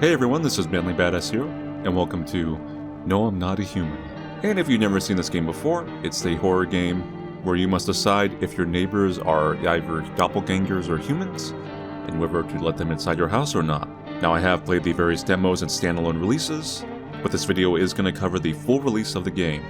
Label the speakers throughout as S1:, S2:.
S1: Hey everyone, this is Manly Badass here, and welcome to No, I'm Not a Human. And if you've never seen this game before, it's a horror game where you must decide if your neighbors are either doppelgangers or humans, and whether to let them inside your house or not. Now I have played the various demos and standalone releases, but this video is going to cover the full release of the game.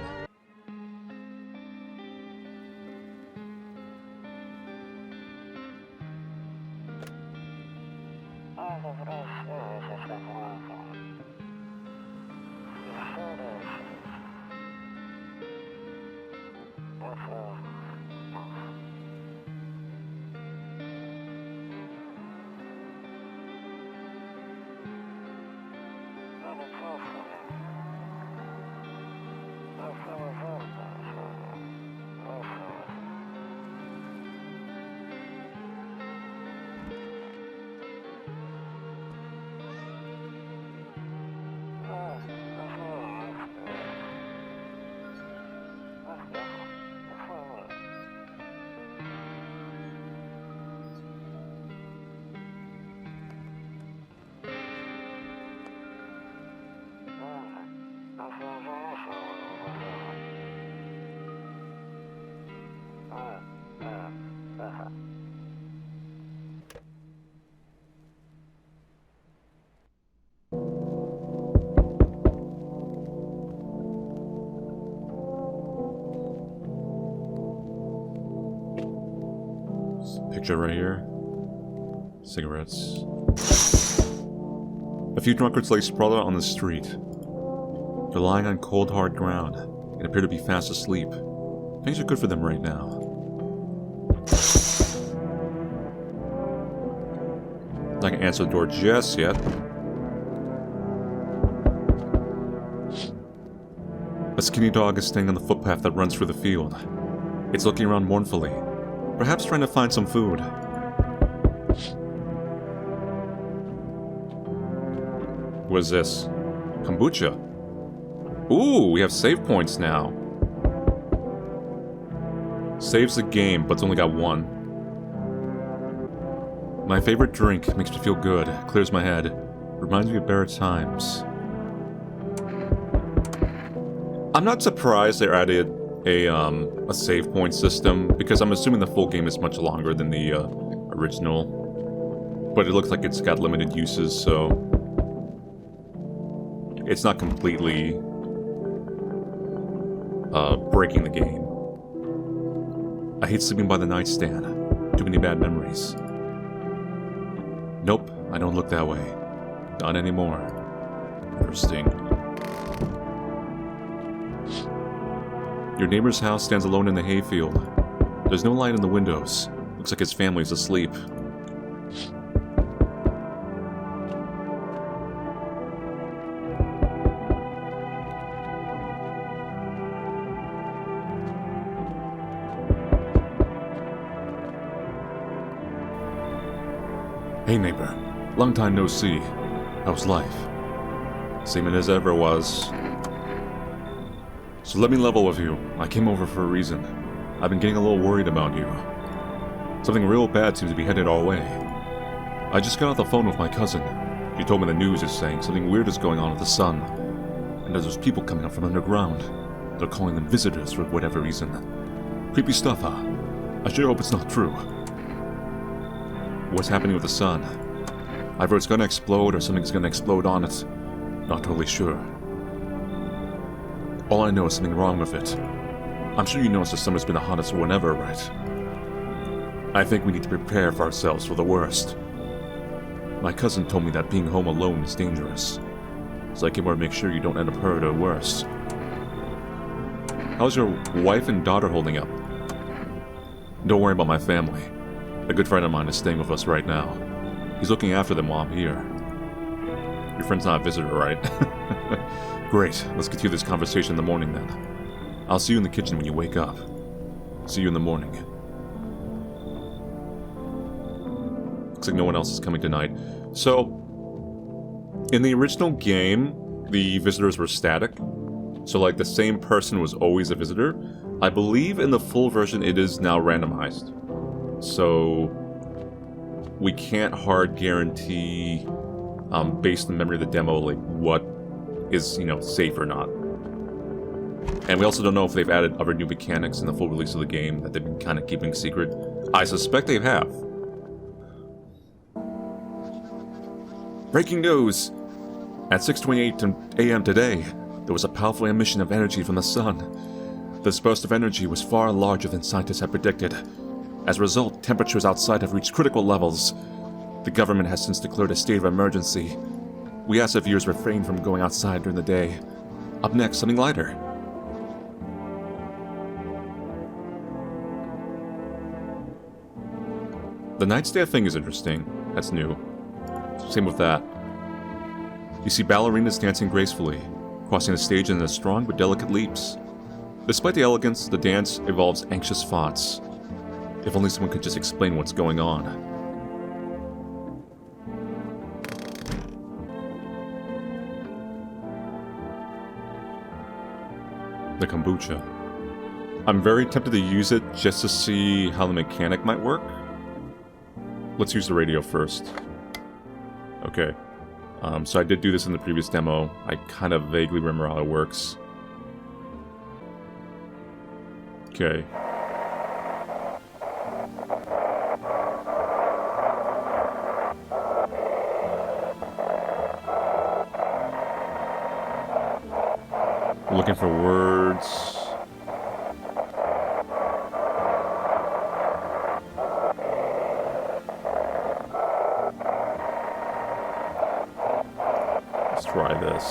S1: Picture right here. Cigarettes. A few drunkards lay sprawled out on the street. They're lying on cold, hard ground and appear to be fast asleep. Things are good for them right now. Not gonna answer the door just yet. A skinny dog is standing on the footpath that runs through the field. It's looking around mournfully, perhaps trying to find some food. What is this? Kombucha. Ooh, we have save points now. Saves the game, but it's only got one. My favorite drink makes me feel good, clears my head, reminds me of better times. I'm not surprised they added a save point system, because I'm assuming the full game is much longer than the original. But it looks like it's got limited uses, so it's not completely breaking the game. I hate sleeping by the nightstand. Too many bad memories. Nope, I don't look that way. Not anymore. Interesting. Your neighbor's house stands alone in the hayfield. There's no light in the windows. Looks like his family's asleep. Hey neighbor, long time no see. How's life? Same as ever was. So let me level with you. I came over for a reason. I've been getting a little worried about you. Something real bad seems to be headed our way. I just got off the phone with my cousin. She told me the news is saying something weird is going on with the sun. And there's people coming up from underground. They're calling them visitors for whatever reason. Creepy stuff, huh? I sure hope it's not true. What's happening with the sun? Either it's gonna explode or something's gonna explode on it. Not totally sure. All I know is something wrong with it. I'm sure you noticed the summer's been the hottest whenever, right? I think we need to prepare for ourselves for the worst. My cousin told me that being home alone is dangerous, so I came over to make sure you don't end up hurt or worse. How's your wife and daughter holding up? Don't worry about my family. A good friend of mine is staying with us right now. He's looking after them while I'm here. Your friend's not a visitor, right? Great, let's continue this conversation in the morning then. I'll see you in the kitchen when you wake up. See you in the morning. Looks like no one else is coming tonight. So, in the original game, the visitors were static. So like the same person was always a visitor. I believe in the full version it is now randomized. So we can't hard guarantee based on the memory of the demo, like what is, safe or not. And we also don't know if they've added other new mechanics in the full release of the game that they've been kind of keeping secret. I suspect they have. Breaking news! At 6:28 a.m. today, there was a powerful emission of energy from the sun. This burst of energy was far larger than scientists had predicted. As a result, temperatures outside have reached critical levels. The government has since declared a state of emergency. We ask that viewers refrain from going outside during the day. Up next, something lighter. The nightstand thing is interesting. That's new. Same with that. You see ballerinas dancing gracefully, crossing the stage in strong but delicate leaps. Despite the elegance, the dance involves anxious thoughts. If only someone could just explain what's going on. The kombucha. I'm very tempted to use it just to see how the mechanic might work. Let's use the radio first. Okay. So I did do this in the previous demo. I kind of vaguely remember how it works. Okay. We're looking for words. Let's try this.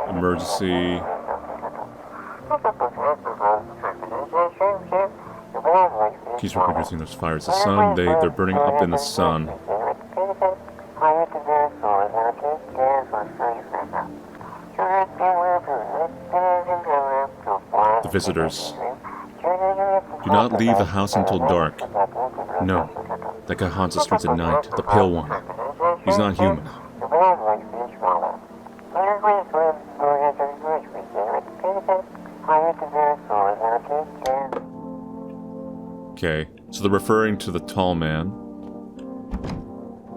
S1: Emergency. Keeps reproducing those fires. The sun, they're burning up in the sun. The visitors. Do not leave the house until dark. No, that guy haunts the streets at night. The pale one. He's not human. Okay, so they're referring to the tall man.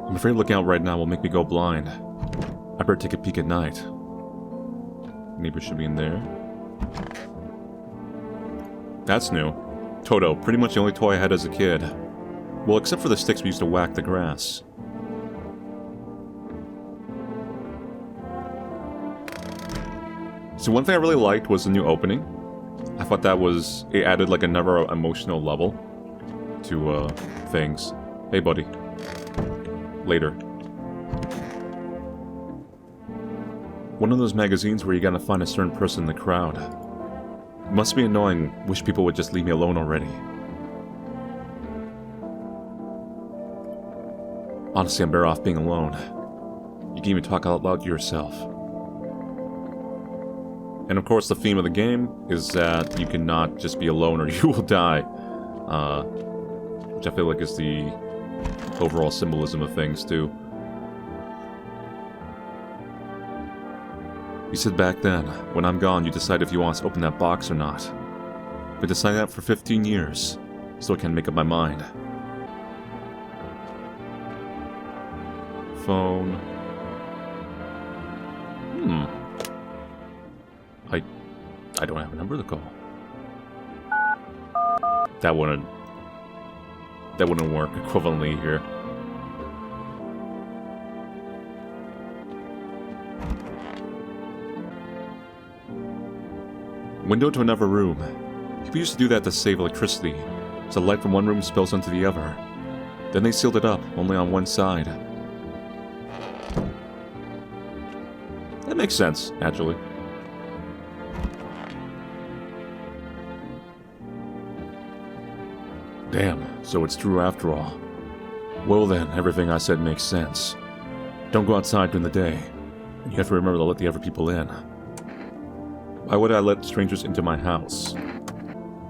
S1: I'm afraid looking out right now will make me go blind. I better take a peek at night. Neighbor should be in there. That's new. Toto, pretty much the only toy I had as a kid. Well, except for the sticks we used to whack the grass. So one thing I really liked was the new opening. I thought that was... it added like another emotional level to things. Hey buddy. Later. One of those magazines where you gotta find a certain person in the crowd. It must be annoying. Wish people would just leave me alone already. Honestly, I'm better off being alone. You can even talk out loud to yourself. And of course the theme of the game is that you cannot just be alone or you will die. Which I feel like is the overall symbolism of things too. You said back then, when I'm gone you decide if you want to open that box or not. I've been deciding that for 15 years, so I can't make up my mind. Phone. I don't have a number to call. That wouldn't work equivalently here. Window to another room. People used to do that to save electricity, so light from one room spills onto the other. Then they sealed it up, only on one side. That makes sense, actually. Damn, so it's true after all. Well then, everything I said makes sense. Don't go outside during the day, and you have to remember to let the other people in. Why would I let strangers into my house?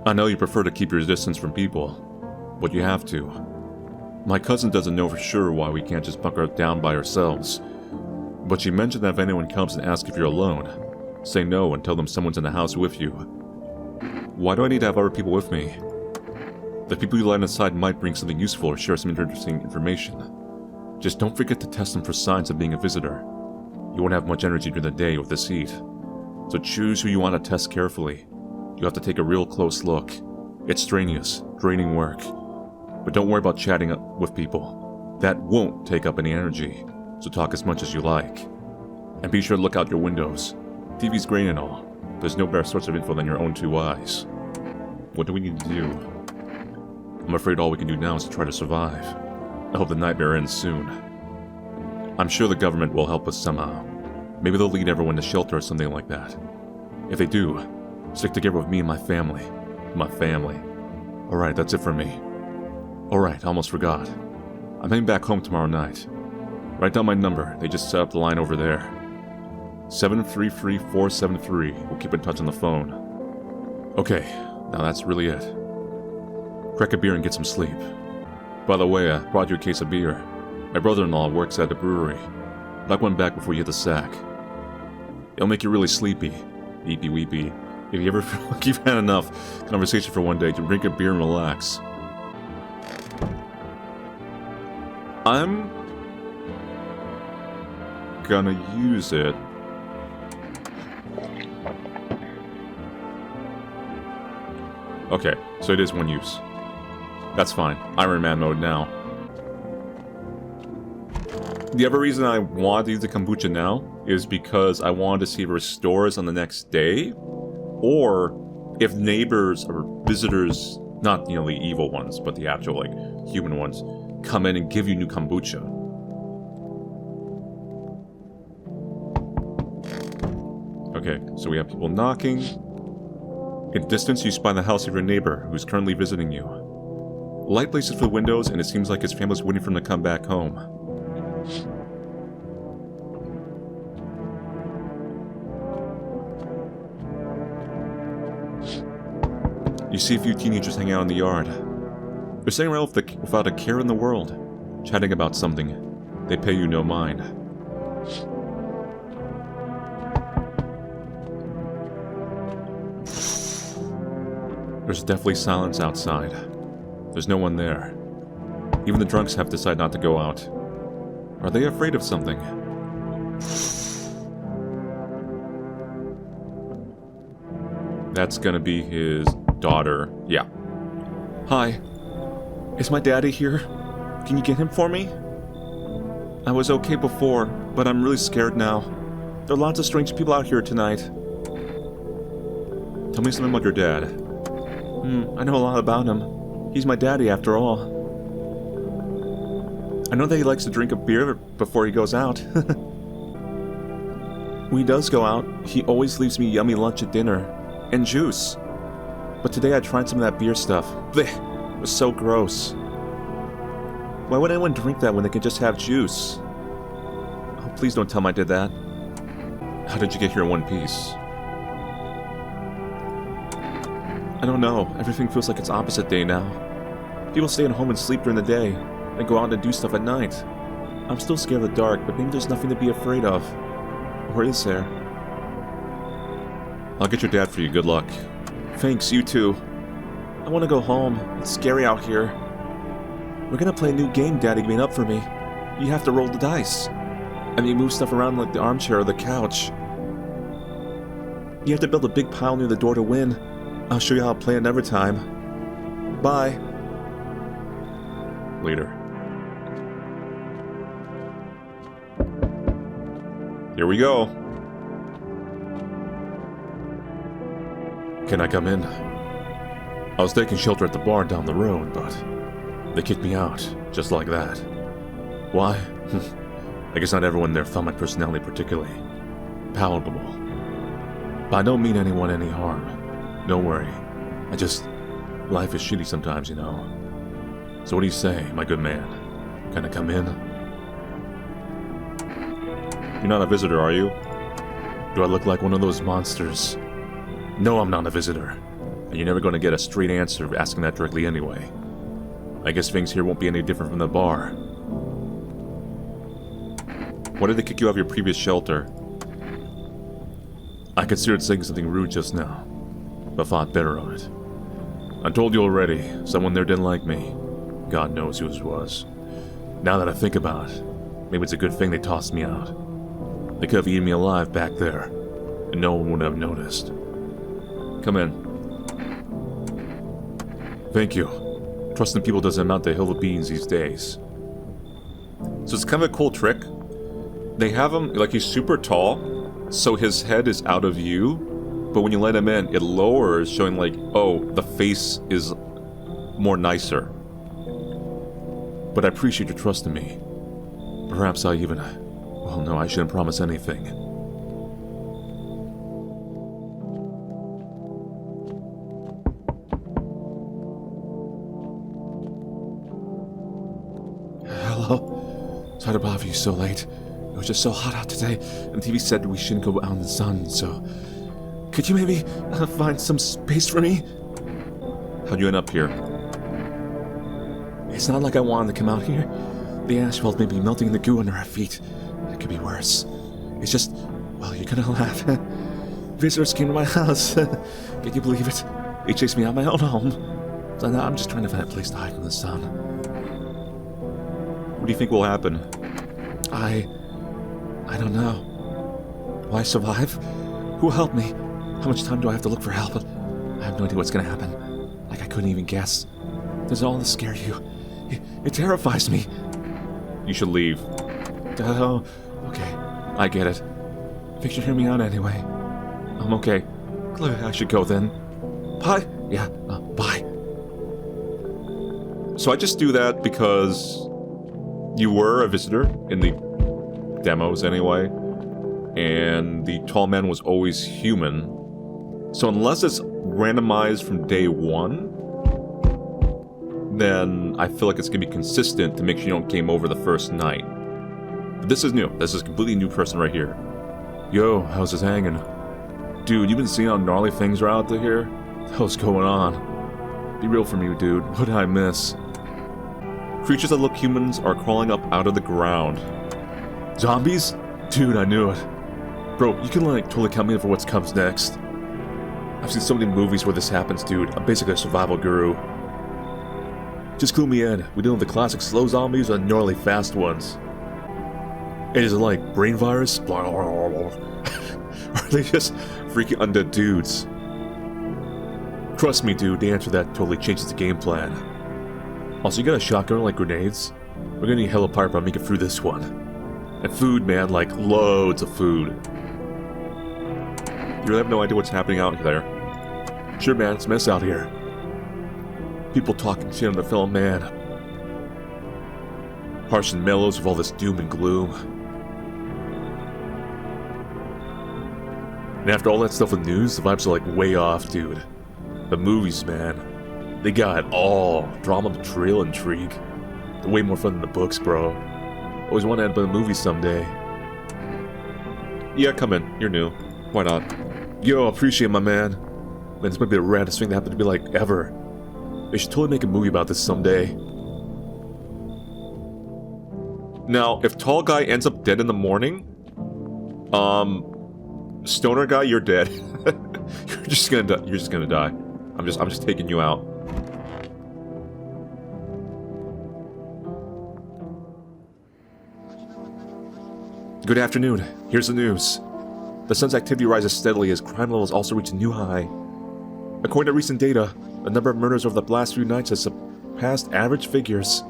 S1: I know you prefer to keep your distance from people, but you have to. My cousin doesn't know for sure why we can't just bunker down by ourselves. But she mentioned that if anyone comes and asks if you're alone, say no and tell them someone's in the house with you. Why do I need to have other people with me? The people you let inside might bring something useful or share some interesting information. Just don't forget to test them for signs of being a visitor. You won't have much energy during the day with this heat. So choose who you want to test carefully. You have to take a real close look. It's strenuous, draining work. But don't worry about chatting with people. That won't take up any energy, so talk as much as you like. And be sure to look out your windows. TV's great and all. There's no better source of info than your own two eyes. What do we need to do? I'm afraid all we can do now is to try to survive. I hope the nightmare ends soon. I'm sure the government will help us somehow. Maybe they'll lead everyone to shelter or something like that. If they do, stick together with me and my family. My family. Alright, that's it for me. Alright, almost forgot. I'm heading back home tomorrow night. Write down my number. They just set up the line over there. 733473. We'll keep in touch on the phone. Okay, now that's really it. Crack a beer and get some sleep. By the way, I brought you a case of beer. My brother-in-law works at a brewery. Knock one back before you hit the sack. It'll make you really sleepy. Eepy weepy. If you ever feel like you've had enough conversation for one day, to drink a beer and relax. I'm gonna use it. Okay, so it is one use. That's fine. Iron Man mode now. The other reason I wanted to use the kombucha now is because I wanted to see if it restores on the next day, or if neighbors or visitors, not, the evil ones, but the actual, human ones, come in and give you new kombucha. Okay, so we have people knocking. In distance, you spy the house of your neighbor, who's currently visiting you. Light places for the windows, and it seems like his family's waiting for him to come back home. You see a few teenagers hanging out in the yard. They're sitting around without a care in the world, chatting about something. They pay you no mind. There's definitely silence outside. There's no one there. Even the drunks have decided not to go out. Are they afraid of something? That's gonna be his daughter. Yeah. Hi. Is my daddy here? Can you get him for me? I was okay before, but I'm really scared now. There are lots of strange people out here tonight. Tell me something about your dad. I know a lot about him. He's my daddy after all. I know that he likes to drink a beer before he goes out. When he does go out, he always leaves me yummy lunch at dinner. And juice. But today I tried some of that beer stuff. Blech! It was so gross. Why would anyone drink that when they can just have juice? Oh, please don't tell me I did that. How did you get here in one piece? I don't know. Everything feels like it's opposite day now. People stay at home and sleep during the day, and go out and do stuff at night. I'm still scared of the dark, but maybe there's nothing to be afraid of. Or is there? I'll get your dad for you. Good luck. Thanks, you too. I want to go home. It's scary out here. We're gonna play a new game Daddy made up for me. You have to roll the dice. I mean, move stuff around like the armchair or the couch. You have to build a big pile near the door to win. I'll show you how to play another time. Bye. Later. Here we go. Can I come in? I was taking shelter at the bar down the road, but they kicked me out, just like that. Why? I guess not everyone there found my personality particularly palatable. But I don't mean anyone any harm. Don't worry. Life is shitty sometimes, So what do you say, my good man? Can I come in? You're not a visitor, are you? Do I look like one of those monsters? No, I'm not a visitor. And you're never going to get a straight answer asking that directly anyway. I guess things here won't be any different from the bar. Why did they kick you out of your previous shelter? I considered saying something rude just now, but thought better of it. I told you already, someone there didn't like me. God knows who it was. Now that I think about it, maybe it's a good thing they tossed me out. They could have eaten me alive back there, and no one would have noticed. Come in. Thank you. Trusting people doesn't amount to a hill of beans these days. So it's kind of a cool trick. They have him, like, he's super tall, so his head is out of view, but when you let him in, it lowers, showing like, oh, the face is more nicer. But I appreciate your trust in me. Perhaps I even... Well, no, I shouldn't promise anything. Hello? Sorry to bother you so late. It was just so hot out today, and TV said we shouldn't go out in the sun, so... Could you maybe find some space for me? How'd you end up here? It's not like I wanted to come out here. The asphalt may be melting the goo under our feet. It could be worse. It's just... Well, you're gonna laugh. Visitors came to my house. Can you believe it? They chased me out of my own home. So now I'm just trying to find a place to hide from the sun. What do you think will happen? I don't know. Will I survive? Who will help me? How much time do I have to look for help? I have no idea what's gonna happen. Like I couldn't even guess. Does all this scare you? It terrifies me. You should leave. Oh, okay. I get it. Think you hear me out anyway. I'm okay. Clearly I should go then. Bye. Yeah, bye. So I just do that because you were a visitor in the demos anyway, and the tall man was always human. So unless it's randomized from day one, then I feel like it's going to be consistent to make sure you don't game over the first night. But this is new. This is a completely new person right here. Yo, how's this hanging? Dude, you been seeing how gnarly things are out here? What's going on? Be real for me, dude. What did I miss? Creatures that look humans are crawling up out of the ground. Zombies? Dude, I knew it. Bro, you can like totally count me in for what comes next. I've seen so many movies where this happens, dude. I'm basically a survival guru. Just clue me in. We deal with the classic slow zombies or the gnarly fast ones. Is it like brain virus? Or are they just freaking undead dudes? Trust me, dude, the answer to that totally changes the game plan. Also, you got a shotgun like grenades? We're gonna need hella pipe to make it through this one. And food, man, like loads of food. You really have no idea what's happening out there. Sure, man, it's a mess out here. People talking shit on the film, man. Harsh and mellows with all this doom and gloom. And after all that stuff with news, the vibes are like way off, dude. The movies, man. They got it all. Drama, betrayal, intrigue. They're way more fun than the books, bro. Always want to end up in a movie someday. Yeah, come in. You're new. Why not? Yo, appreciate my man. Man, this might be the raddest thing that happened to me like ever. They should totally make a movie about this someday. Now, if tall guy ends up dead in the morning, stoner guy, you're dead. You're just gonna die. You're just gonna die. I'm just taking you out. Good afternoon. Here's the news. The sun's activity rises steadily as crime levels also reach a new high. According to recent data, the number of murders over the last few nights has surpassed average figures.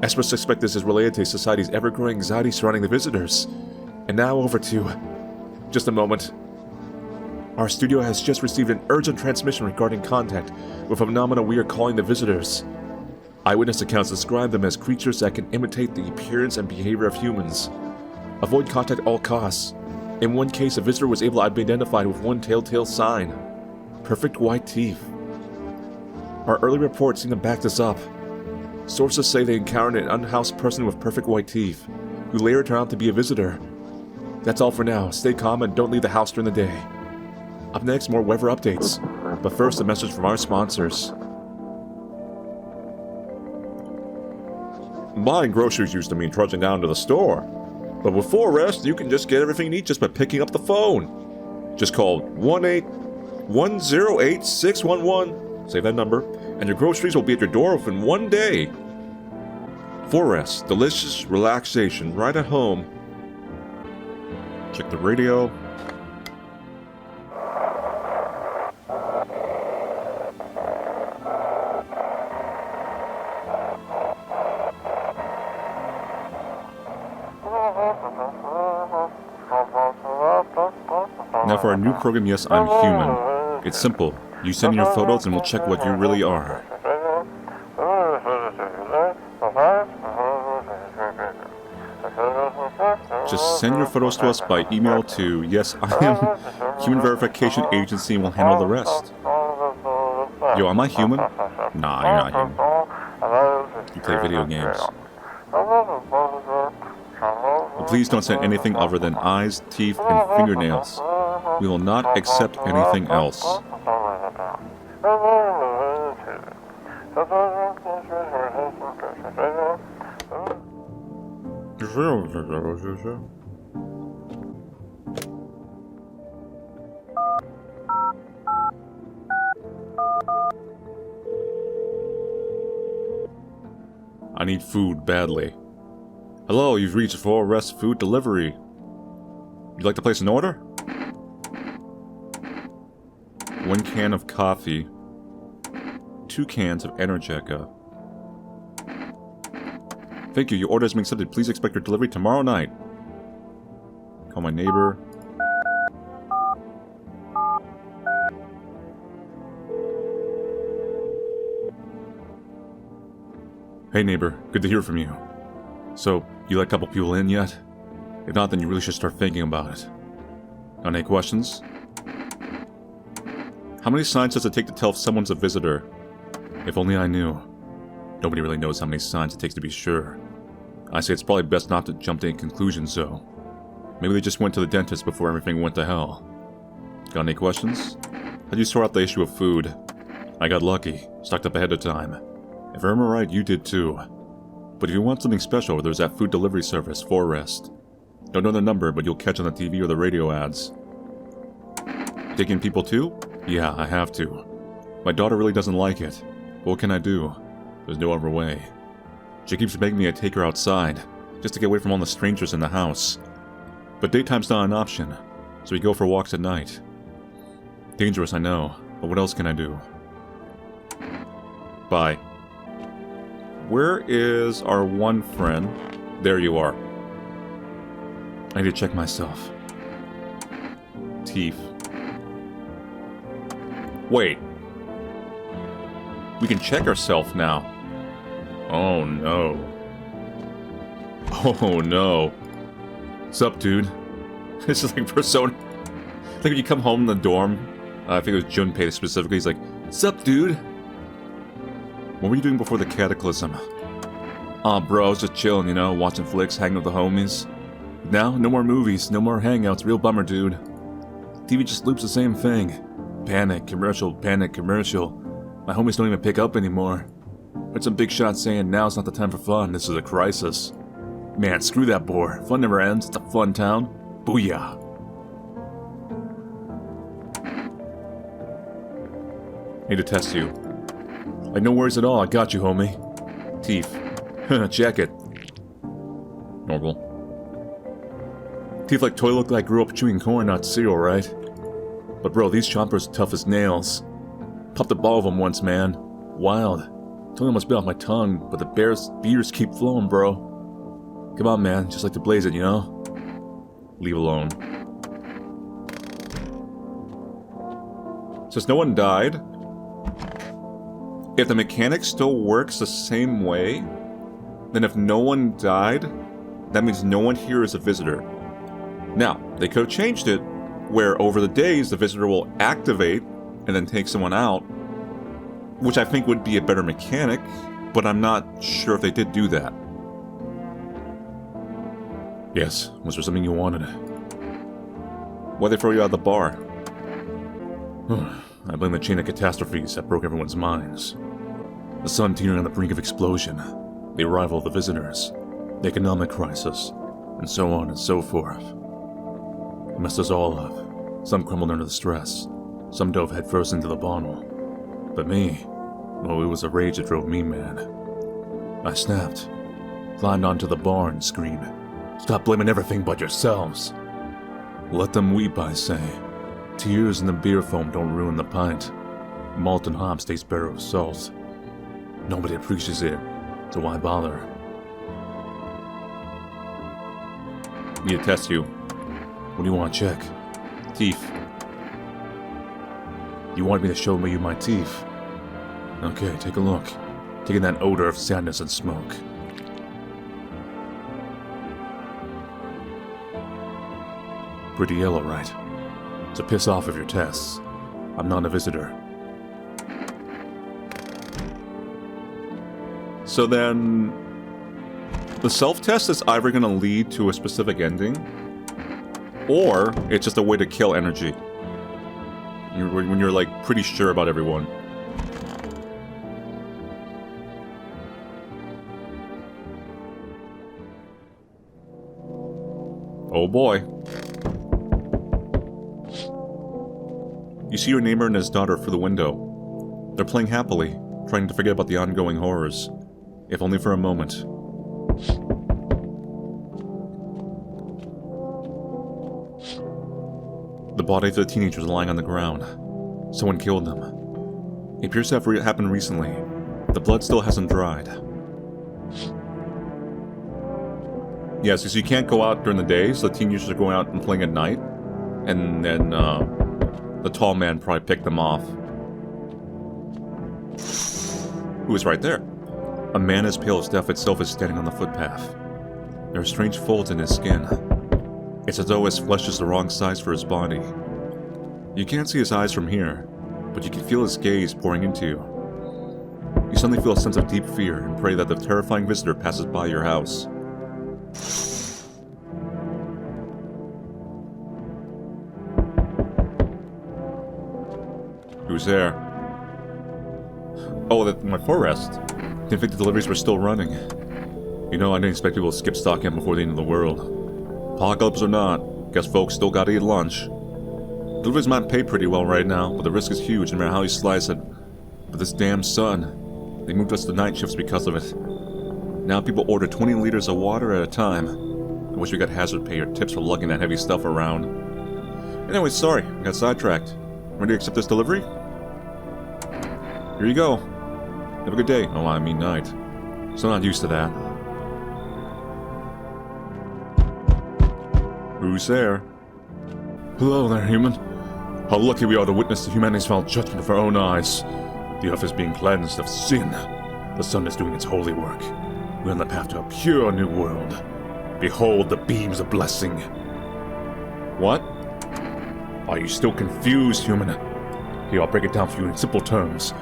S1: Experts suspect this is related to society's ever-growing anxiety surrounding the visitors. And now over to... Just a moment. Our studio has just received an urgent transmission regarding contact with a phenomenon we are calling the visitors. Eyewitness accounts describe them as creatures that can imitate the appearance and behavior of humans. Avoid contact at all costs. In one case, a visitor was able to be identified with one telltale sign. Perfect white teeth. Our early reports seem to back this up. Sources say they encountered an unhoused person with perfect white teeth, who later turned out to be a visitor. That's all for now. Stay calm and don't leave the house during the day. Up next, more weather updates. But first, a message from our sponsors. Buying groceries used to mean trudging down to the store. But with Forest, you can just get everything you need just by picking up the phone. Just call 1-800-80611, save that number, and your groceries will be at your door within 1 day. Forest, delicious relaxation right at home. Check the radio. Now for our new program, Yes, I'm Human. It's simple. You send in your photos and we'll check what you really are. Just send your photos to us by email to Yes, I Am Human Verification Agency and we'll handle the rest. Yo, am I human? Nah, you're not human. You play video games. But please don't send anything other than eyes, teeth, and fingernails. We will not accept anything else. I need food badly. Hello, you've reached Forest Food Delivery. You'd like to place an order? 1 can of coffee. 2 cans of Energeca. Thank you, your order has been accepted. Please expect your delivery tomorrow night. Call my neighbor. Hey neighbor, good to hear from you. So, you let a couple people in yet? If not, then you really should start thinking about it. Got any questions? How many signs does it take to tell if someone's a visitor? If only I knew. Nobody really knows how many signs it takes to be sure. I say it's probably best not to jump to any conclusions, though. Maybe they just went to the dentist before everything went to hell. Got any questions? How'd you sort out the issue of food? I got lucky, stocked up ahead of time. If I remember right, you did too. But if you want something special, there's that food delivery service, Forest. Don't know the number, but you'll catch on the TV or the radio ads. Taking people too? Yeah, I have to. My daughter really doesn't like it. But what can I do? There's no other way. She keeps begging me to take her outside, just to get away from all the strangers in the house. But daytime's not an option, so we go for walks at night. Dangerous, I know, but what else can I do? Bye. Where is our one friend? There you are. I need to check myself. Teeth. Wait. We can check ourselves now. Oh no. Oh no. What's up, dude? This is like Persona. Like when you come home in the dorm, I think it was Junpei specifically, he's like, "What's up, dude?" What were you doing before the cataclysm? Aw, bro, I was just chilling, you know, watching flicks, hanging with the homies. Now, no more movies, no more hangouts, real bummer, dude. TV just loops the same thing. Panic, commercial, My homies don't even pick up anymore. Heard some big shot saying now's not the time for fun, this is a crisis. Man, screw that bore. Fun never ends, it's a fun town. Booyah. Need to test you. Like, no worries at all, I got you, homie. Teeth. Check it. Normal. Teeth like toy look like I grew up chewing corn, not cereal, right? But bro, these chompers tough as nails. Popped a ball of them once, man. Wild. Tongue almost bit off my tongue, but the beers keep flowing, bro. Come on, man, just like to blaze it, you know? Leave alone. Since no one died, if the mechanic still works the same way, then if no one died, that means no one here is a visitor. Now, they could have changed it, where over the days the visitor will activate and then take someone out, which I think would be a better mechanic, but I'm not sure if they did do that. Yes, was there something you wanted? Why'd they throw you out of the bar? I blame the chain of catastrophes that broke everyone's minds. The sun teetering on the brink of explosion, the arrival of the visitors, the economic crisis, and so on and so forth. It messed us all up. Some crumbled under the stress. Some dove headfirst into the bottle. But me, well, it was a rage that drove me mad. I snapped, climbed onto the bar and screamed, "Stop blaming everything but yourselves." Let them weep, I say. Tears in the beer foam don't ruin the pint. Malt and hops taste better with salt. Nobody appreciates it, so why bother? Need to test you. What do you want to check? Teeth. You want me to show you my teeth? Okay, take a look. Taking that odor of sadness and smoke. Pretty yellow, right? To piss off of your tests. I'm not a visitor. So then, the self-test is either going to lead to a specific ending, or it's just a way to kill energy. When you're like pretty sure about everyone. Oh boy. You see your neighbor and his daughter through the window. They're playing happily, trying to forget about the ongoing horrors, if only for a moment. The body of the teenager is lying on the ground. Someone killed them. It appears to have happened recently. The blood still hasn't dried. Yes, because you can't go out during the day, so the teenagers are going out and playing at night. And then, the tall man probably picked them off. Who is right there? A man as pale as death itself is standing on the footpath. There are strange folds in his skin. It's as though his flesh is the wrong size for his body. You can't see his eyes from here, but you can feel his gaze pouring into you. You suddenly feel a sense of deep fear and pray that the terrifying visitor passes by your house. Who's there? Oh, my forest. Didn't think the deliveries were still running. You know, I didn't expect people to skip stocking before the end of the world. Apocalypse or not, guess folks still gotta eat lunch. Deliveries might pay pretty well right now, but the risk is huge no matter how you slice it. But this damn sun, they moved us to night shifts because of it. Now people order 20 liters of water at a time. I wish we got hazard pay or tips for lugging that heavy stuff around. Anyway, sorry, I got sidetracked. Ready to accept this delivery? Here you go. Have a good day. Oh, I mean night. Still not used to that. Who's there? Hello there, human. How lucky we are to witness the humanity's foul judgment of our own eyes. The earth is being cleansed of sin. The sun is doing its holy work. We're on the path to a pure new world. Behold the beams of blessing. What? Are you still confused, human? Here, I'll break it down for you in simple terms.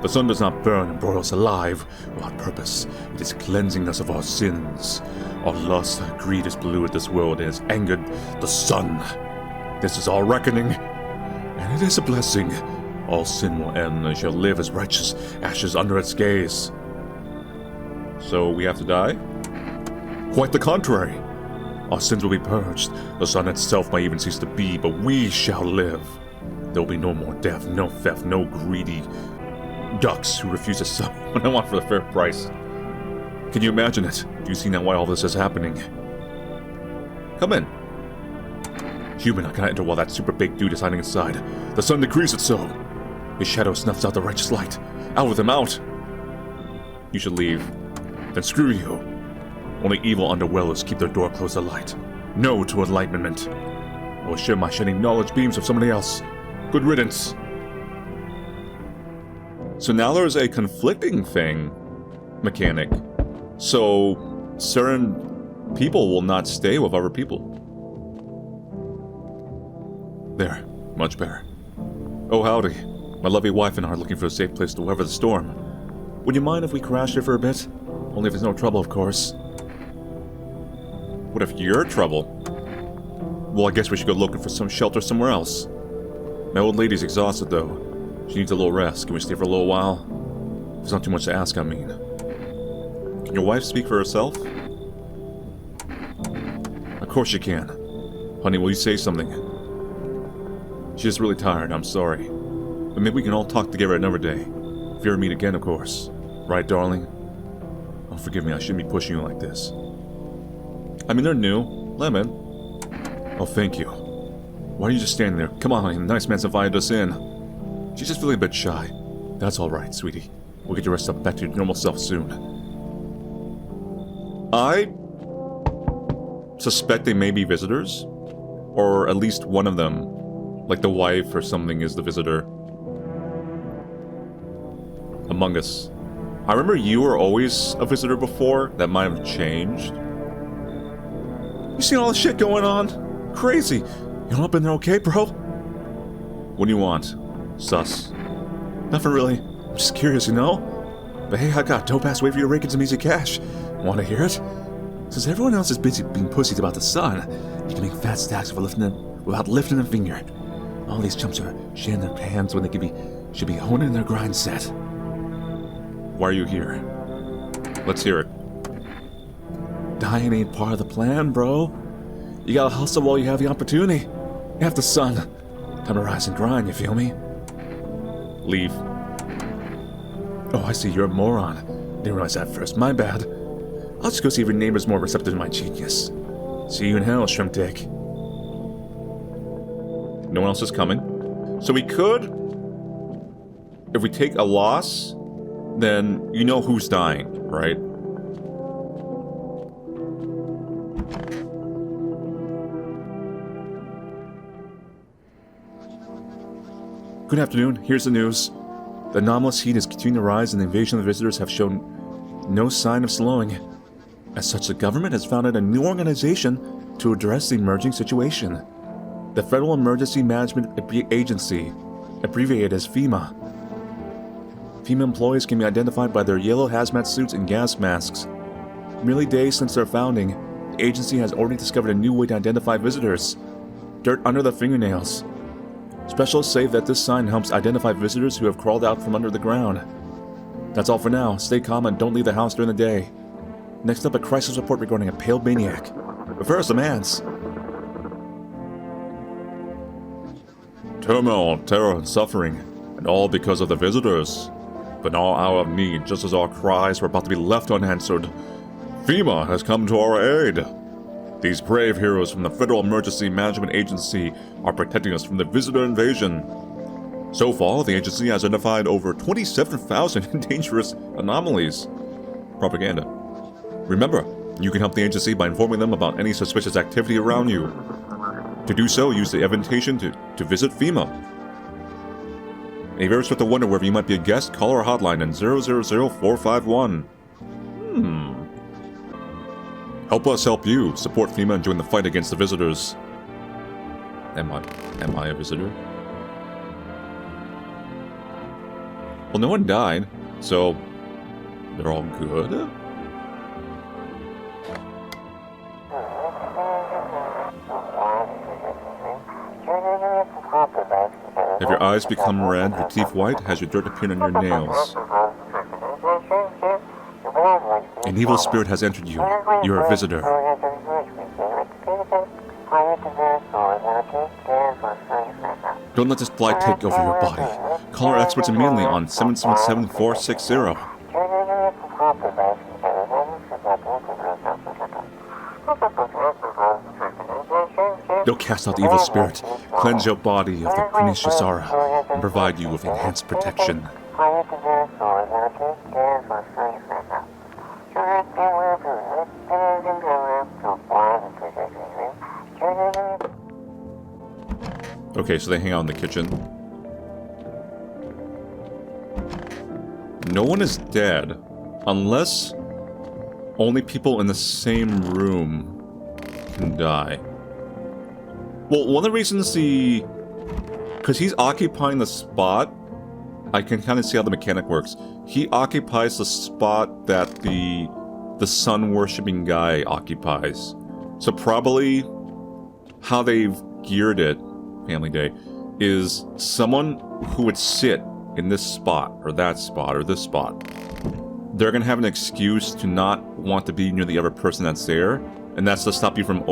S1: The sun does not burn and broil us alive without purpose. It is cleansing us of our sins. Our lust, our greed has polluted this world and has angered the sun. This is our reckoning, and it is a blessing. All sin will end and shall live as righteous ashes under its gaze. So we have to die? Quite the contrary. Our sins will be purged. The sun itself may even cease to be, but we shall live. There will be no more death, no theft, no greedy ducks who refuse to sell what I want for the fair price. Can you imagine it? Do you see now why all this is happening? Come in. Human, I cannot enter while that super big dude is hiding inside. The sun decrees it so. His shadow snuffs out the righteous light. Out with him, out! You should leave. Then screw you. Only evil underdwellers keep their door closed alight. No to enlightenment. I will share my shining knowledge beams with somebody else. Good riddance. So now there's a conflicting mechanic. So certain people will not stay with other people. There, much better. Oh howdy. My lovely wife and I are looking for a safe place to weather the storm. Would you mind if we crash here for a bit? Only if there's no trouble, of course. What if you're trouble? Well, I guess we should go looking for some shelter somewhere else. My old lady's exhausted, though. She needs a little rest. Can we stay for a little while? There's not too much to ask, I mean. Can your wife speak for herself? course you can. Honey, will you say something? She's just really tired, I'm sorry. But maybe we can all talk together another day. If you ever meet again, of course. Right, darling? Oh, forgive me, I shouldn't be pushing you like this. I mean, they're new. Let them in. Oh, thank you. Why are you just standing there? Come on, honey, the nice man's invited us in. She's just feeling a bit shy. That's alright, sweetie. We'll get your rest up back to your normal self soon. I suspect they may be visitors. Or at least one of them. Like the wife or something is the visitor. Among Us. I remember you were always a visitor before. That might have changed. You seen all the shit going on? Crazy. You all up in there okay, bro? What do you want? Sus. Nothing really. I'm just curious, you know? But hey, I got a dope-ass way for you to rake in some easy cash. Want to hear it? Since everyone else is busy being pussies about the sun, you can make fat stacks without lifting a finger. All these chumps are sharing their pans when they should be honing their grind set. Why are you here? Let's hear it. Dying ain't part of the plan, bro. You gotta hustle while you have the opportunity. You have the sun. Time to rise and grind, you feel me? Leave. Oh, I see, you're a moron. Didn't realize that first, my bad. I'll just go see if your neighbor's more receptive to my genius. See you in hell, shrimp dick. No one else is coming. So we could... If we take a loss, then you know who's dying, right? Good afternoon, here's the news. The anomalous heat is continuing to rise and the invasion of the visitors have shown no sign of slowing. As such, the government has founded a new organization to address the emerging situation. The Federal Emergency Management Agency, abbreviated as FEMA. FEMA employees can be identified by their yellow hazmat suits and gas masks. Merely days since their founding, the agency has already discovered a new way to identify visitors. Dirt under the fingernails. Specialists say that this sign helps identify visitors who have crawled out from under the ground. That's all for now. Stay calm and don't leave the house during the day. Next up, a crisis report regarding a pale maniac. But first, some ads. Turmoil, terror, and suffering, and all because of the visitors. But in our hour of need, just as our cries were about to be left unanswered, FEMA has come to our aid. These brave heroes from the Federal Emergency Management Agency are protecting us from the visitor invasion. So far, the agency has identified over 27,000 dangerous anomalies. Propaganda. Remember, you can help the agency by informing them about any suspicious activity around you. To do so, use the invitation to visit FEMA. If you ever start to wonder whether you might be a guest, call our hotline at 000-451. Help us help you. Support FEMA and join the fight against the visitors. Am I a visitor? Well, no one died, so they're all good? If your eyes become red, your teeth white, has your dirt appeared on your nails. An evil spirit has entered you. You're a visitor. Don't let this blight take over your body. Call our experts immediately on 777-460. They'll cast out the evil spirit, cleanse your body of the pernicious aura, and provide you with enhanced protection. Okay, so they hang out in the kitchen. No one is dead, unless only people in the same room can die. Well, one of the reasons because he's occupying the spot, I can kind of see how the mechanic works. He occupies the spot that the sun-worshipping guy occupies. So probably how they've geared it, Family Day, is someone who would sit in this spot, or that spot, or this spot. They're going to have an excuse to not want to be near the other person that's there, And that's to stop you from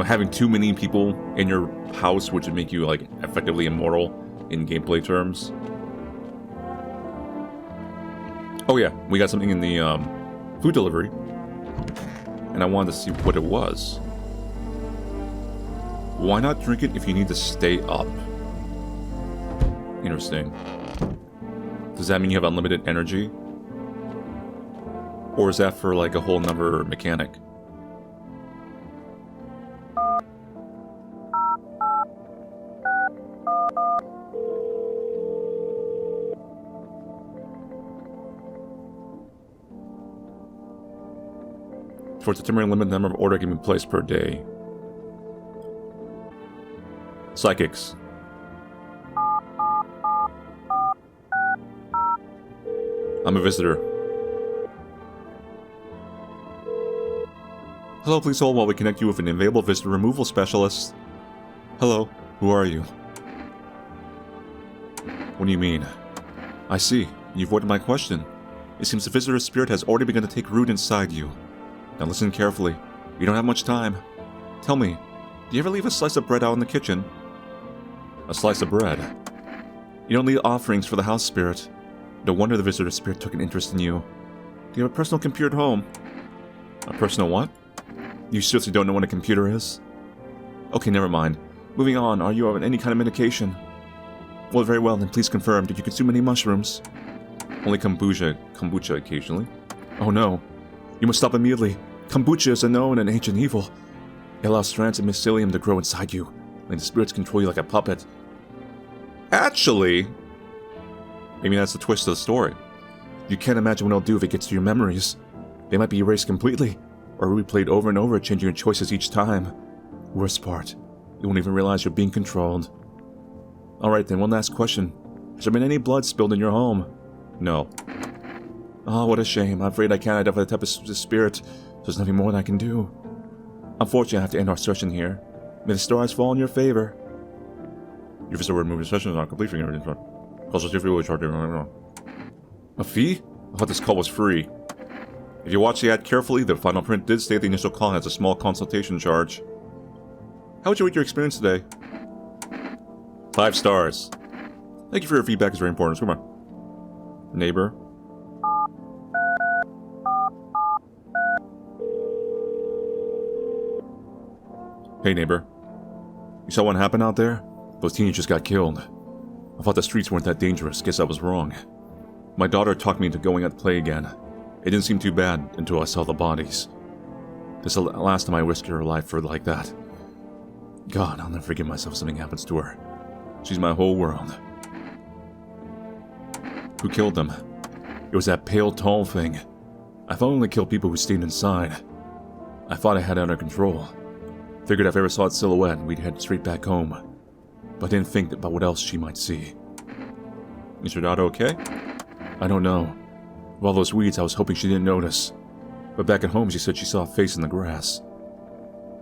S1: having too many people in your house, which would make you, like, effectively immortal in gameplay terms. Oh yeah, we got something in the, food delivery. And I wanted to see what it was. Why not drink it if you need to stay up? Interesting. Does that mean you have unlimited energy? Or is that for, like, a whole nother mechanic? For determining a limited number of order can be placed per day. Psychics. I'm a visitor. Hello, please hold while we connect you with an available visitor removal specialist. Hello, who are you? What do you mean? I see, you avoided my question. It seems the visitor's spirit has already begun to take root inside you. Now listen carefully. You don't have much time. Tell me, do you ever leave a slice of bread out in the kitchen? A slice of bread? You don't leave offerings for the house spirit. No wonder the visitor spirit took an interest in you. Do you have a personal computer at home? A personal what? You seriously don't know what a computer is? Okay, never mind. Moving on, are you on any kind of medication? Well, very well, then please confirm. Did you consume any mushrooms? Only kombucha occasionally. Oh no. You must stop immediately. Kombucha is a known and ancient evil. It allows strands of mycelium to grow inside you, and the spirits control you like a puppet. Actually, maybe that's the twist of the story. You can't imagine what it'll do if it gets to your memories. They might be erased completely, or replayed over and over, changing your choices each time. Worst part, you won't even realize you're being controlled. Alright then, one last question. Has there been any blood spilled in your home? No. Oh, what a shame. I'm afraid I can't identify the type of spirit. There's nothing more that I can do. Unfortunately, I have to end our session here. May the stars fall in your favor. Your visitor will remove your session is not complete for your return. A fee? I thought this call was free. If you watch the ad carefully, the final print did state the initial call has a small consultation charge. How would you rate your experience today? 5 stars. Thank you for your feedback, it's very important. Come on. Neighbor. Hey neighbor. You saw what happened out there? Those teenagers got killed. I thought the streets weren't that dangerous, guess I was wrong. My daughter talked me into going out to play again. It didn't seem too bad until I saw the bodies. This is the last time I risked her life for like that. God, I'll never forgive myself if something happens to her. She's my whole world. Who killed them? It was that pale, tall thing. I thought I only killed people who stayed inside. I thought I had it under control. Figured if I ever saw its silhouette, we'd head straight back home. But I didn't think about what else she might see. Is your daughter okay? I don't know. With all those weeds, I was hoping she didn't notice. But back at home, she said she saw a face in the grass.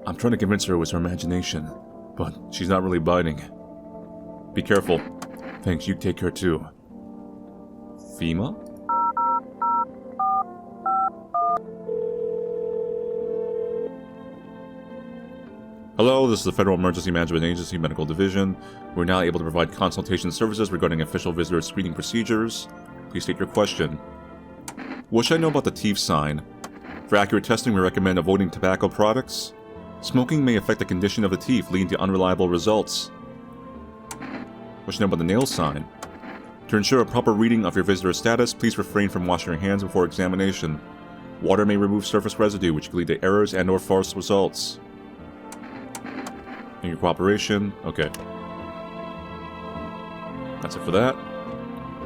S1: I'm trying to convince her it was her imagination, but she's not really biting. Be careful. Thanks, you take care too. FEMA? Hello, this is the Federal Emergency Management Agency Medical Division. We're now able to provide consultation services regarding official visitor screening procedures. Please state your question. What should I know about the teeth sign? For accurate testing, we recommend avoiding tobacco products. Smoking may affect the condition of the teeth, leading to unreliable results. What should I know about the nail sign? To ensure a proper reading of your visitor status, please refrain from washing your hands before examination. Water may remove surface residue, which can lead to errors and/or false results. And your cooperation. Okay. That's it for that.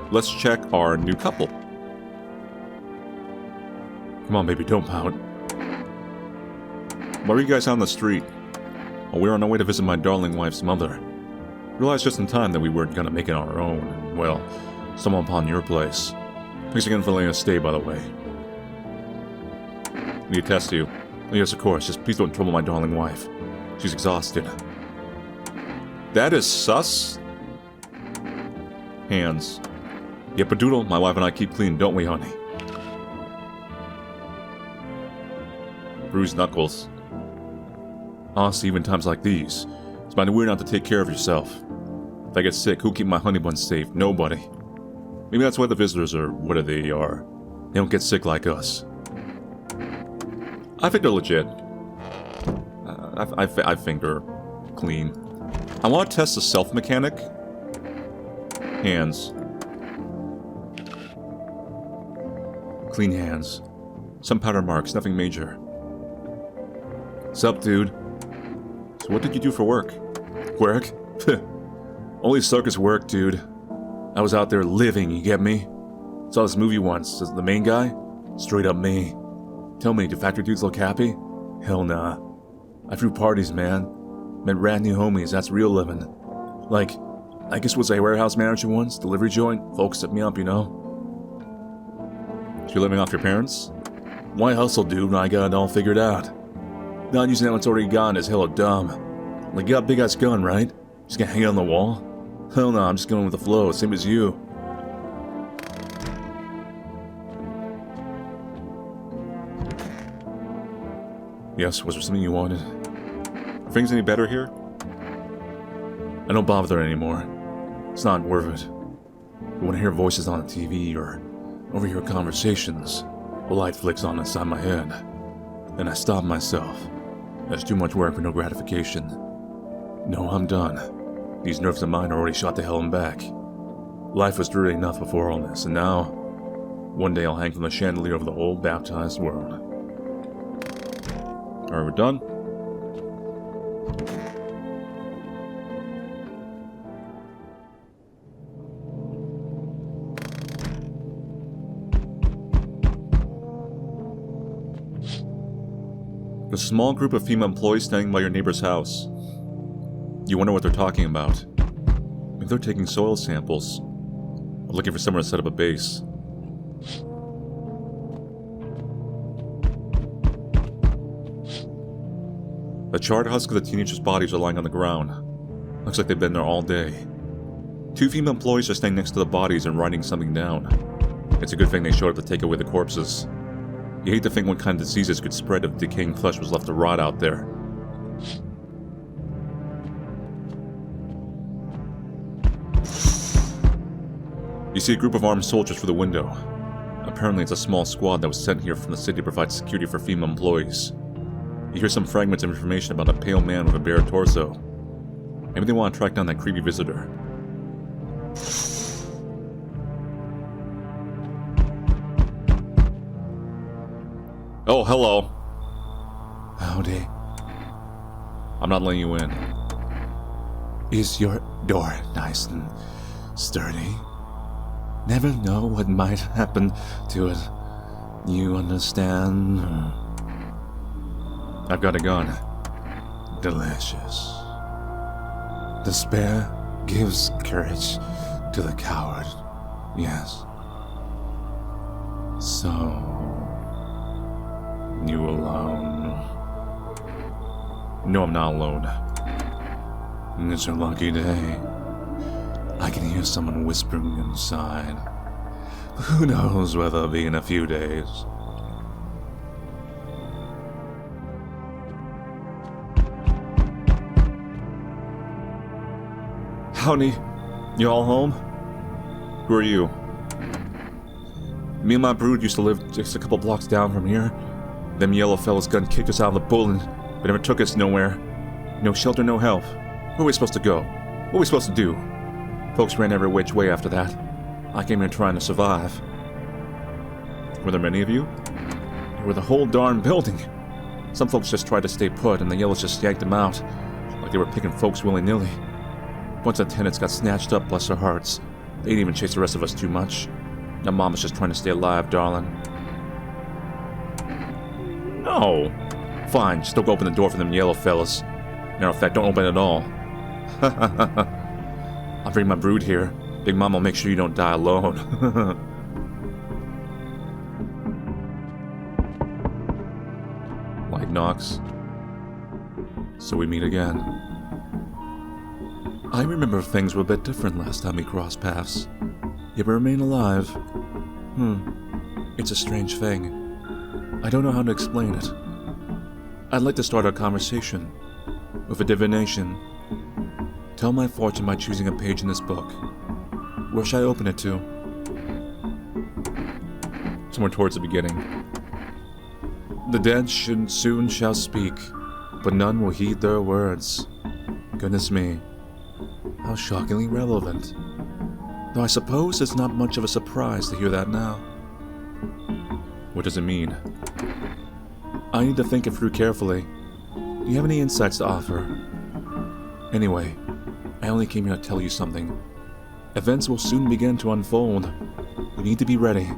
S1: Let's check our new couple. Come on, baby, don't pout. Why were you guys out on the street? Well, we were on our way to visit my darling wife's mother. Realized just in time that we weren't gonna make it on our own, and, well, stumble upon your place. Thanks again for letting us stay, by the way. I need to test you. Oh, yes, of course, just please don't trouble my darling wife. She's exhausted. That is sus? Hands. Yep, a doodle, my wife and I keep clean, don't we, honey? bruised knuckles. Honestly, even times like these, it's mighty weird not to take care of yourself. If I get sick, who'll keep my honey buns safe? Nobody. Maybe that's why the visitors are what they are. They don't get sick like us. I think they're legit. I think they're clean. I want to test the self mechanic. Hands. Clean hands. Some powder marks, nothing major. Sup, dude? So what did you do for work? Work? Only circus work, dude. I was out there living, you get me? Saw this movie once. The main guy? Straight up me. Tell me, do factory dudes look happy? Hell nah. I threw parties, man. Met rad new homies, that's real living. Like, I guess was a warehouse manager once, delivery joint, folks set me up, you know? So you're living off your parents? Why hustle, dude, when I got it all figured out? Not using what's already gone is hella dumb. Like, you got a big-ass gun, right? Just gonna hang it on the wall? Hell no, I'm just going with the flow, same as you. Yes, was there something you wanted? Are things any better here? I don't bother anymore. It's not worth it. But when I hear voices on the TV or overhear conversations, a light flicks on inside my head. Then I stop myself. There's too much work for no gratification. No, I'm done. These nerves of mine are already shot to hell and back. Life was dreary enough before all this, and now, one day I'll hang from the chandelier over the whole baptized world. Are we done? A small group of FEMA employees standing by your neighbor's house. You wonder what they're talking about. Maybe they're taking soil samples, or looking for somewhere to set up a base. The charred husk of the teenagers' bodies are lying on the ground. Looks like they've been there all day. 2 FEMA employees are standing next to the bodies and writing something down. It's a good thing they showed up to take away the corpses. You hate to think what kind of diseases could spread if decaying flesh was left to rot out there. You see a group of armed soldiers through the window. Apparently it's a small squad that was sent here from the city to provide security for FEMA employees. You hear some fragments of information about a pale man with a bare torso. Maybe they want to track down that creepy visitor. Oh, hello. Howdy. I'm not letting you in. Is your door nice and sturdy? Never know what might happen to it. You understand? I've got a gun. Delicious. Despair gives courage to the coward. Yes. So, you alone? No, I'm not alone. It's a lucky day. I can hear someone whispering inside. Who knows whether it'll be in a few days. Howdy, you all home? Who are you? Me and my brood used to live just a couple blocks down from here. Them yellow fellas gun kicked us out of the bull and they never took us nowhere. No shelter, no help. Where are we supposed to go? What are we supposed to do? Folks ran every which way after that. I came here trying to survive. Were there many of you? There were the whole darn building. Some folks just tried to stay put and the yellows just yanked them out. Like they were picking folks willy-nilly. Once the tenants got snatched up, bless their hearts. They didn't even chase the rest of us too much. Now Mama's just trying to stay alive, darling. No. Fine, just don't open the door for them yellow fellas. Matter of fact, don't open it at all. I'll bring my brood here. Big Mama will make sure you don't die alone. Light knocks. So we meet again. I remember things were a bit different last time we crossed paths. Yet we remain alive. It's a strange thing. I don't know how to explain it. I'd like to start our conversation with a divination. Tell my fortune by choosing a page in this book. Where should I open it to? Somewhere towards the beginning. The dead soon shall speak, but none will heed their words. Goodness me, how shockingly relevant. Though I suppose it's not much of a surprise to hear that now. What does it mean? I need to think it through carefully. Do you have any insights to offer? Anyway, I only came here to tell you something. Events will soon begin to unfold. We need to be ready.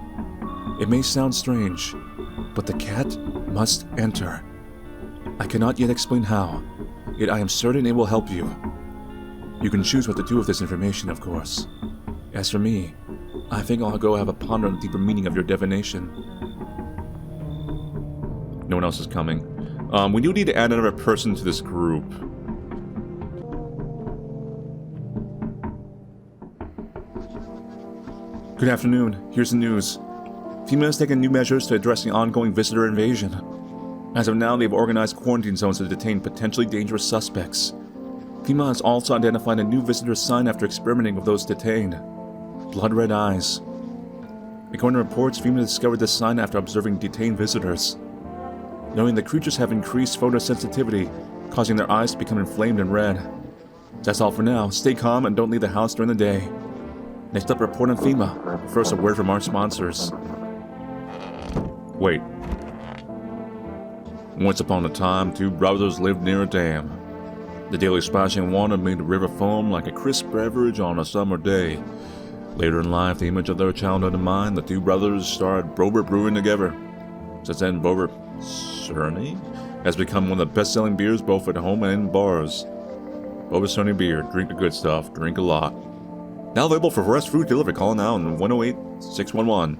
S1: It may sound strange, but the cat must enter. I cannot yet explain how, yet I am certain it will help you. You can choose what to do with this information, of course. As for me, I think I'll go have a ponder on the deeper meaning of your divination. No one else is coming. We do need to add another person to this group. Good afternoon. Here's the news. FEMA has taken new measures to address the ongoing visitor invasion. As of now, they've organized quarantine zones to detain potentially dangerous suspects. FEMA has also identified a new visitor sign after experimenting with those detained. Blood red eyes. According to reports, FEMA discovered this sign after observing detained visitors. Knowing the creatures have increased photosensitivity, causing their eyes to become inflamed and red. That's all for now. Stay calm and don't leave the house during the day. Next up, report on FEMA. First, a word from our sponsors. Wait. Once upon a time, two brothers lived near a dam. The daily splashing water made the river foam like a crisp beverage on a summer day. Later in life, the image of their childhood in mind, the two brothers started Bobert Brewing together. Since then, Bobert Cerny has become one of the best-selling beers both at home and in bars. Bobert Cerny beer. Drink the good stuff. Drink a lot. Now available for fresh food delivery. Call now on 108-611.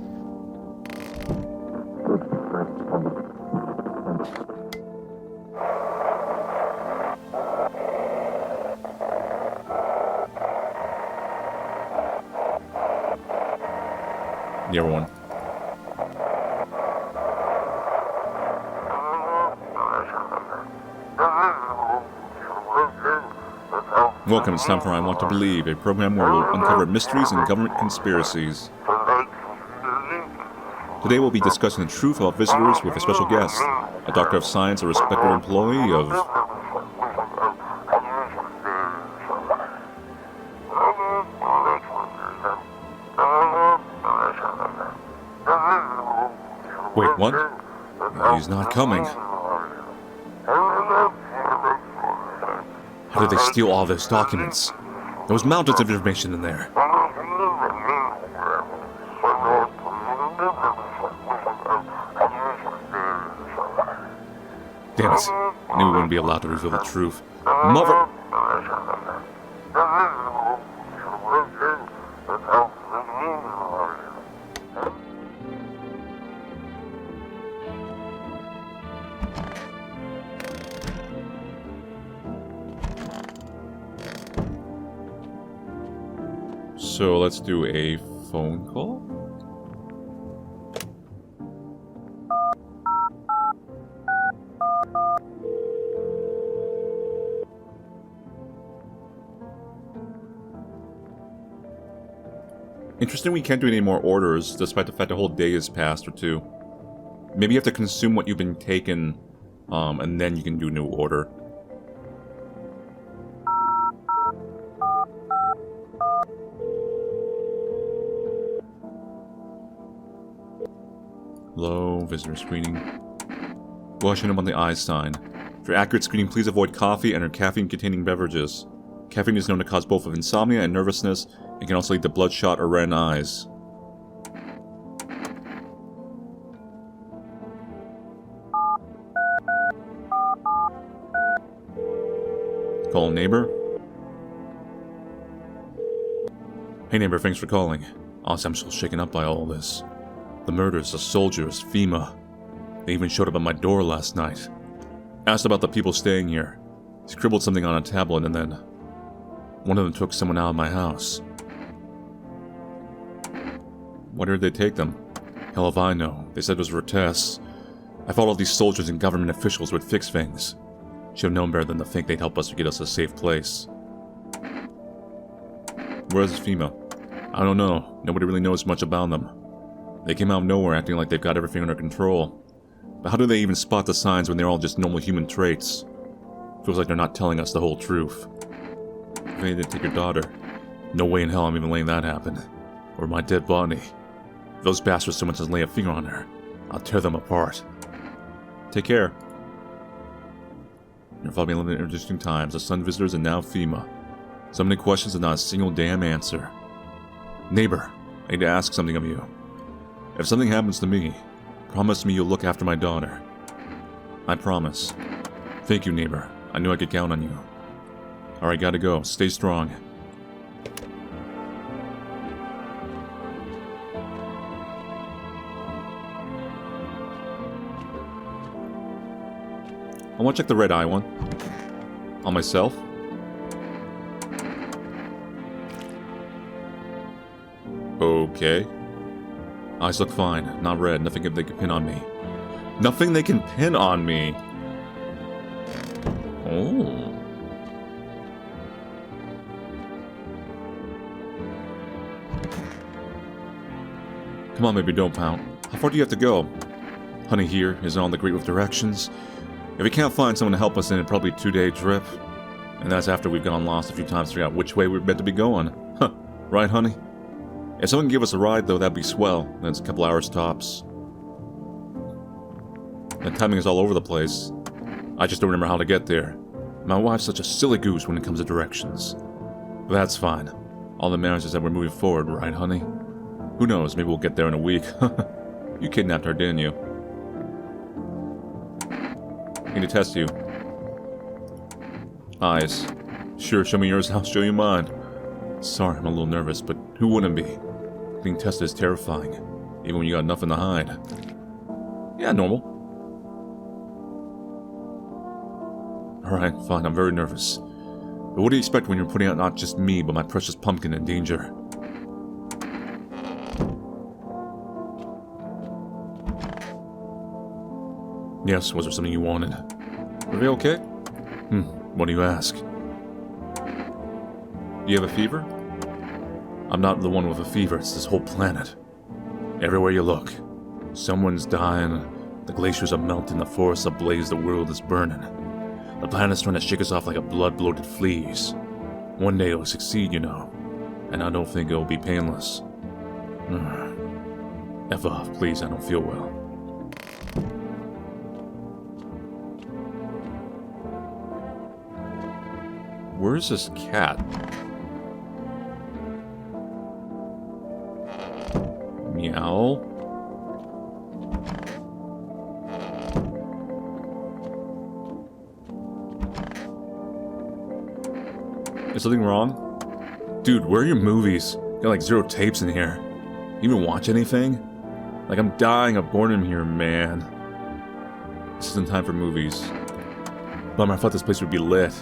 S1: The other one. Welcome, it's time for I Want to Believe, a program where we'll uncover mysteries and government conspiracies. Today we'll be discussing the truth about visitors with a special guest, a doctor of science, a respected employee of... Wait, what? He's not coming. How did they steal all those documents? There was mountains of information in there. Damn it. I knew we wouldn't be allowed to reveal the truth. Mother... So let's do a phone call. Interesting we can't do any more orders, despite the fact the whole day has passed or two. Maybe you have to consume what you've been taken, and then you can do a new order. Hello, visitor screening. Caution about the eyes sign. For accurate screening, please avoid coffee and or caffeine-containing beverages. Caffeine is known to cause both of insomnia and nervousness, and can also lead to bloodshot or red eyes. Call a neighbor. Hey neighbor, thanks for calling. Honestly, I'm still shaken up by all this. The murders, the soldiers, FEMA. They even showed up at my door last night. Asked about the people staying here. Scribbled something on a tablet and then... one of them took someone out of my house. Why did they take them? Hell if I know. They said it was for tests. I thought all these soldiers and government officials would fix things. Should have known better than to think they'd help us to get us a safe place. Where's FEMA? I don't know. Nobody really knows much about them. They came out of nowhere acting like they've got everything under control. But how do they even spot the signs when they're all just normal human traits? Feels like they're not telling us the whole truth. If they didn't take your daughter, no way in hell I'm even letting that happen. Or my dead body. If those bastards so much as lay a finger on her, I'll tear them apart. Take care. You're following living in interesting times. The sun visitors and now FEMA. So many questions and not a single damn answer. Neighbor, I need to ask something of you. If something happens to me, promise me you'll look after my daughter. I promise. Thank you, neighbor. I knew I could count on you. Alright, gotta go. Stay strong. I want to check the red eye one. On myself. Okay. Eyes look fine. Not red. Nothing they can pin on me. Nothing they can pin on me. Oh. Come on, baby, don't pout. How far do you have to go? Honey here isn't all that great with directions. If we can't find someone to help us in, it'd probably be a 2-day trip. And that's after we've gone lost a few times to figure out which way we're meant to be going. Huh. Right, honey? If someone can give us a ride, though, that'd be swell. Then it's a couple hours tops. The timing is all over the place. I just don't remember how to get there. My wife's such a silly goose when it comes to directions. But that's fine. All that matters is that we're moving forward, right, honey? Who knows, maybe we'll get there in a week. You kidnapped her, didn't you? I need to test you. Eyes. Sure, show me yours, I'll show you mine. Sorry, I'm a little nervous, but who wouldn't be? Being tested is terrifying, even when you got nothing to hide. Yeah, normal. Alright, fine, I'm very nervous. But what do you expect when you're putting out not just me, but my precious pumpkin in danger? Yes, was there something you wanted? Are they okay? What do you ask? Do you have a fever? I'm not the one with a fever, it's this whole planet. Everywhere you look, someone's dying, the glaciers are melting, the forests ablaze, the world is burning. The planet's trying to shake us off like a blood-bloated fleas. One day it'll succeed, you know, and I don't think it'll be painless. F off, please, I don't feel well. Where's this cat? Meow. Is something wrong? Dude, where are your movies? Got like 0 tapes in here. You even watch anything? Like, I'm dying of boredom here, man. This isn't time for movies. Bummer, I thought this place would be lit.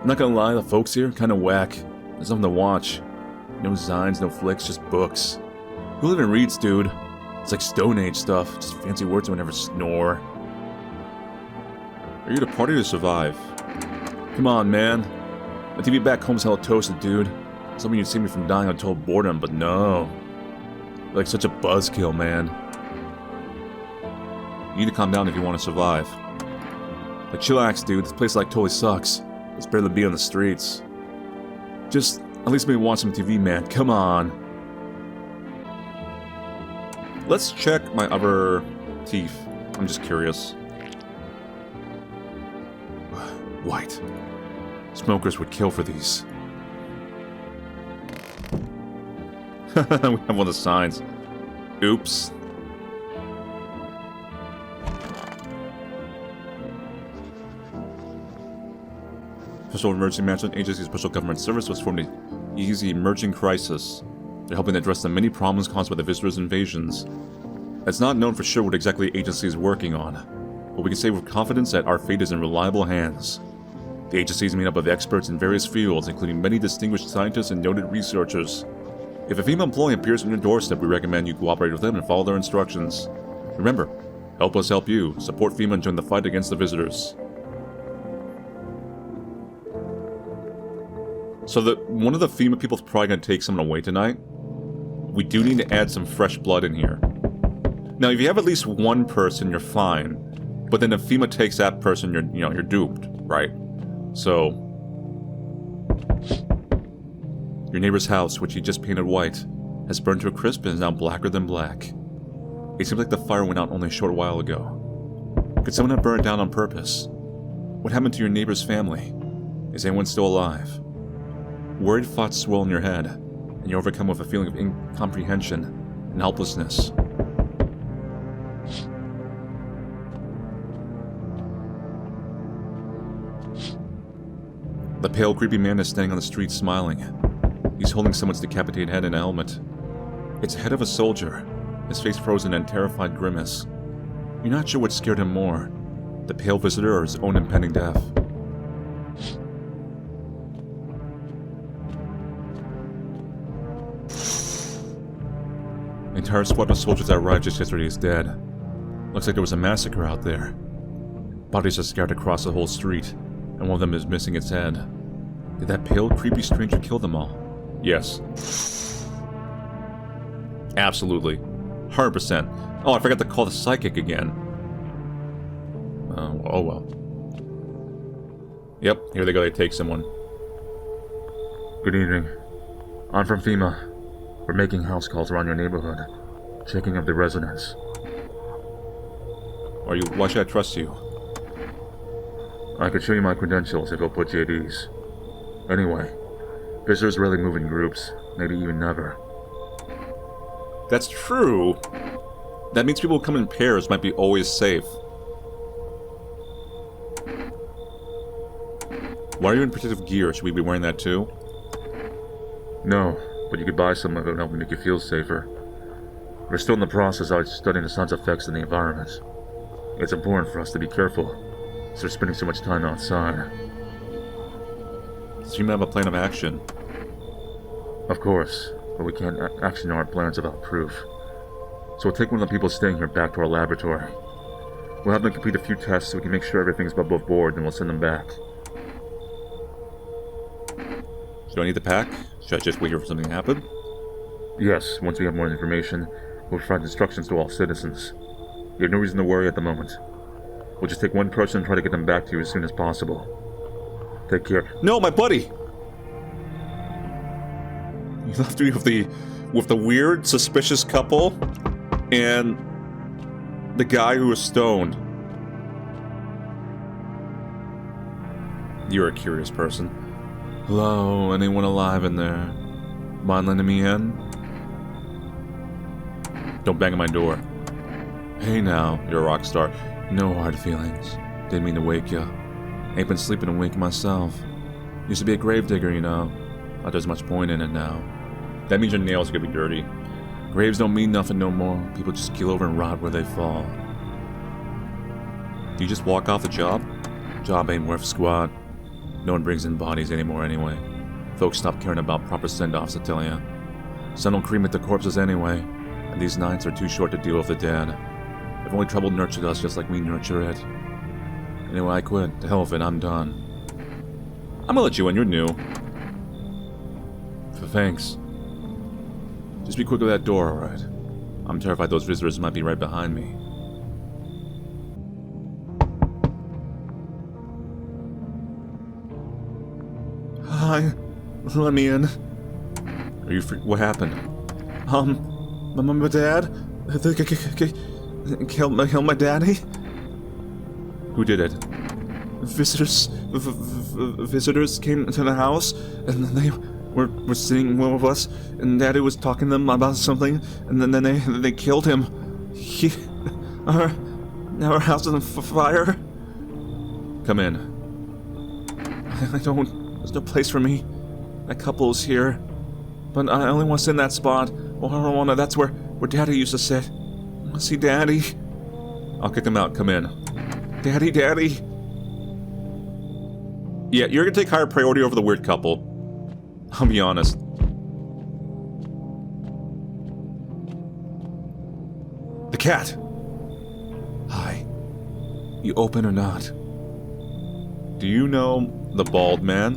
S1: I'm not gonna lie, the folks here, kinda whack. There's nothing to watch. No zines, no flicks, just books. Who even reads, dude? It's like Stone Age stuff, just fancy words that would never snore. Are you to party to survive? Come on, man. My TV back home's hella toasted, dude. Something you'd save me from dying of total boredom, but no. You're like such a buzzkill, man. You need to calm down if you want to survive. Like, chillax, dude. This place like totally sucks. It's better to be on the streets. Just, at least maybe watch some TV, man. Come on. Let's check my other teeth. I'm just curious. White. Smokers would kill for these. We have one of the signs. Oops. Special Emergency Management Agency Special Government Service was formed to ease the emerging crisis. They're helping address the many problems caused by the visitors' invasions. It's not known for sure what exactly the agency is working on, but we can say with confidence that our fate is in reliable hands. The agency is made up of experts in various fields, including many distinguished scientists and noted researchers. If a FEMA employee appears on your doorstep, we recommend you cooperate with them and follow their instructions. Remember, Help us help you. Support FEMA and join the fight against the visitors. So one of the FEMA people's probably going to take someone away tonight. We do need to add some fresh blood in here. Now, if you have at least one person, you're fine. But then if FEMA takes that person, you're doomed, right? So, your neighbor's house, which he just painted white, has burned to a crisp and is now blacker than black. It seems like the fire went out only a short while ago. Could someone have burned it down on purpose? What happened to your neighbor's family? Is anyone still alive? Worried thoughts swirl in your head, and you're overcome with a feeling of incomprehension and helplessness. The pale, creepy man is standing on the street smiling. He's holding someone's decapitated head in a helmet. It's the head of a soldier, his face frozen in a terrified grimace. You're not sure what scared him more, the pale visitor or his own impending death. The entire squad of soldiers that arrived just yesterday is dead. Looks like there was a massacre out there. Bodies are scattered across the whole street, and one of them is missing its head. Did that pale, creepy stranger kill them all? Yes. Absolutely. 100%. Oh, I forgot to call the psychic again. Oh well. Yep, here they go, they take someone. Good evening. I'm from FEMA. We're making house calls around your neighborhood, checking up the residents. Why should I trust you? I could show you my credentials if it'll put you at ease. Anyway, visitors rarely move in groups, maybe even never. That's true. That means people who come in pairs might be always safe. Why are you in protective gear? Should we be wearing that too? No, but you could buy some of it and help make you feel safer. We're still in the process of studying the sun's effects on the environment. It's important for us to be careful, so we're spending so much time outside. So you might have a plan of action. Of course, but we can't action our plans without proof. So we'll take one of the people staying here back to our laboratory. We'll have them complete a few tests so we can make sure everything's above board, and we'll send them back. Do I need the pack? Should I just wait here for something to happen? Yes, once we have more information, we'll provide instructions to all citizens. You have no reason to worry at the moment. We'll just take one person and try to get them back to you as soon as possible. Take care. No, my buddy! You left me with the weird, suspicious couple and the guy who was stoned. You're a curious person. Hello, anyone alive in there? Mind letting me in? Don't bang on my door. Hey now, you're a rock star. No hard feelings. Didn't mean to wake ya. Ain't been sleeping awake myself. Used to be a gravedigger, you know. Not there's much point in it now. That means your nails are gonna be dirty. Graves don't mean nothing no more. People just keel over and rot where they fall. Do you just walk off the job? Job ain't worth squat. No one brings in bodies anymore anyway. Folks stop caring about proper send-offs, I tell ya. Some don't cremate the corpses anyway, and these nights are too short to deal with the dead. If only trouble nurtured us just like we nurture it. Anyway, I quit. To hell with it, I'm done. I'm gonna let you in, you're new. Thanks. Just be quick with that door, alright? I'm terrified those visitors might be right behind me. Hi. Let me in. Are you free? What happened? My mom and dad? Kill my daddy? Who did it? Visitors came to the house, and then they were sitting with us, and Daddy was talking to them about something, and then they killed him. Our house is on fire. Come in. There's no place for me. That couple is here, but I only want to sit in that spot. Well, I don't want to. That's where Daddy used to sit. I want to see Daddy. I'll kick him out. Come in. Daddy. Yeah, you're gonna take higher priority over the weird couple. I'll be honest. The cat! Hi. You open or not? Do you know the bald man?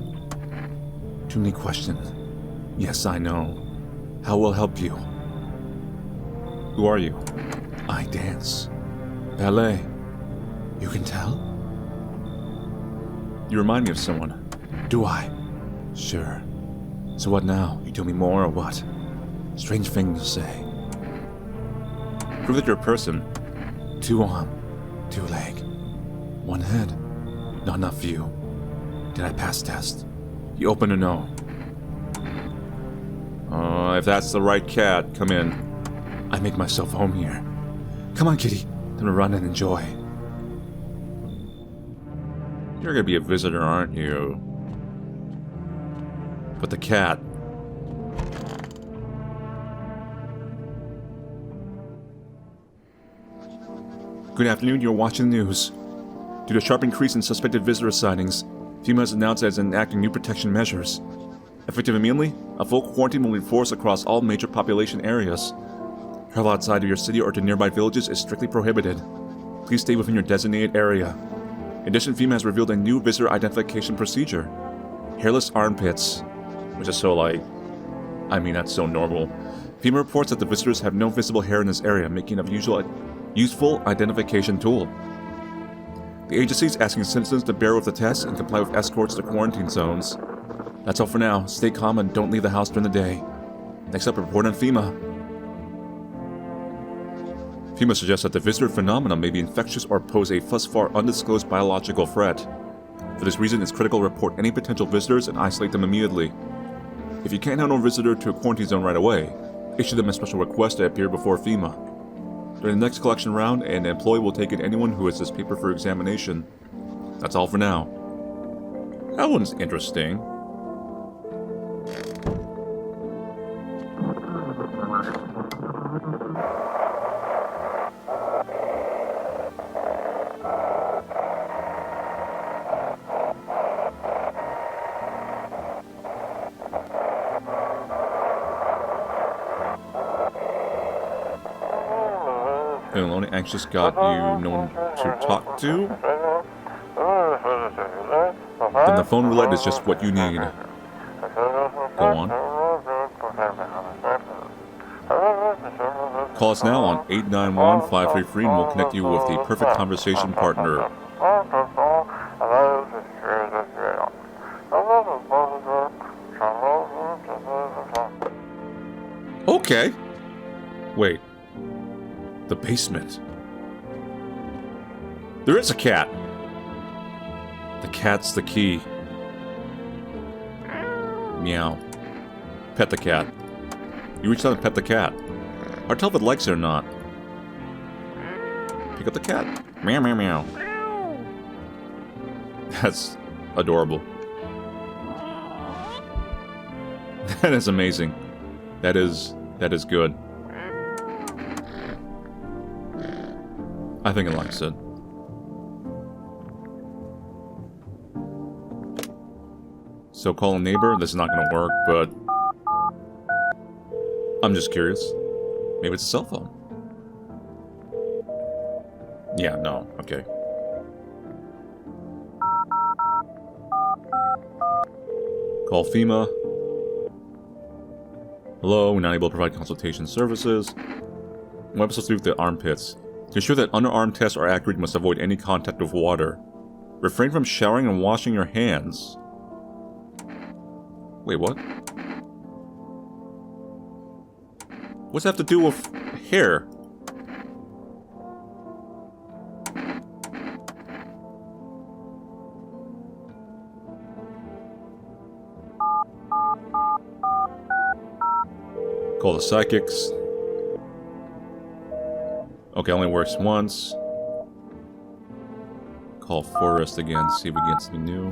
S1: Too many questions. Yes, I know. How will I help you? Who are you? I dance. Ballet. You can tell? You remind me of someone. Do I? Sure. So what now? You tell me more or what? Strange thing to say. Prove that you're a person. 2 arm, 2 leg, 1 head. Not enough view. Did I pass test? You open or no? If that's the right cat, come in. I make myself home here. Come on, kitty. Time to run and enjoy. You're gonna be a visitor, aren't you? But the cat. Good afternoon, you're watching the news. Due to a sharp increase in suspected visitor sightings, FEMA has announced that it's enacting new protection measures. Effective immediately, a full quarantine will be enforced across all major population areas. Travel outside of your city or to nearby villages is strictly prohibited. Please stay within your designated area. In addition, FEMA has revealed a new visitor identification procedure. Hairless armpits. Which is so that's so normal. FEMA reports that the visitors have no visible hair in this area, making it a useful identification tool. The agency is asking citizens to bear with the test and comply with escorts to quarantine zones. That's all for now. Stay calm and don't leave the house during the day. Next up, a report on FEMA. FEMA suggests that the visitor phenomenon may be infectious or pose a thus far undisclosed biological threat. For this reason, it's critical to report any potential visitors and isolate them immediately. If you can't handle a visitor to a quarantine zone right away, issue them a special request to appear before FEMA. During the next collection round, an employee will take in anyone who has this paper for examination. That's all for now. That one's interesting. Feeling lonely, anxious, got you no one to talk to? Then the phone roulette is just what you need. Go on. Call us now on 891-533 and we'll connect you with the perfect conversation partner. Okay. Wait. The basement. There is a cat. The cat's the key. Meow. Pet the cat. You reach out and pet the cat. Or tell if it likes it or not. Pick up the cat. Meow, meow, meow. That's adorable. That is amazing. That is good. I think it likes it. So call a neighbor. This is not going to work, but I'm just curious. Maybe it's a cell phone. Yeah, no. Okay. Call FEMA. Hello, we're not able to provide consultation services. What am I supposed to do with the armpits? To ensure that underarm tests are accurate, you must avoid any contact with water. Refrain from showering and washing your hands. Wait, what? What's that have to do with hair? Call the psychics. Okay, only works once. Call Forest again, see if we get something new.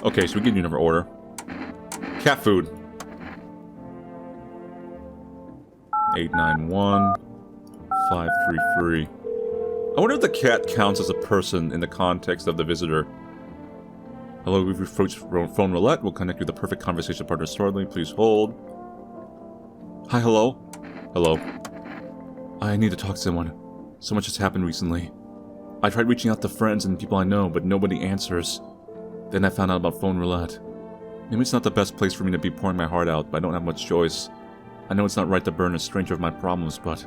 S1: Okay, so we can do another order. Cat food. 891-533. I wonder if the cat counts as a person in the context of the visitor. Hello, we've approached phone roulette. We'll connect you with the perfect conversation partner shortly. Please hold. Hi, hello? Hello. I need to talk to someone. So much has happened recently. I tried reaching out to friends and people I know, but nobody answers. Then I found out about phone roulette. Maybe it's not the best place for me to be pouring my heart out, but I don't have much choice. I know it's not right to burden a stranger of my problems, but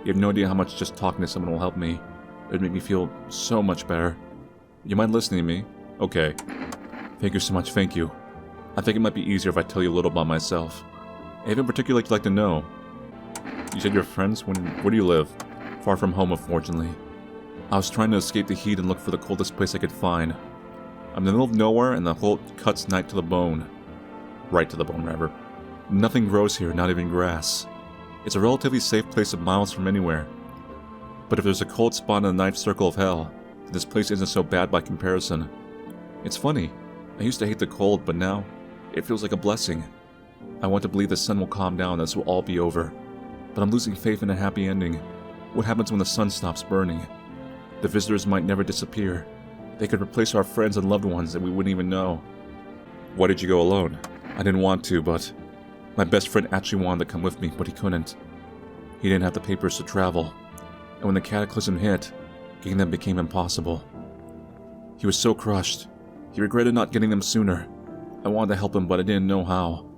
S1: you have no idea how much just talking to someone will help me. It would make me feel so much better. You mind listening to me? Okay. Thank you so much, thank you. I think it might be easier if I tell you a little about myself. Anything in particular you'd like to know? You said you're friends? Where do you live? Far from home, unfortunately. I was trying to escape the heat and look for the coldest place I could find. I'm in the middle of nowhere, and the cold cuts night to the bone. Right to the bone, rather. Nothing grows here, not even grass. It's a relatively safe place of miles from anywhere. But if there's a cold spot in the ninth circle of hell, then this place isn't so bad by comparison. It's funny. I used to hate the cold, but now it feels like a blessing. I want to believe the sun will calm down and this will all be over. But I'm losing faith in a happy ending. What happens when the sun stops burning? The visitors might never disappear. They could replace our friends and loved ones and we wouldn't even know. Why did you go alone? I didn't want to, but my best friend actually wanted to come with me, but he couldn't. He didn't have the papers to travel. And when the cataclysm hit, getting them became impossible. He was so crushed. He regretted not getting them sooner. I wanted to help him, but I didn't know how.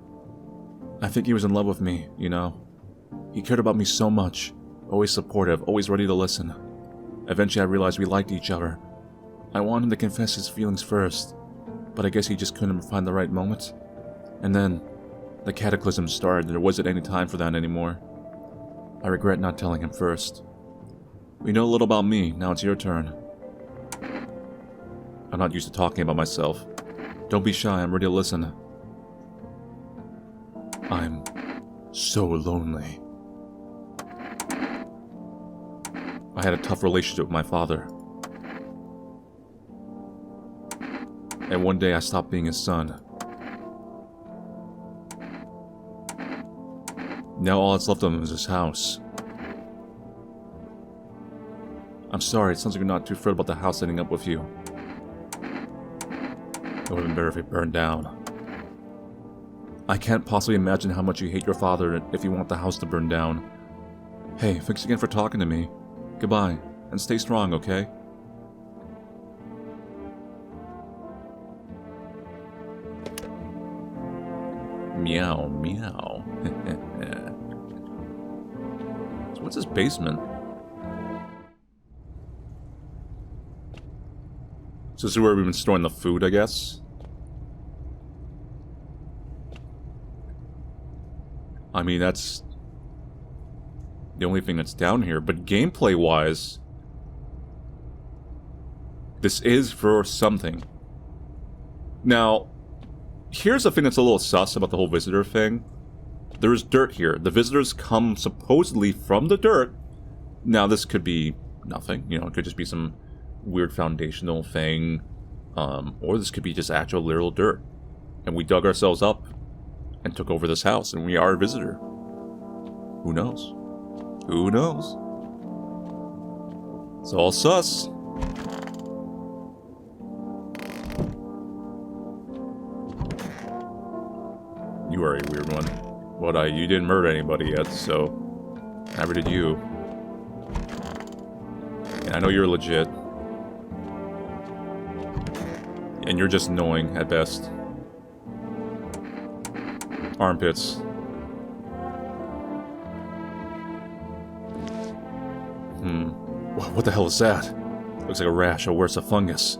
S1: I think he was in love with me, you know. He cared about me so much. Always supportive, always ready to listen. Eventually I realized we liked each other. I wanted him to confess his feelings first, but I guess he just couldn't find the right moment. And then, the cataclysm started and there wasn't any time for that anymore. I regret not telling him first. We know a little about me, now it's your turn. I'm not used to talking about myself. Don't be shy, I'm ready to listen. I'm so lonely. I had a tough relationship with my father. And one day I stopped being his son. Now all that's left of him is his house. I'm sorry, it sounds like you're not too thrilled about the house ending up with you. It would have been better if it burned down. I can't possibly imagine how much you hate your father if you want the house to burn down. Hey, thanks again for talking to me. Goodbye, and stay strong, okay? Meow, meow. So what's this basement? So this is where we've been storing the food, I guess? I mean, that's the only thing that's down here, but gameplay-wise, this is for something. Now, here's the thing that's a little sus about the whole visitor thing. There is dirt here. The visitors come supposedly from the dirt. Now, this could be nothing. You know, it could just be some weird foundational thing. Or this could be just actual literal dirt. And we dug ourselves up and took over this house, and we are a visitor. Who knows? Who knows? It's all sus. You are a weird one. But you didn't murder anybody yet, so never did you. And I know you're legit. And you're just annoying at best. Armpits. What the hell is that? Looks like a rash, or worse, a fungus.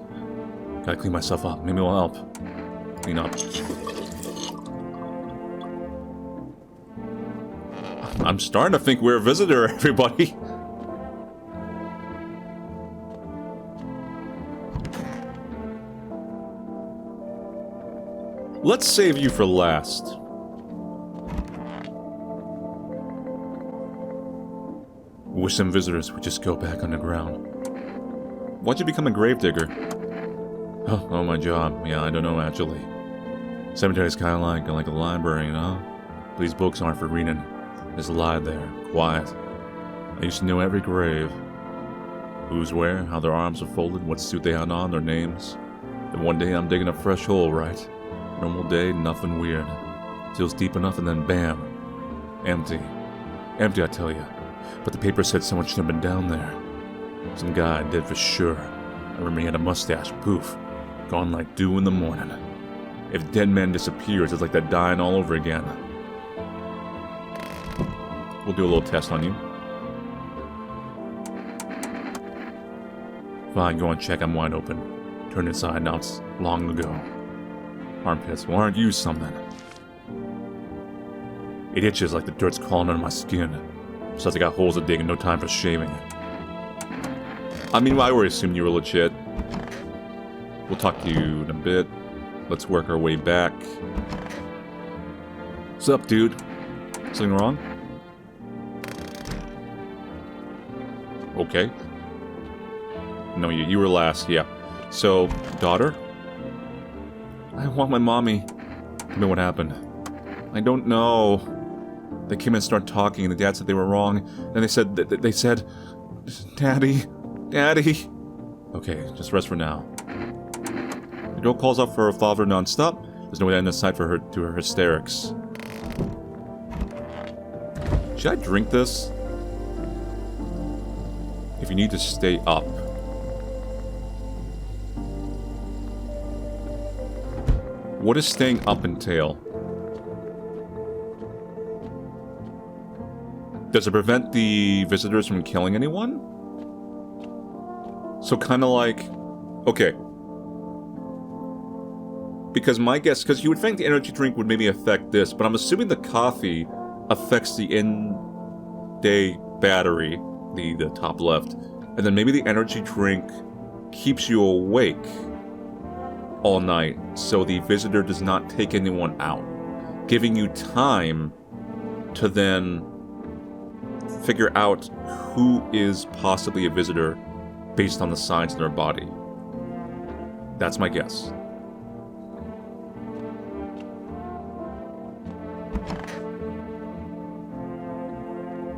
S1: Gotta clean myself up. Maybe it'll help. Clean up. I'm starting to think we're a visitor, everybody. Let's save you for last. Wish some visitors would just go back underground. Why'd you become a gravedigger? Oh, my job. Yeah, I don't know, actually. Cemetery's kind of like a library, you know? These books aren't for reading. Just lie there, quiet. I used to know every grave. Who's where, how their arms are folded, what suit they had on, their names. Then one day I'm digging a fresh hole, right? Normal day, nothing weird. Feels deep enough and then bam. Empty. Empty, I tell you. But the paper said someone should have been down there. Some guy did for sure. I remember he had a mustache, poof. Gone like dew in the morning. If a dead man disappears, it's like that dying all over again. We'll do a little test on you. Fine, go and check. I'm wide open. Turned inside now. It's long ago. Armpits. Well, aren't you something? It itches like the dirt's crawling under my skin. Besides, I got holes to dig and no time for shaving. I mean, I already assumed you were legit. We'll talk to you in a bit. Let's work our way back. What's up, dude? Something wrong? Okay. No, you were last, yeah. So, daughter? I want my mommy. Tell me what happened. I don't know. They came in and started talking, and the dad said they were wrong. And they said, Daddy, Daddy. Okay, just rest for now. The girl calls out for her father non-stop. There's no end in sight for her to her hysterics. Should I drink this? If you need to stay up. What does staying up entail? Does it prevent the visitors from killing anyone? So kind of like... Okay. Because my guess... Because you would think the energy drink would maybe affect this, but I'm assuming the coffee affects the in-day battery, the top left, and then maybe the energy drink keeps you awake all night, so the visitor does not take anyone out, giving you time to then figure out who is possibly a visitor based on the signs in their body. That's my guess.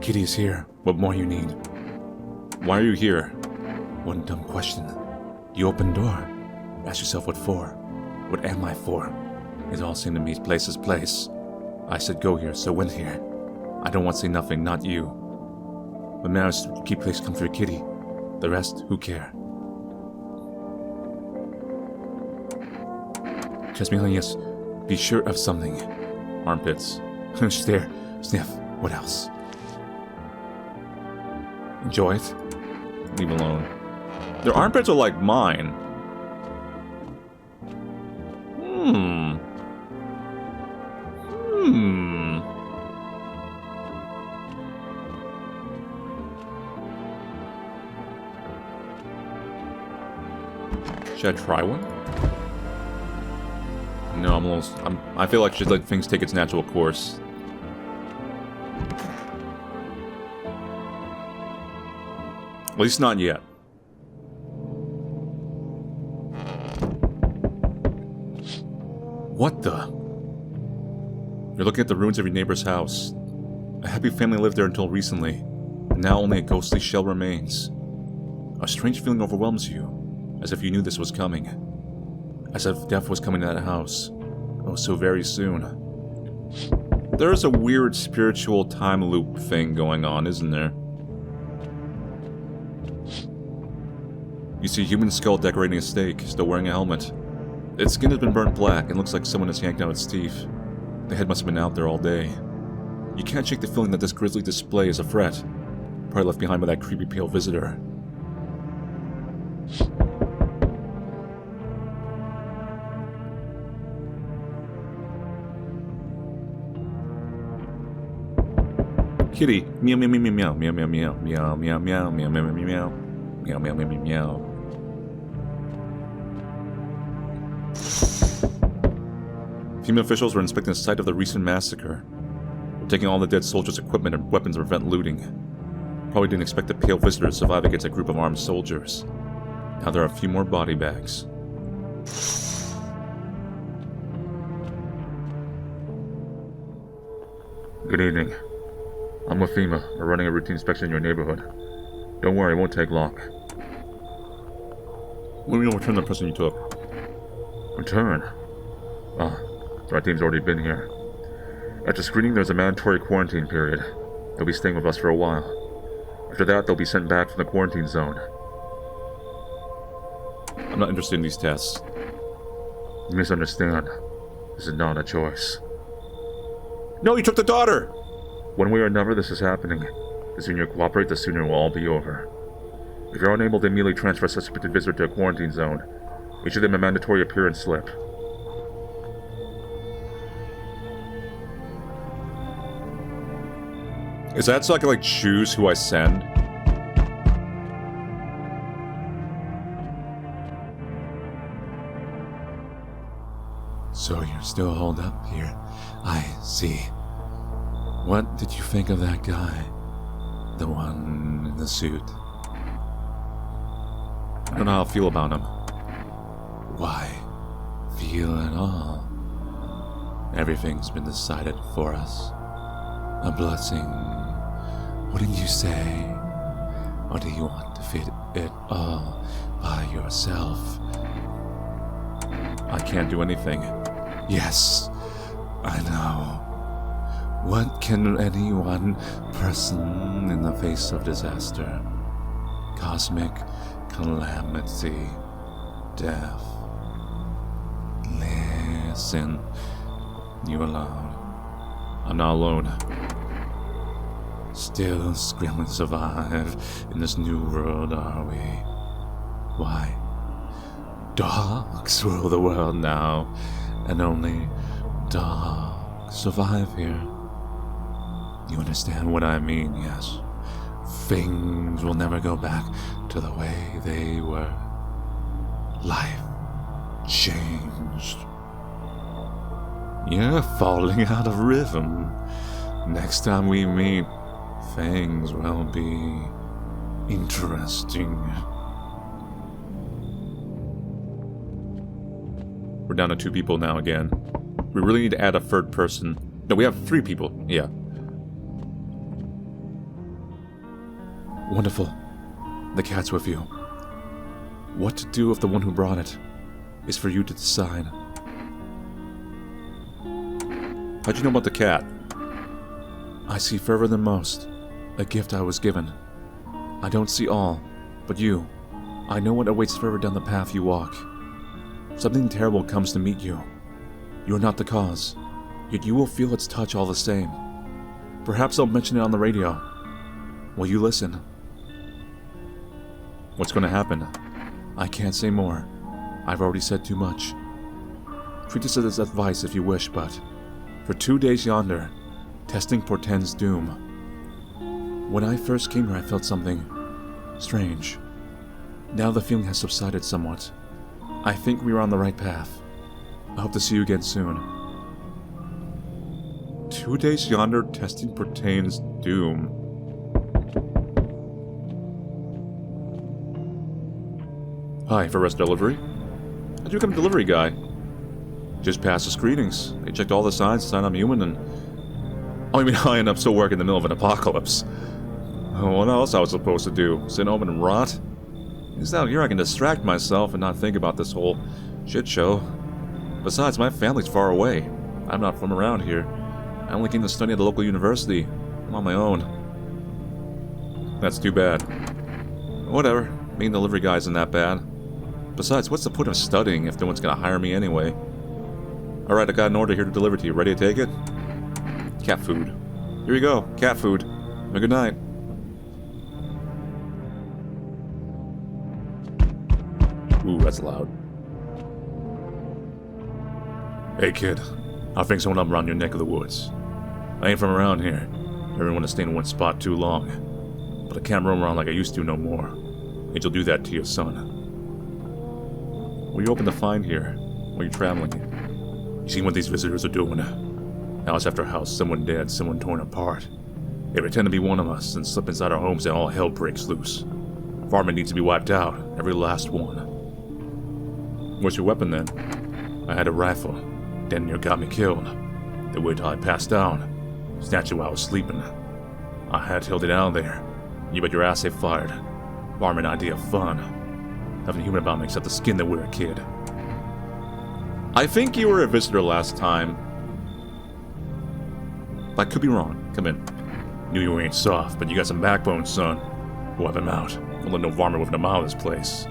S1: Kitty's here. What more you need? Why are you here? One dumb question. You open door. Ask yourself what for. What am I for? It all seemed to me place is place. I said go here, so went here. I don't want to say nothing, not you. What matters is to keep place comfort Kitty. The rest, who care? Trust me, honey, yes. Be sure of something. Armpits. Stare. Sniff. What else? Enjoy it. Leave alone. Their armpits are like mine. Should I try one? No, I feel like I should let things take its natural course. At least not yet. What the? You're looking at the ruins of your neighbor's house. A happy family lived there until recently, and now only a ghostly shell remains. A strange feeling overwhelms you, as if you knew this was coming. As if death was coming to that house. Oh, so very soon. There's a weird spiritual time loop thing going on, isn't there? You see a human skull decorating a stake, still wearing a helmet. Its skin has been burnt black and looks like someone has yanked out its teeth. The head must have been out there all day. You can't shake the feeling that this grisly display is a threat. Probably left behind by that creepy pale visitor. Kitty, meow meow meow meow meow meow meow meow meow meow meow meow meow meow meow meow meow meow. FEMA officials were inspecting the site of the recent massacre. We're taking all the dead soldiers' equipment and weapons to prevent looting. Probably didn't expect the pale visitor to survive against a group of armed soldiers. Now there are a few more body bags. Good evening. I'm with FEMA. We're running a routine inspection in your neighborhood. Don't worry, it won't take long. When will you return the person you took? Return? Ah, our team's already been here. After screening, there's a mandatory quarantine period. They'll be staying with us for a while. After that, they'll be sent back from the quarantine zone. I'm not interested in these tests. You misunderstand. This is not a choice. No, you took the daughter! One way or another, this is happening. The sooner you cooperate, the sooner it will all be over. If you're unable to immediately transfer a suspected visitor to a quarantine zone, issue them a mandatory appearance slip. Is that so I can, like, choose who I send? So you're still holed up here. I see. What did you think of that guy? The one in the suit? I don't know how I feel about him. Why feel at all? Everything's been decided for us. A blessing. Wouldn't you say? Or do you want to fit it all by yourself? I can't do anything. Yes, I know. What can any one person in the face of disaster, cosmic calamity, death? Listen, you alone. I'm not alone. Still scrambling to survive in this new world, are we? Why? Dogs rule the world now, and only dogs survive here. You understand what I mean, yes? Things will never go back to the way they were. Life changed. You're falling out of rhythm. Next time we meet, things will be interesting. We're down to 2 people now again. We really need to add a third person. No, we have 3 people. Yeah. Wonderful. The cat's with you. What to do with the one who brought it is for you to decide. How'd you know about the cat? I see further than most. A gift I was given. I don't see all, but you. I know what awaits further down the path you walk. Something terrible comes to meet you. You are not the cause, yet you will feel its touch all the same. Perhaps I'll mention it on the radio. Will you listen? What's going to happen? I can't say more. I've already said too much. Treat this as advice if you wish, but for 2 days yonder, testing portends doom. When I first came here, I felt something strange. Now the feeling has subsided somewhat. I think we are on the right path. I hope to see you again soon. 2 days yonder, testing portends doom. Hi, for rest delivery? How'd you become a delivery guy? Just passed the screenings. They checked all the signs, decided I'm human, and... Oh, you mean I end up still working in the middle of an apocalypse? What else I was supposed to do? Sit home and rot? It's out here I can distract myself and not think about this whole shit show. Besides, my family's far away. I'm not from around here. I only came to study at the local university. I'm on my own. That's too bad. Whatever. Being a delivery guy isn't that bad. Besides, what's the point of studying if no one's gonna hire me anyway? Alright, I got an order here to deliver to you. Ready to take it? Cat food. Here you go. Cat food. Have a good night. Ooh, that's loud. Hey kid, how things going up around your neck of the woods? I ain't from around here. Never want to stay in one spot too long. But I can't roam around like I used to no more. And you'll do that to your son. What are you hoping to find here while you're traveling? You seen what these visitors are doing? House after house, someone dead, someone torn apart. They pretend to be one of us and slip inside our homes and all hell breaks loose. Farming needs to be wiped out, every last one. What's your weapon then? I had a rifle. Then you got me killed. They waited till I passed down. Snatched it while I was sleeping. I had held it out there. You bet your ass they fired. Farming idea of fun. Nothing human about me except the skin that we're a kid. I think you were a visitor last time. I could be wrong. Come in. Knew you ain't soft, but you got some backbone, son. Wipe him out. Don't let no varmint within a mile of this place.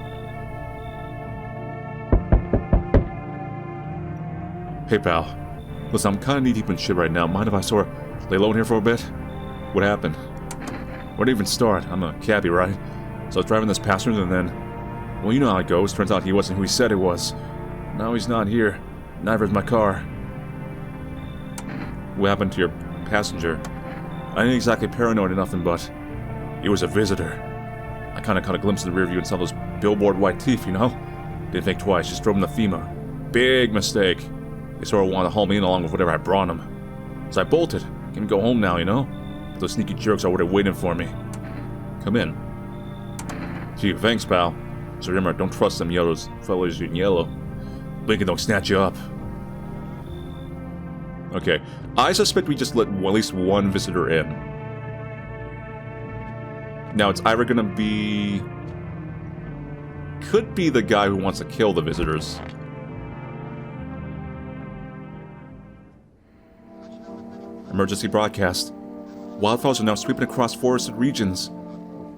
S1: Hey, pal. Listen, I'm kinda knee-deep in shit right now. Mind if I sort of lay low in here for a bit? What happened? Where to even start? I'm a cabbie, right? So I was driving this passenger and then... Well, you know how it goes. Turns out he wasn't who he said he was. Now he's not here. Neither is my car. What happened to your passenger? I ain't exactly paranoid or nothing, but... He was a visitor. I kinda caught a glimpse of the rear view and saw those billboard white teeth, you know? Didn't think twice, just drove him to FEMA. Big mistake. They sort of wanted to haul me in along with whatever I brought them. So I bolted. Can go home now, you know? But those sneaky jerks are already waiting for me. Come in. Gee, thanks, pal. So remember, don't trust them fellas in yellow. Blinking don't snatch you up. Okay. I suspect we just let at least one visitor in. Now, it's either gonna be... Could be the guy who wants to kill the visitors. Emergency broadcast. Wildfires are now sweeping across forested regions.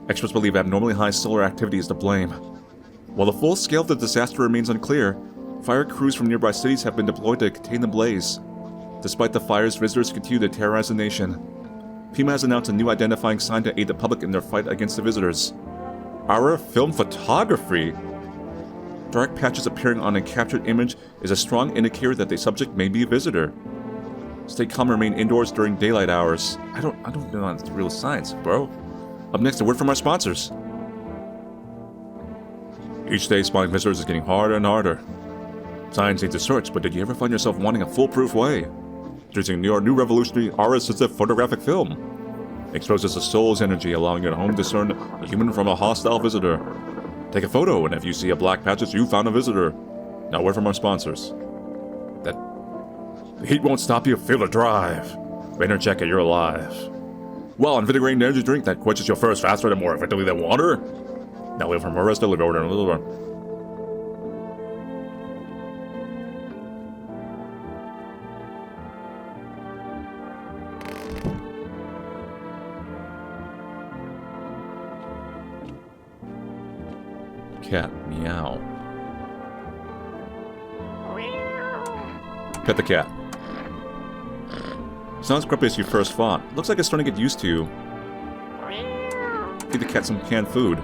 S1: Experts believe abnormally high solar activity is to blame. While the full scale of the disaster remains unclear, fire crews from nearby cities have been deployed to contain the blaze. Despite the fires, visitors continue to terrorize the nation. FEMA has announced a new identifying sign to aid the public in their fight against the visitors. Our film photography! Dark patches appearing on a captured image is a strong indicator that the subject may be a visitor. Stay calm and remain indoors during daylight hours. I don't know that's real science, bro. Up next, a word from our sponsors. Each day, spotting visitors is getting harder and harder. Science needs a search, but did you ever find yourself wanting a foolproof way? Introducing our new revolutionary aura-assistive photographic film. It exposes the soul's energy, allowing you to home discern a human from a hostile visitor. Take a photo, and if you see a black patch, you found a visitor. Now, a word from our sponsors. The heat won't stop you, feel the drive. Rainer check it, you're alive. Well, invigorating energy drink that quenches your thirst faster and more effectively than water. Now live from Horace delivery order. Cat, meow. Pet the cat. Sounds grumpy as you first fought. Looks like it's starting to get used to you. Feed the cat some canned food.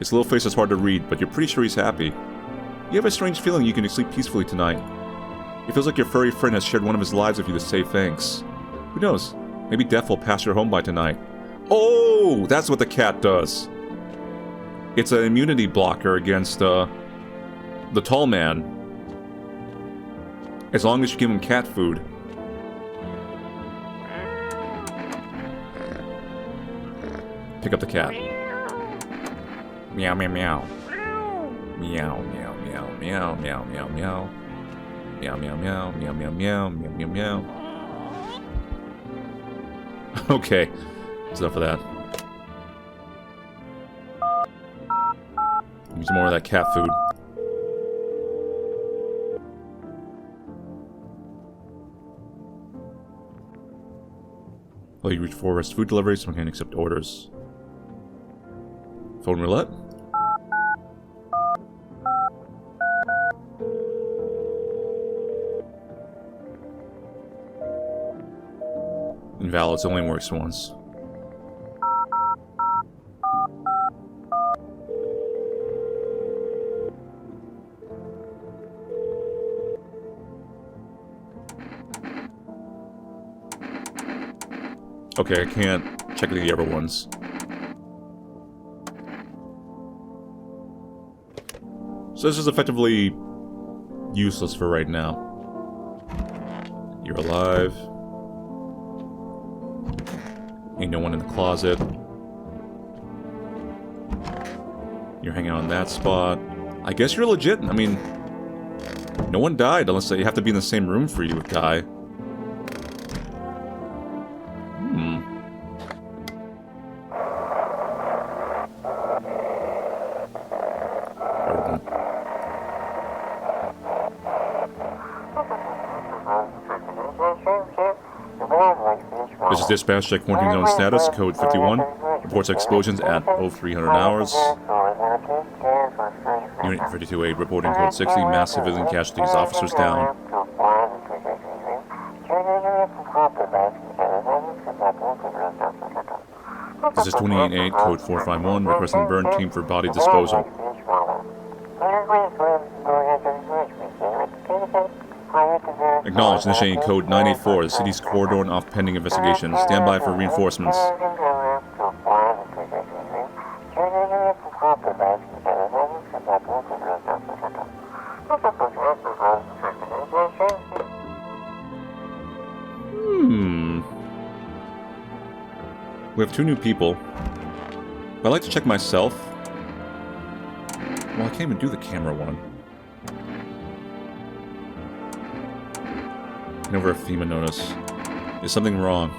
S1: His little face is hard to read, but you're pretty sure he's happy. You have a strange feeling you can sleep peacefully tonight. It feels like your furry friend has shared one of his lives with you to say thanks. Who knows? Maybe death will pass your home by tonight. Oh! That's what the cat does. It's an immunity blocker against, the tall man. As long as you give him cat food. Pick up the cat. Meow, meow, meow. Meow, meow, meow, meow, meow, meow, meow. Meow, meow, meow, meow, meow, meow, meow, meow, meow. Okay, that's enough of that. Need some more of that cat food. While you reach for rest food delivery, someone can accept orders. Phone roulette? Invalid, it only works once. Okay, I can't check the other ones. So this is effectively useless for right now. You're alive. Ain't no one in the closet. You're hanging out in that spot. I guess you're legit. I mean, no one died unless you have to be in the same room for you to die. This is dispatch, check quarantine zone status, code 51. Reports explosions at 0300 hours. Unit 32-8 reporting code 60, mass civilian casualties, officers down. This is 28-8, code 451, requesting burn team for body disposal. Acknowledged, initiating code 984, the city's corridor and off pending investigation. Stand by for reinforcements. We have 2 new people. But I'd like to check myself. Well, I can't even do the camera one. Never a FEMA notice. Is something wrong?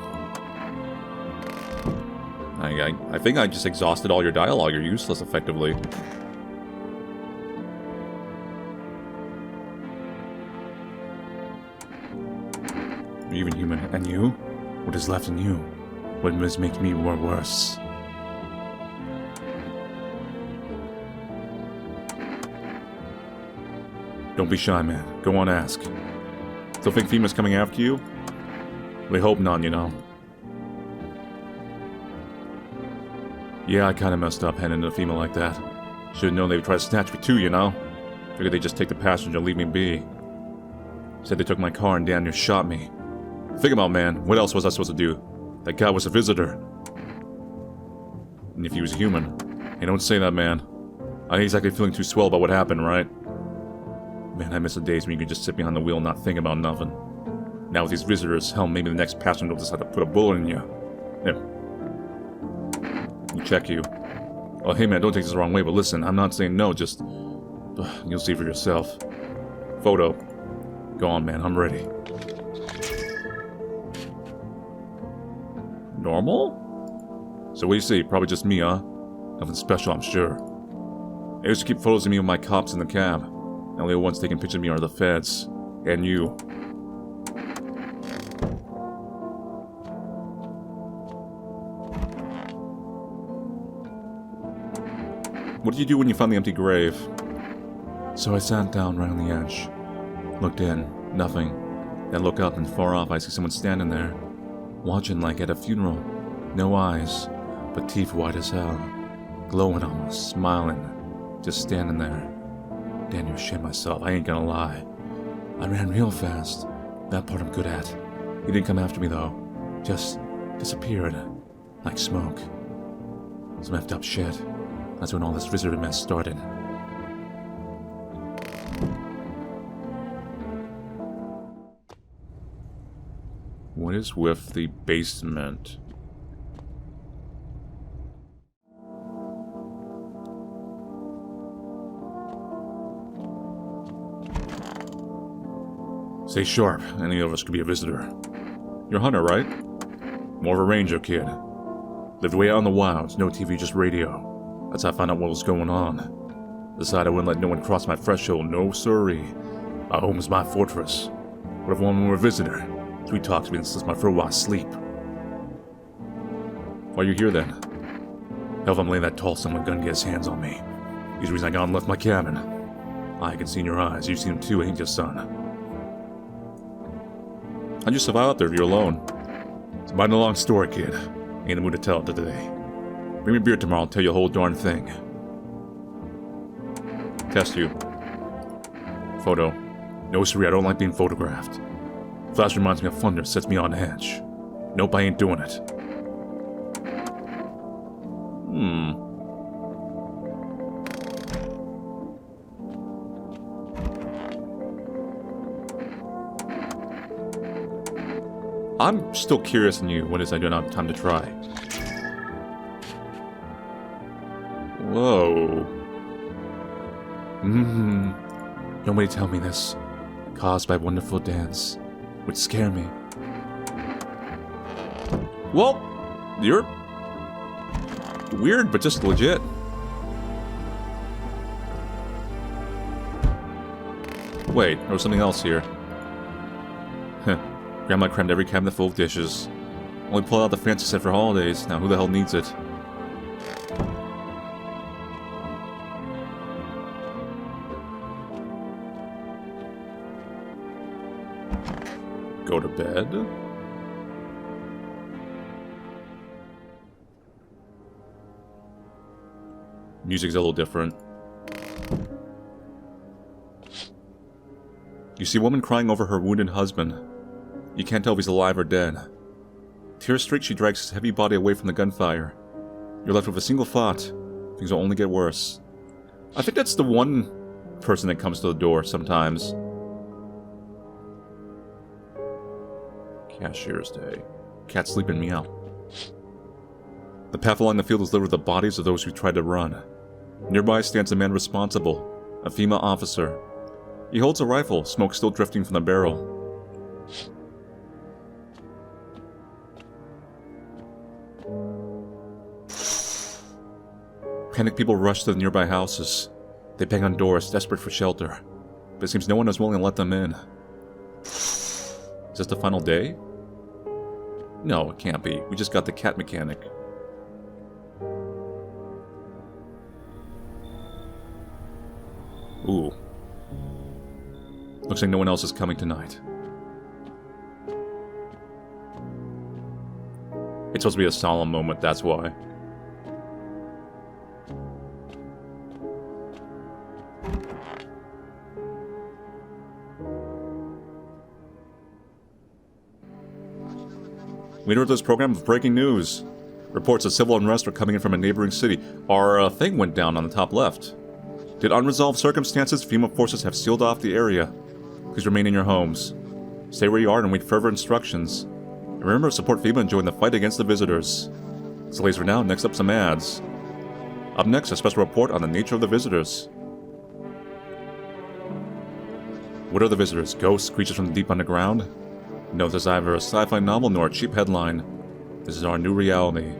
S1: I think I just exhausted all your dialogue. You're useless, effectively. You're even human. And you? What is left in you? What must make me more worse? Don't be shy, man. Go on, ask. Still think FEMA's coming after you? We hope not, you know. Yeah, I kinda messed up heading into FEMA like that. Should've known they would try to snatch me too, you know? Figured they'd just take the passenger and leave me be. Said they took my car and damn near shot me. Think about, man, what else was I supposed to do? That guy was a visitor. And if he was human. Hey, don't say that, man. I ain't exactly feeling too swell about what happened, right? Man, I miss the days when you could just sit behind the wheel and not think about nothing. Now with these visitors, hell, maybe the next passenger will decide to put a bullet in you. Here. You check you. Oh, hey man, don't take this the wrong way, but listen, I'm not saying no, just... you'll see for yourself. Photo. Go on, man, I'm ready. Normal? So what do you see? Probably just me, huh? Nothing special, I'm sure. I used to keep photos of me with my cops in the cab. The only ones taking pictures of me are the feds. And you. What did you do when you found the empty grave? So I sat down right on the edge. Looked in. Nothing. Then look up and far off I see someone standing there. Watching like at a funeral. No eyes. But teeth white as hell. Glowing almost. Smiling. Just standing there. Damn near shit myself, I ain't gonna lie. I ran real fast. That part I'm good at. He didn't come after me though. Just disappeared. Like smoke. Some effed up shit. That's when all this visitor mess started. What is with the basement? Stay sharp. Any of us could be a visitor. You're a hunter, right? More of a ranger kid. Lived way out in the wilds. No TV, just radio. That's how I found out what was going on. Decided I wouldn't let no one cross my threshold. No siree. My home is my fortress. What if one were a visitor? Sweet talks to me and slits my throat while I sleep. Why are you here then? Hell if I'm laying that tall someone gonna get his hands on me. He's the reason I got and left my cabin. I can see in your eyes. You've seen him too, ain't you, son? How'd you survive out there if you're alone? It's quite a long story, kid. Ain't in the mood to tell it today. Bring me beer tomorrow, I'll tell you the whole darn thing. Test you. Photo. No, siree, I don't like being photographed. Flash reminds me of thunder, sets me on edge. Nope, I ain't doing it. I'm still curious in you. What is I don't have time to try? Whoa. Nobody tell me this. Caused by wonderful dance. Would scare me. Well, you're weird, but just legit. Wait, there was something else here. Grandma crammed every cabinet full of dishes. Only pull out the fancy set for holidays. Now who the hell needs it? Go to bed? Music's a little different. You see a woman crying over her wounded husband. You can't tell if he's alive or dead. Tears streak, she drags his heavy body away from the gunfire. You're left with a single thought. Things will only get worse. I think that's the one person that comes to the door sometimes. Cashier's Day. Cat sleeping meow. The path along the field is littered with the bodies of those who tried to run. Nearby stands a man responsible, a FEMA officer. He holds a rifle, smoke still drifting from the barrel. Panicked people rush to the nearby houses. They bang on doors, desperate for shelter. But it seems no one is willing to let them in. Is this the final day? No, it can't be. We just got the cat mechanic. Ooh. Looks like no one else is coming tonight. It's supposed to be a solemn moment, that's why. Leader of this program of breaking news. Reports of civil unrest are coming in from a neighboring city. Our thing went down on the top left. Due to unresolved circumstances, FEMA forces have sealed off the area. Please remain in your homes. Stay where you are and wait further instructions. And remember to support FEMA and join the fight against the visitors. That's the latest for now. Next up, some ads. Up next, a special report on the nature of the visitors. What are the visitors? Ghosts? Creatures from the deep underground? No, this is either a sci-fi novel nor a cheap headline. This is our new reality.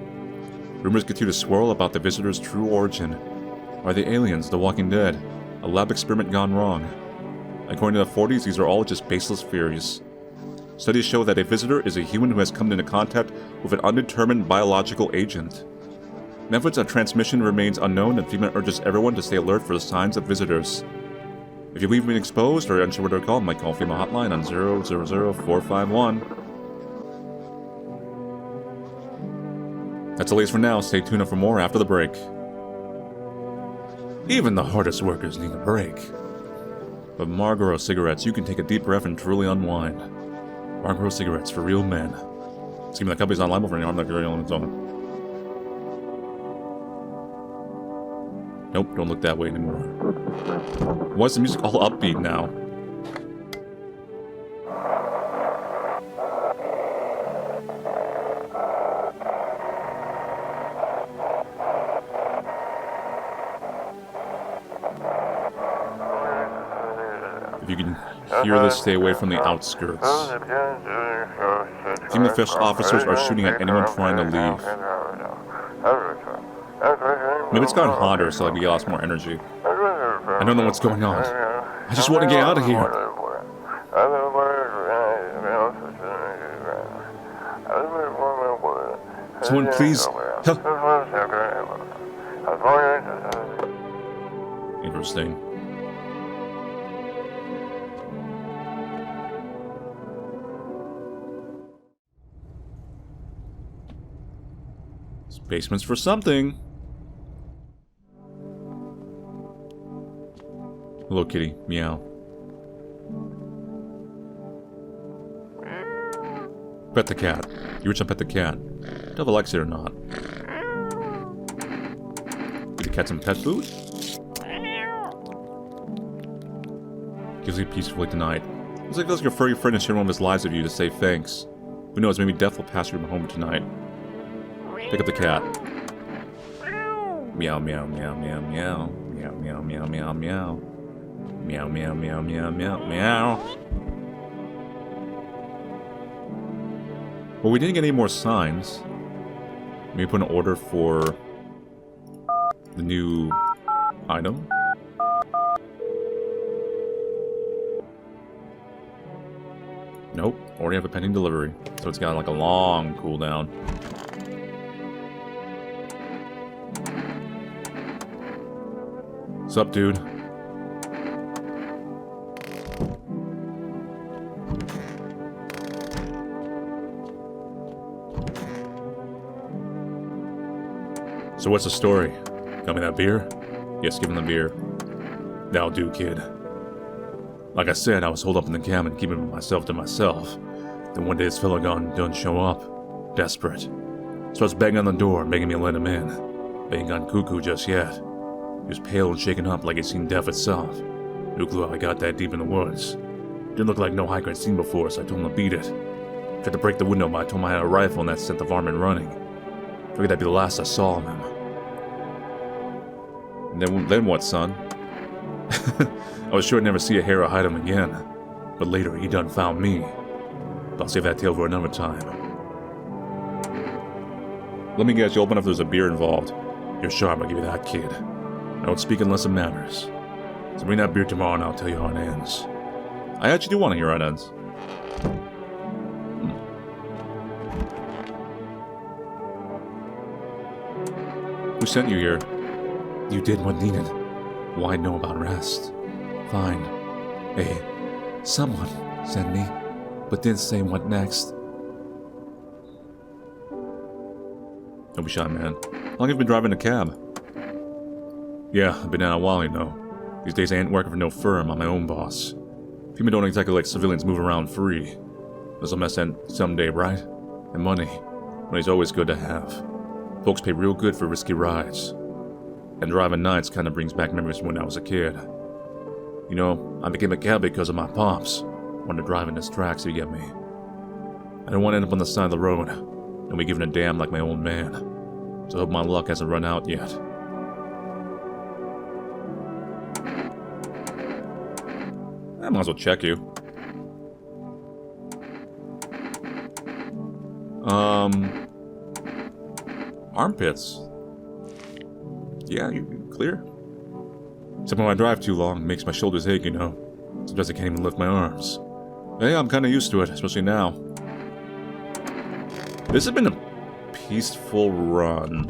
S1: Rumors continue to swirl about the visitors' true origin. Are they aliens, the Walking Dead? A lab experiment gone wrong? According to the 40s, these are all just baseless theories. Studies show that a visitor is a human who has come into contact with an undetermined biological agent. Methods of transmission remains unknown, and FEMA urges everyone to stay alert for the signs of visitors. If you leave me exposed or unsure what to call, my call FEMA hotline on 000-451. That's the latest for now. Stay tuned for more after the break. Even the hardest workers need a break. With Marlboro cigarettes, you can take a deep breath and truly unwind. Marlboro cigarettes for real men. Excuse me, the company's not liable for any harm that you're on its own. Nope, don't look that way anymore. Why is the music all upbeat now? If you can hear this, stay away from the outskirts. Team of fish officers are shooting at anyone trying to leave. Maybe it's gotten hotter, so we lost more energy. I don't know what's going on. I just want to get out of here. Someone please help. Interesting. This basement's for something. Hello, kitty. Meow. Pet the cat. You reach and pet the cat. Devil likes it or not. Give the cat some pet food? Gives you peacefully tonight. Looks like your furry friend is sharing one of his lives with you to say thanks. Who knows, maybe death will pass you home tonight. Pick up the cat. Meow, meow, meow, meow, meow. Meow, meow, meow, meow, meow. Meow, meow, meow, meow, meow, meow. Well, we didn't get any more signs. Maybe put an order for the new item. Nope, already have a pending delivery. So it's got like a long cooldown. What's up, dude? So what's the story? Got me that beer? Yes, give him the beer. That'll do, kid. Like I said, I was holed up in the cabin, keeping myself to myself. Then one day this fella done show up. Desperate. Starts banging on the door, begging me to let him in. But he ain't gone cuckoo just yet. He was pale and shaken up like he'd seen death itself. No clue how I got that deep in the woods. Didn't look like no hiker I'd seen before, so I told him to beat it. Tried to break the window, but I told him I had a rifle and that sent the varmint running. Figured that'd be the last I saw of him. And then what, son? I was sure I'd never see a hair or hide him again. But later, he done found me. But I'll save that tale for another time. Let me guess, you open up if there's a beer involved. You're sharp, I'll give you that, kid. I don't speak unless it matters. So bring that beer tomorrow and I'll tell you how it ends. I actually do want to hear how it ends. Who sent you here? You did what needed. Why know about rest? Fine. Hey, someone sent me, but didn't say what next. Don't be shy, man. How long have you been driving a cab? Yeah, I've been out a while, you know. These days I ain't working for no firm, I'm my own boss. FEMA don't exactly let civilians move around free. This'll mess end someday, right? And money. Money's always good to have. Folks pay real good for risky rides. And driving nights kind of brings back memories from when I was a kid. You know, I became a cab because of my pops. Wanted to drive in his tracks, if you get me. I didn't want to end up on the side of the road, and be given a damn like my old man. So I hope my luck hasn't run out yet. I might as well check you. Armpits. Yeah, you clear. Except when I drive too long, it makes my shoulders ache, you know. Sometimes I can't even lift my arms. But yeah, I'm kind of used to it, especially now. This has been a peaceful run.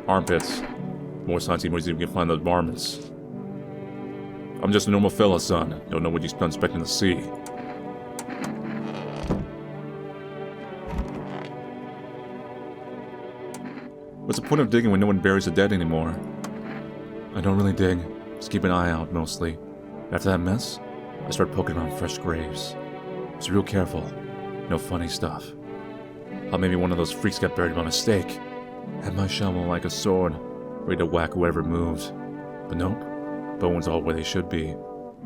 S1: Armpits. More signs more easy to find those varmints. I'm just a normal fella, son. Don't know what you're expecting to see. What's the point of digging when no one buries the dead anymore? I don't really dig. Just keep an eye out, mostly. After that mess, I start poking around fresh graves. Just real careful. No funny stuff. Thought maybe one of those freaks got buried by mistake. Had my shovel like a sword, ready to whack whoever moved. But nope. Bones all where they should be.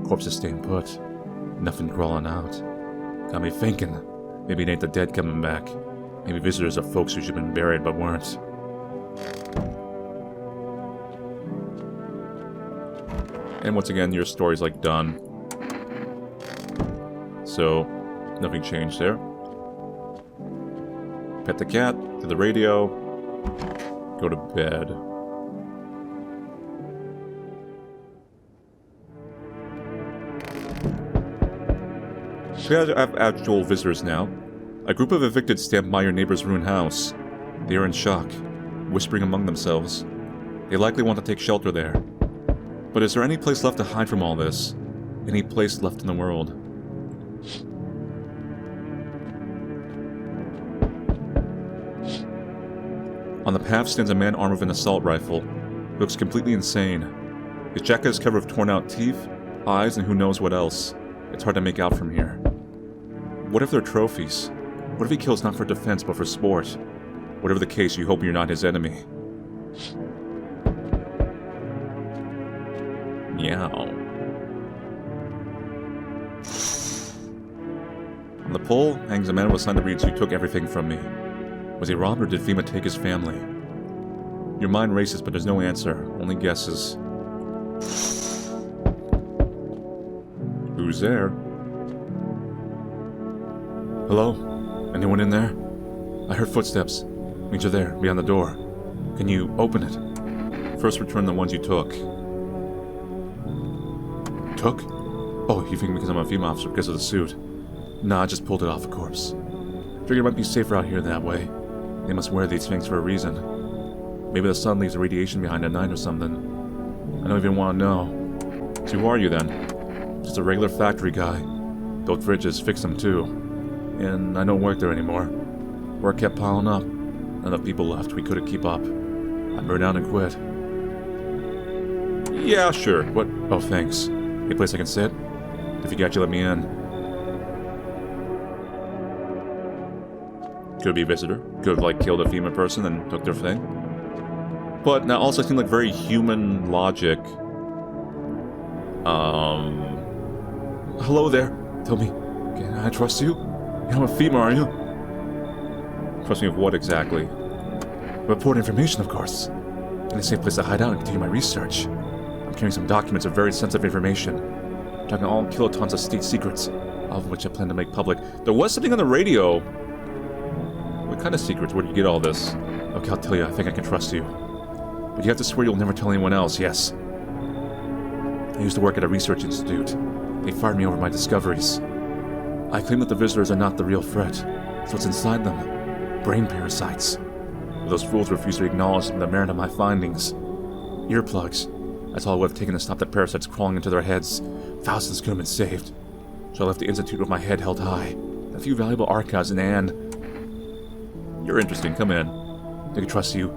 S1: Corpses staying put. Nothing crawling out. Got me thinking. Maybe it ain't the dead coming back. Maybe visitors are folks who should have been buried but weren't. And once again, your story's like done. So, nothing changed there. Pet the cat, to the radio, go to bed. We have actual visitors now. A group of evicted stand by your neighbor's ruined house. They are in shock, whispering among themselves. They likely want to take shelter there. But is there any place left to hide from all this? Any place left in the world? On the path stands a man armed with an assault rifle. He looks completely insane. His jacket is covered with torn out teeth, eyes, and who knows what else. It's hard to make out from here. What if they're trophies? What if he kills not for defense but for sport? Whatever the case, you hope you're not his enemy. Meow. On the pole hangs a man with a sign that reads, "You took everything from me." Was he robbed or did FEMA take his family? Your mind races, but there's no answer, only guesses. Who's there? Hello? Anyone in there? I heard footsteps. Means you're there, beyond the door. Can you open it? First return the ones you took. Took? Oh, you think because I'm a FEMA officer because of the suit? Nah, I just pulled it off a corpse. Figured it might be safer out here that way. They must wear these things for a reason. Maybe the sun leaves a radiation behind at night or something. I don't even want to know. So who are you then? Just a regular factory guy. Built fridges, fixed them too. And I don't work there anymore. Work kept piling up. Not enough people left, we couldn't keep up. I burned out and quit. Yeah, sure. What? Oh, thanks. Any place I can sit? If you got you, let me in. Could be a visitor. Could have, like, killed a FEMA person and took their thing. But that also seemed like very human logic. Hello there. Tell me, can I trust you? You're a FEMA, are you? Trust me of what exactly? Report information, of course. In a safe place to hide out and continue my research. I'm carrying some documents of very sensitive information. I'm talking all kilotons of state secrets, all of which I plan to make public. There was something on the radio. What kind of secrets? Where did you get all this? Okay, I'll tell you, I think I can trust you. But you have to swear you'll never tell anyone else, yes? I used to work at a research institute. They fired me over my discoveries. I claim that the visitors are not the real threat. It's what's inside them. Brain parasites. But those fools refuse to acknowledge the merit of my findings. Earplugs. That's all it would have taken to stop the parasites crawling into their heads. Thousands could have been saved. So I left the institute with my head held high. A few valuable archives and... You're interesting, come in. I can trust you.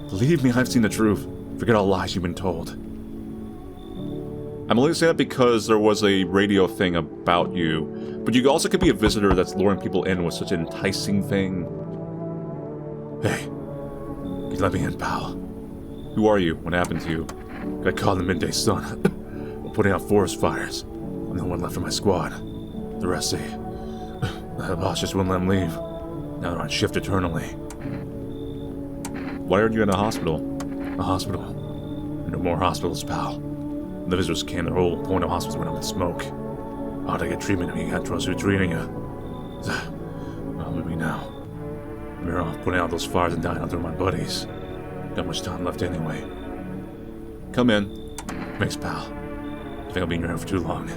S1: Believe me, I've seen the truth. Forget all lies you've been told. I'm only saying that because there was a radio thing about you. But you also could be a visitor that's luring people in with such an enticing thing. Hey, can you let me in, pal? Who are you? What happened to you? Got caught in the midday sun. While putting out forest fires. I'm the one left of my squad. The rest say... The boss just wouldn't let them leave. Now they're on shift eternally. Why aren't you in a hospital? A hospital? No more hospitals, pal. When the visitors came, their whole point of hospitals went up in smoke. How'd I get treatment if you can't trust who's treating you? Well, maybe now. We're off putting out those fires and dying out through my buddies. Not much time left anyway. Come in. Thanks, pal. I think I'll be in your hair for too long.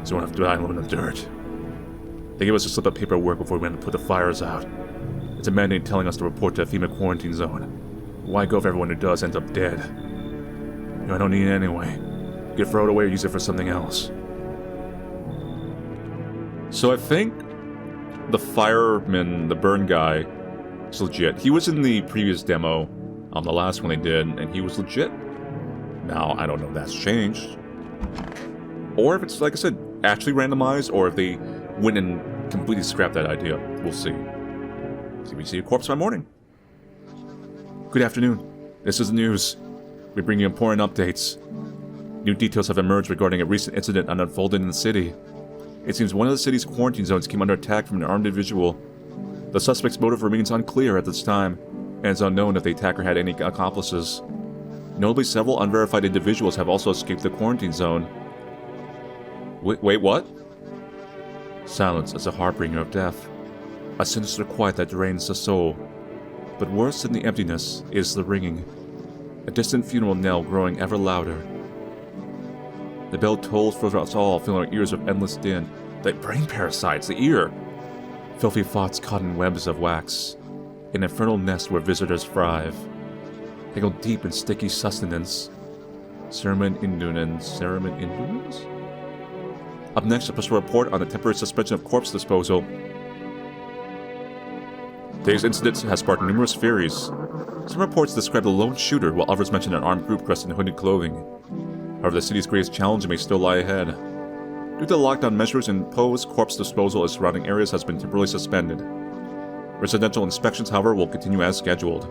S1: So I won't have to die alone in the dirt. They gave us a slip of paperwork before we went to put the fires out. It's a mandate telling us to report to a FEMA quarantine zone. Why go if everyone who does ends up dead? You know, I don't need it anyway. You can throw it away or use it for something else. So I think the fireman, the burn guy, is legit. He was in the previous demo, the last one they did, and he was legit. Now, I don't know if that's changed. Or if it's, like I said, actually randomized, or if they went and completely scrapped that idea. We'll see. See, we see a corpse by morning. Good afternoon. This is the news. We bring you important updates. New details have emerged regarding a recent incident unfolded in the city. It seems one of the city's quarantine zones came under attack from an armed individual. The suspect's motive remains unclear at this time, and it's unknown if the attacker had any accomplices. Notably, several unverified individuals have also escaped the quarantine zone. Wait, what? Silence is a harbinger of death. A sinister quiet that drains the soul. But worse than the emptiness is the ringing. A distant funeral knell growing ever louder. The bell tolls for us all, filling our ears with endless din. The brain parasites, the ear! Filthy thoughts caught in webs of wax. An infernal nest where visitors thrive. Tangled deep in sticky sustenance. Ceremin indunans? Up next, a special report on the temporary suspension of corpse disposal. Today's incident has sparked numerous theories. Some reports describe the lone shooter, while others mention an armed group dressed in hooded clothing. However, the city's greatest challenge may still lie ahead. Due to the lockdown measures imposed, corpse disposal in surrounding areas has been temporarily suspended. Residential inspections, however, will continue as scheduled.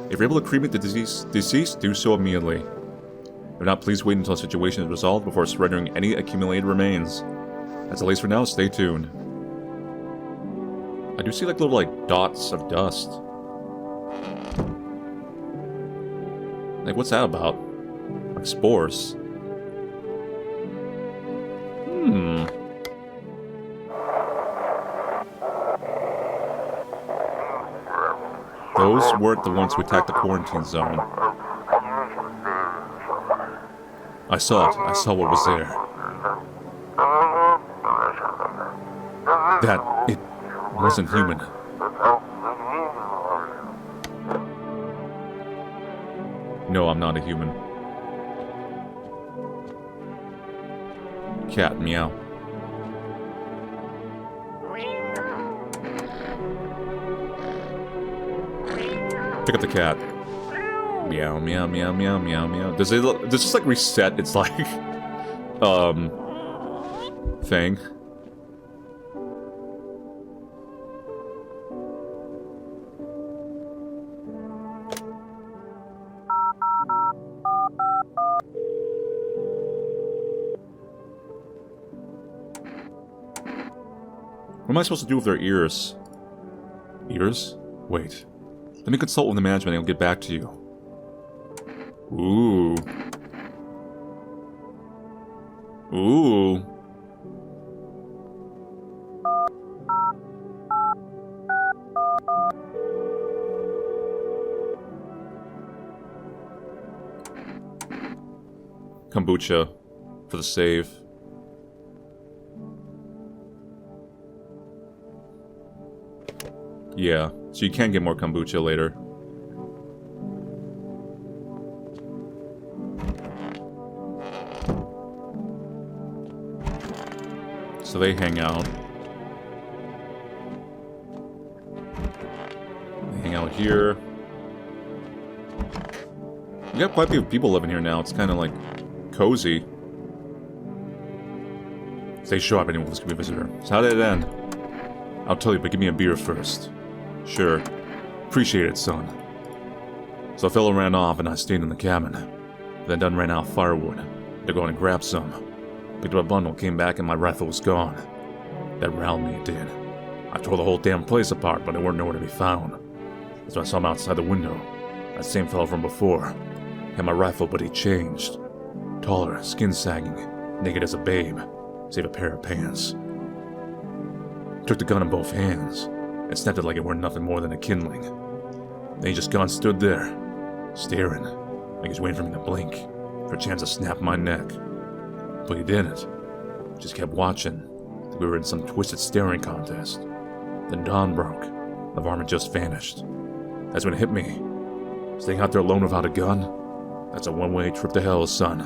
S1: If you're able to cremate the deceased, do so immediately. If not, please wait until the situation is resolved before surrendering any accumulated remains. That's the latest for now, stay tuned. I do see like little dots of dust. Like, what's that about? Like spores. Those weren't the ones who attacked the quarantine zone. I saw it. I saw what was there. that it wasn't human. No, I'm not a human. Cat, meow. Pick up the cat. Meow, meow, meow, meow, meow, meow. Does this like reset its like, thing? What am I supposed to do with their ears? Ears? Wait. Let me consult with the management and I'll get back to you. Ooh. Ooh. Kombucha for the save. Yeah, so you can get more kombucha later. So they hang out. They hang out here. You got quite a few people living here now. It's kind of like cozy. Stay sharp, anyone who's gonna be a visitor. So how did it end? I'll tell you, but give me a beer first. Sure. Appreciate it, son. So a fellow ran off and I stayed in the cabin. Then Dunn ran out of firewood. They're going to grab some. Picked up a bundle, came back and my rifle was gone. That riled me, it did. I tore the whole damn place apart, but they weren't nowhere to be found. That's when I saw him outside the window. That same fellow from before. Had my rifle, but he changed. Taller, skin sagging, naked as a babe, save a pair of pants. Took the gun in both hands, and snapped it like it were nothing more than a kindling. Then he just gone stood there, staring, like he was waiting for me to blink, for a chance to snap my neck. But he didn't. Just kept watching, like we were in some twisted staring contest. Then dawn broke. The varmint just vanished. That's when it hit me. Staying out there alone without a gun? That's a one-way trip to hell, son.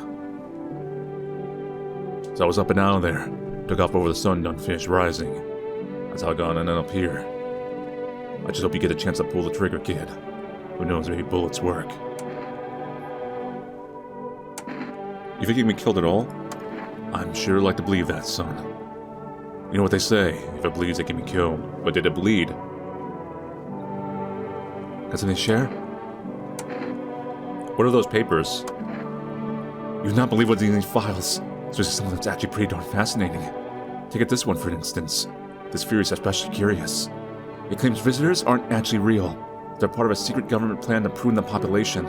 S1: So I was up and out of there. Took off over the sun, done finished rising. That's how I got ended up here. I just hope you get a chance to pull the trigger, kid. Who knows, maybe bullets work. You think you can be killed at all? I'm sure like to believe that, son. You know what they say, if it bleeds, it can be killed. But did it bleed? Got something to share? What are those papers? You would not believe what's in these files. Especially something that's actually pretty darn fascinating. Take it this one, for instance. This theory is especially curious. It claims visitors aren't actually real. They're part of a secret government plan to prune the population.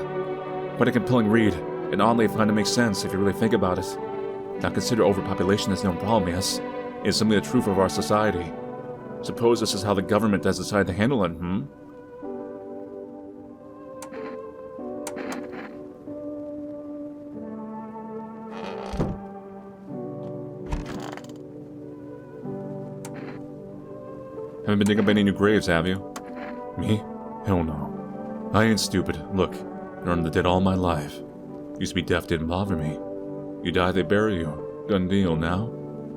S1: Quite a compelling read, and oddly I find it makes sense if you really think about it. Now consider overpopulation as no problem, yes? It's simply the truth of our society. Suppose this is how the government has decided to handle it, Haven't been digging up any new graves, have you? Me? Hell no. I ain't stupid. Look, been under the dead all my life. Used to be deaf, didn't bother me. You die, they bury you. Done deal. Now,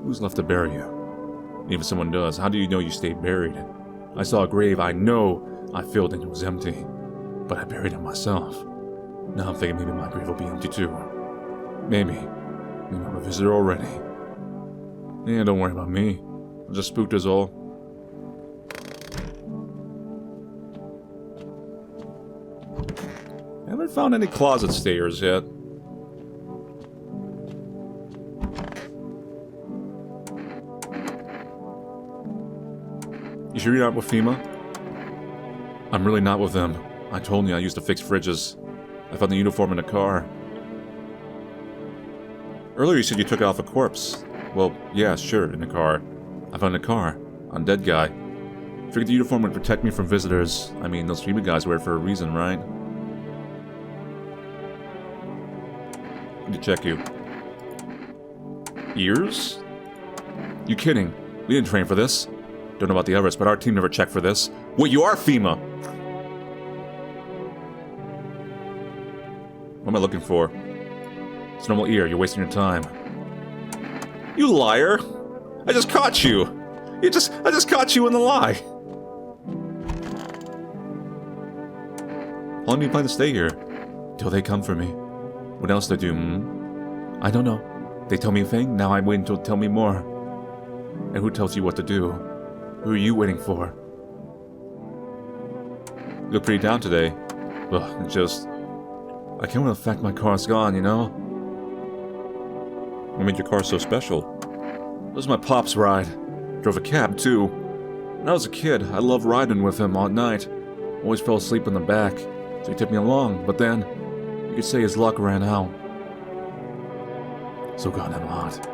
S1: who's left to bury you? And even if someone does, how do you know you stayed buried? I saw a grave I know I filled and it was empty. But I buried it myself. Now I'm thinking maybe my grave will be empty too. Maybe. Maybe I'm a visitor already. Yeah, don't worry about me. I'm just spooked as all. Haven't found any closet stayers yet. You sure you're not with FEMA? I'm really not with them. I told you I used to fix fridges. I found the uniform in a car. Earlier you said you took it off a corpse. Well, yeah, sure, in a car. I found a car. On dead guy. Figured the uniform would protect me from visitors. I mean, those FEMA guys wear it for a reason, right? Need to check you. Ears? You kidding? We didn't train for this. Don't know about the others, but our team never checked for this. Wait, you are FEMA! What am I looking for? It's normal ear, you're wasting your time. You liar! I just caught you! I just caught you in the lie! How long do you plan to stay here? Till they come for me. What else to do, I don't know. They tell me a thing, now I'm waiting till tell me more. And who tells you what to do? Who are you waiting for? You look pretty down today. Ugh, it just... I can't let the fact my car's gone, you know? What made your car so special? It was my pop's ride. Drove a cab, too. When I was a kid, I loved riding with him all night. Always fell asleep in the back, so he took me along, but then, you could say his luck ran out. So goddamn hot.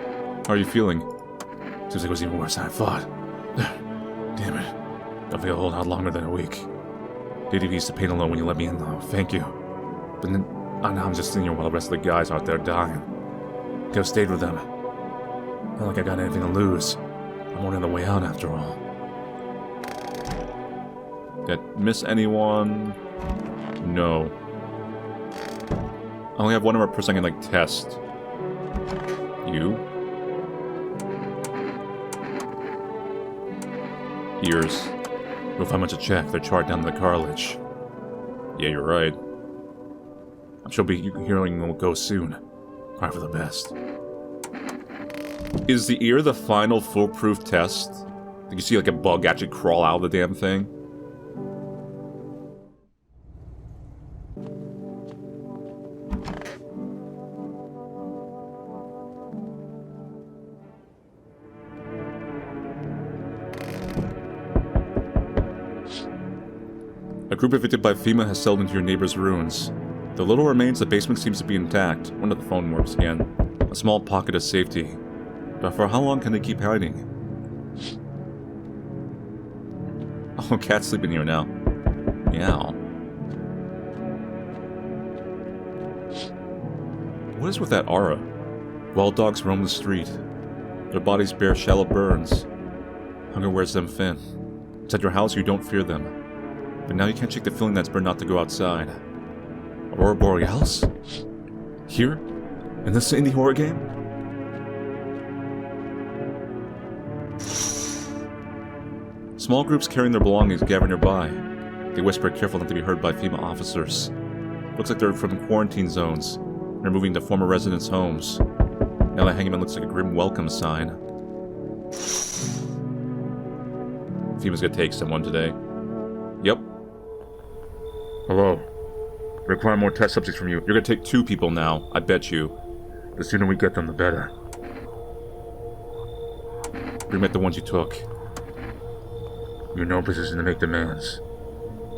S1: How are you feeling? Seems like it was even worse than I thought. Damn it. I feel a whole lot longer than a week. Did you used to pain alone when you let me in, though. Thank you. But then, now I'm just sitting here while the rest of the guys out there dying. Could have stayed with them. Not like I got anything to lose. I'm only on the way out after all. Did I miss anyone? No. I only have one more person I can, like, test. You? Ears. You'll find much to check. They're charred down to the cartilage. Yeah, you're right. I'm sure hearing will go soon. Try for the best. Is the ear the final foolproof test? Did you see like a bug actually crawl out of the damn thing? A group evicted by FEMA has settled into your neighbor's ruins. The little remains of the basement seems to be intact. One of the phone works again. A small pocket of safety. But for how long can they keep hiding? Oh, cat's sleeping here now. Meow. What is with that aura? Wild dogs roam the street. Their bodies bear shallow burns. Hunger wears them thin. Inside your house, you don't fear them. But now you can't shake the feeling that's burned not to go outside. Aurora Borealis? Here? In this indie horror game? Small groups carrying their belongings gather nearby. They whisper, careful not to be heard by FEMA officers. Looks like they're from quarantine zones. They're moving to former residents' homes. Now the hangman looks like a grim welcome sign. FEMA's gonna take someone today. Yep. Hello. Require more test subjects from you. You're gonna take 2 people now, I bet you. The sooner we get them, the better. Remit the ones you took. You're in no position to make demands.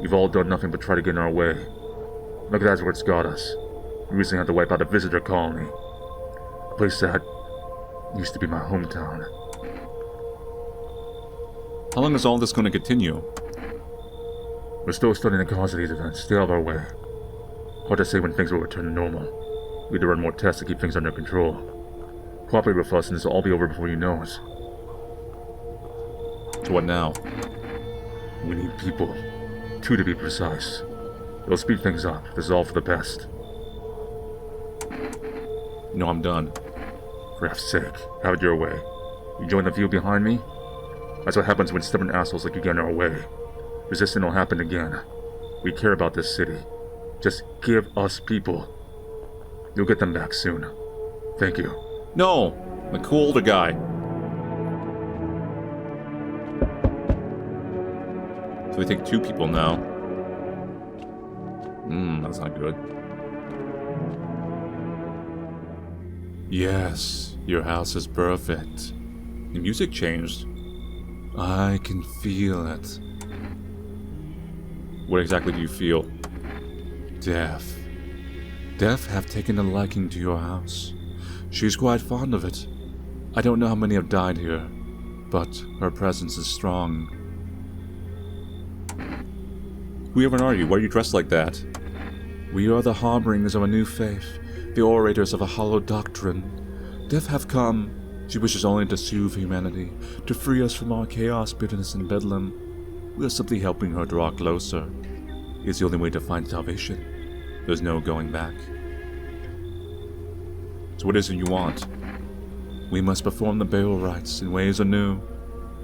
S1: You've all done nothing but try to get in our way. Look, that's where it's got us. We recently had to wipe out a visitor colony. A place that used to be my hometown. How long is all this going to continue? We're still studying the cause of these events. Stay out of our way. Hard to say when things will return to normal. We need to run more tests to keep things under control. Cooperate with us and this will all be over before you know it. So what now? We need people. 2 to be precise. It'll speed things up. This is all for the best. No, I'm done. For F's sake, have it your way. You join the view behind me? That's what happens when stubborn assholes like you get in our way. Resistance will happen again. We care about this city. Just give us people. You'll get them back soon. Thank you. No! The cool older guy. So we take 2 people now. That's not good. Yes, your house is perfect. The music changed. I can feel it. What exactly do you feel? Death. Death have taken a liking to your house. She's quite fond of it. I don't know how many have died here, but her presence is strong. Who even are you? Why are you dressed like that? We are the harborings of a new faith, the orators of a hollow doctrine. Death have come She wishes only to soothe humanity, to free us from our chaos, bitterness, and bedlam. We are simply helping her draw closer. It's the only way to find salvation. There's no going back. So what is it you want? We must perform the burial rites in ways anew.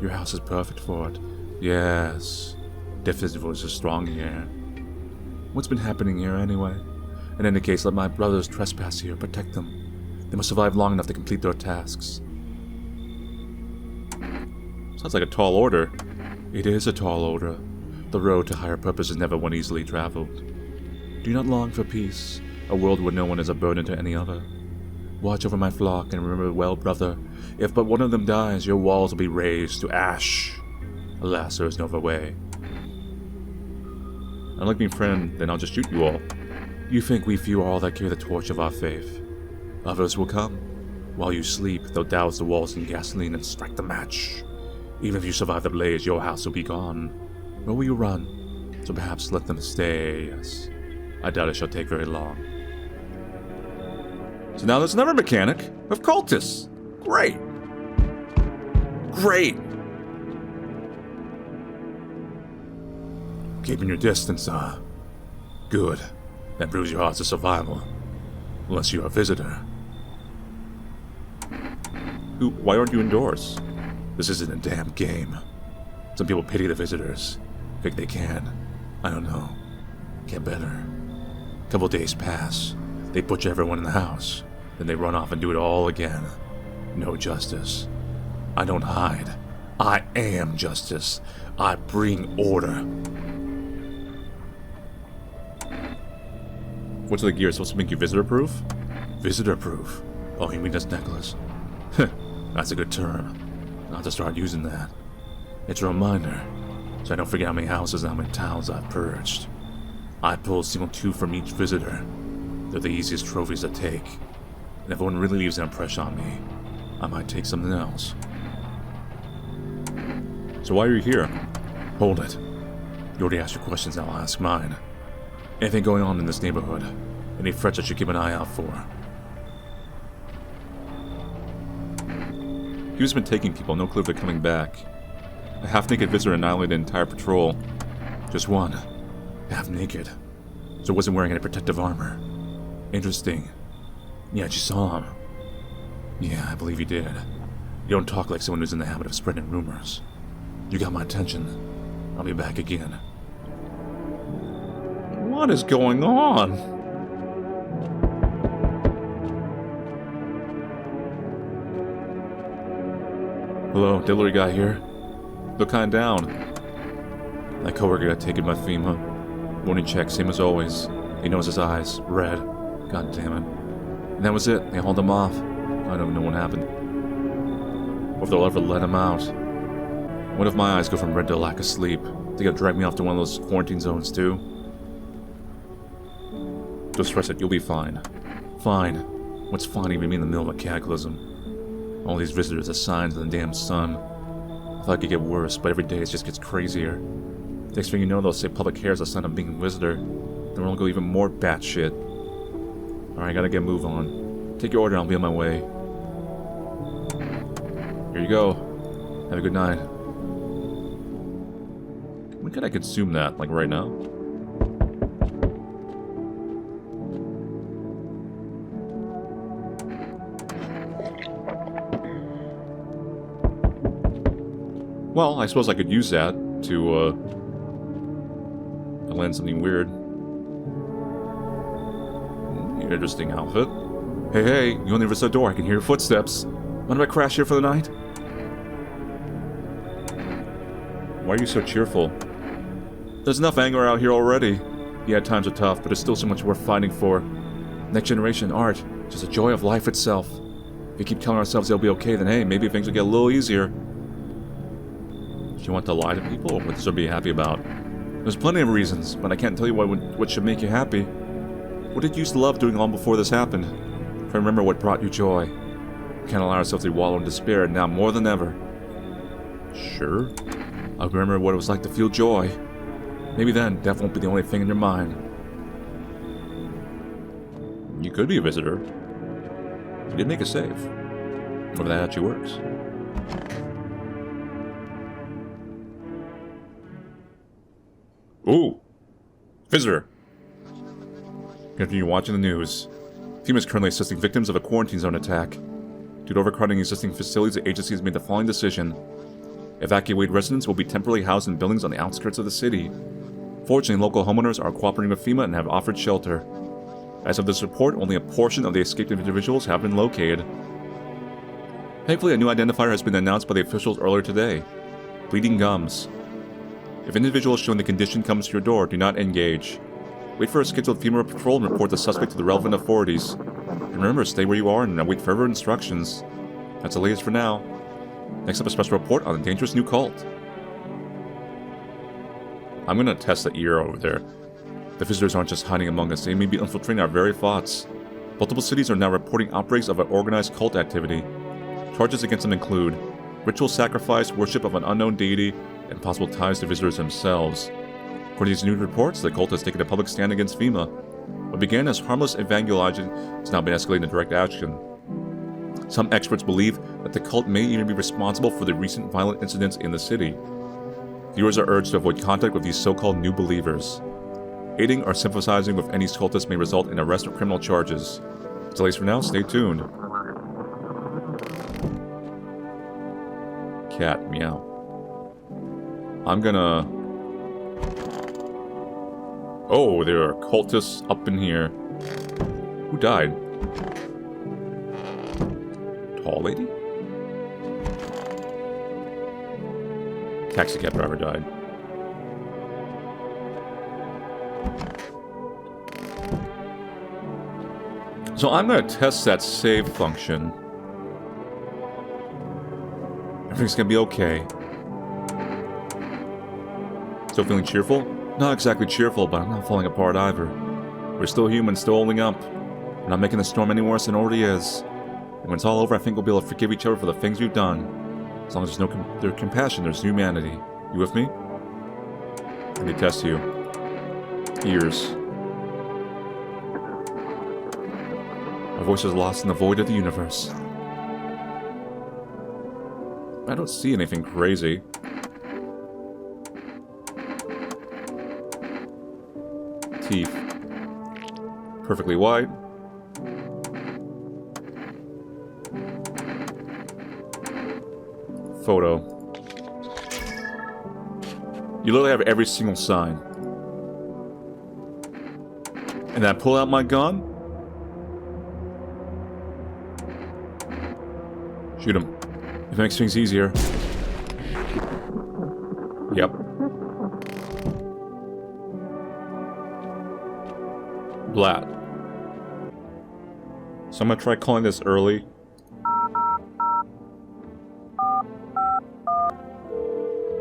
S1: Your house is perfect for it. Yes. Death's voice is strong here. What's been happening here anyway? In any case, let my brothers trespass here, protect them. They must survive long enough to complete their tasks. Sounds like a tall order. It is a tall order. The road to higher purpose is never one easily traveled. Do not long for peace, a world where no one is a burden to any other. Watch over my flock and remember well, brother, if but one of them dies, your walls will be razed to ash. Alas, there is no other way. Unlike me, friend, then I'll just shoot you all. You think we few are all that carry the torch of our faith. Others will come. While you sleep, they'll douse the walls in gasoline and strike the match. Even if you survive the blaze, your house will be gone. Where will you run? So perhaps let them stay, yes. I doubt it shall take very long. So now there's another mechanic of cultists. Great. Great. Keeping your distance, good. That proves your odds of survival. Unless you're a visitor. Why aren't you indoors? This isn't a damn game. Some people pity the visitors. Think they can. I don't know. Get better. Couple days pass. They butcher everyone in the house. Then they run off and do it all again. No justice. I don't hide. I am justice. I bring order. What's the gear supposed to make you visitor-proof? Visitor-proof? Oh, you mean this necklace? That's a good term. I'll have to start using that. It's a reminder, so I don't forget how many houses and how many towns I've purged. I pull a single tooth from each visitor. They're the easiest trophies to take. And if one really leaves an impression on me, I might take something else. So why are you here? Hold it. You already asked your questions, now I'll ask mine. Anything going on in this neighborhood? Any threats I should keep an eye out for? He's been taking people, no clue if they're coming back. A half-naked visitor annihilated an entire patrol. Just one. Half-naked. So wasn't wearing any protective armor. Interesting. Yeah, you saw him. Yeah, I believe you did. You don't talk like someone who's in the habit of spreading rumors. You got my attention. I'll be back again. What is going on? Hello, delivery guy here. Look kinda down. My coworker got taken by FEMA. Morning check, same as always. He knows his eyes. Red. God damn it. And that was it. They hauled him off. I don't even know what happened. Or if they'll ever let him out. One of my eyes go from red to lack of sleep. They gotta drag me off to one of those quarantine zones too. Don't stress it, you'll be fine. Fine. What's fine even mean in the middle of a cataclysm? All these visitors are signs of the damn sun. I thought it could get worse, but every day it just gets crazier. Next thing you know, they'll say public care is a sign of being a visitor. Then we'll go even more batshit. Alright, gotta get a move on. Take your order, I'll be on my way. Here you go. Have a good night. When can I consume that? Like right now? Well, I suppose I could use that to land something weird. Interesting outfit. Hey, you on the other side door, I can hear your footsteps. Mind if I crash here for the night? Why are you so cheerful? There's enough anger out here already. Yeah, times are tough, but there's still so much worth fighting for. Next generation art, just the joy of life itself. If we keep telling ourselves they'll be okay, then hey, maybe things will get a little easier. Do you want to lie to people, or what should be happy about? There's plenty of reasons, but I can't tell you what should make you happy. What did you used to love doing long before this happened? Try to remember what brought you joy. We can't allow ourselves to wallow in despair now more than ever. Sure. I'll remember what it was like to feel joy. Maybe then, death won't be the only thing in your mind. You could be a visitor. You did make a save. Whether that actually works. Ooh! Visitor! Continue watching the news. FEMA is currently assisting victims of a quarantine zone attack. Due to overcrowding existing facilities, the agency has made the following decision. Evacuated residents will be temporarily housed in buildings on the outskirts of the city. Fortunately, local homeowners are cooperating with FEMA and have offered shelter. As of this report, only a portion of the escaped individuals have been located. Thankfully, a new identifier has been announced by the officials earlier today. Bleeding gums. If an individual showing the condition comes to your door, do not engage. Wait for a scheduled FEMA patrol and report the suspect to the relevant authorities. And remember, stay where you are and wait for further instructions. That's the latest for now. Next up, a special report on a dangerous new cult. I'm gonna test the ear over there. The visitors aren't just hiding among us, they may be infiltrating our very thoughts. Multiple cities are now reporting outbreaks of an organized cult activity. Charges against them include ritual sacrifice, worship of an unknown deity, and possible ties to visitors themselves. According to these new reports, the cult has taken a public stand against FEMA. What began as harmless evangelizing has now been escalating to direct action. Some experts believe that the cult may even be responsible for the recent violent incidents in the city. Viewers are urged to avoid contact with these so-called new believers. Aiding or sympathizing with any cultists may result in arrest or criminal charges. That's the latest for now, stay tuned. Cat, meow. I'm gonna... Oh, there are cultists up in here. Who died? Tall lady? Taxi cab driver died. So I'm gonna test that save function. Everything's gonna be okay. Still feeling cheerful? Not exactly cheerful, but I'm not falling apart either. We're still human, still holding up. We're not making the storm any worse than it already is. And when it's all over, I think we'll be able to forgive each other for the things we've done. As long as there's there's compassion, there's humanity. You with me? I need to test you. Ears. My voice is lost in the void of the universe. I don't see anything crazy. Teeth. Perfectly white. Photo. You literally have every single sign. And then I pull out my gun. Shoot him. It makes things easier. Yep. Blat. So I'm gonna try calling this early.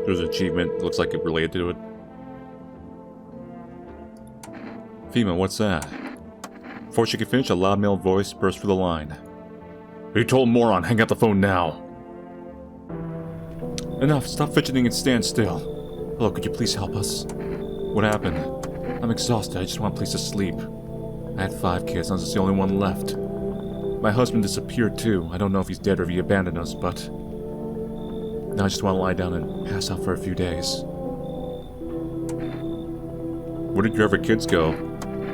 S1: There's an achievement. Looks like it related to it. FEMA, what's that? Before she could finish, a loud male voice burst through the line. You told moron, hang up the phone now. Enough, stop fidgeting and stand still. Hello, could you please help us? What happened? I'm exhausted, I just want a place to sleep. I had 5 kids, I was the only one left. My husband disappeared too. I don't know if he's dead or if he abandoned us, but... now I just want to lie down and pass out for a few days. Where did your other kids go?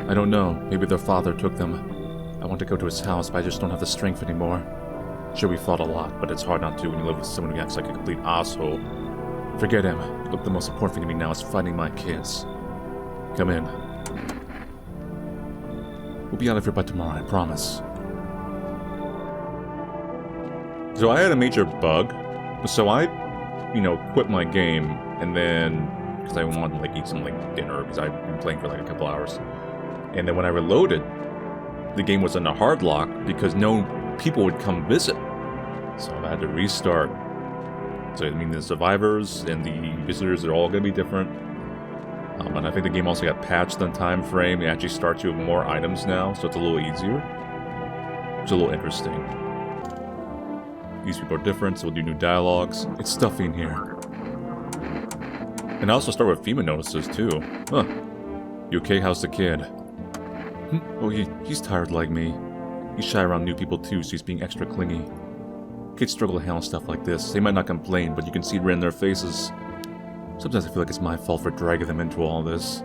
S1: I don't know. Maybe their father took them. I want to go to his house, but I just don't have the strength anymore. Sure, we fought a lot, but it's hard not to when you live with someone who acts like a complete asshole. Forget him. Look, the most important thing to me now is finding my kids. Come in. We'll be out of here by tomorrow, I promise. So I had a major bug. So I, quit my game, and then, because I wanted to, eat some, dinner, because I'd been playing for, a couple hours. And then when I reloaded, the game was on a hard lock, because no people would come visit. So I had to restart. So, the survivors and the visitors are all going to be different. And I think the game also got patched on time frame. It actually starts you with more items now, so it's a little easier. It's a little interesting. These people are different, so we'll do new dialogues. It's stuffy in here. And I also start with FEMA notices, too. Huh. You okay? How's the kid? Oh, he's tired like me. He's shy around new people, too, so he's being extra clingy. Kids struggle to handle stuff like this. They might not complain, but you can see it right in their faces. Sometimes I feel like it's my fault for dragging them into all this,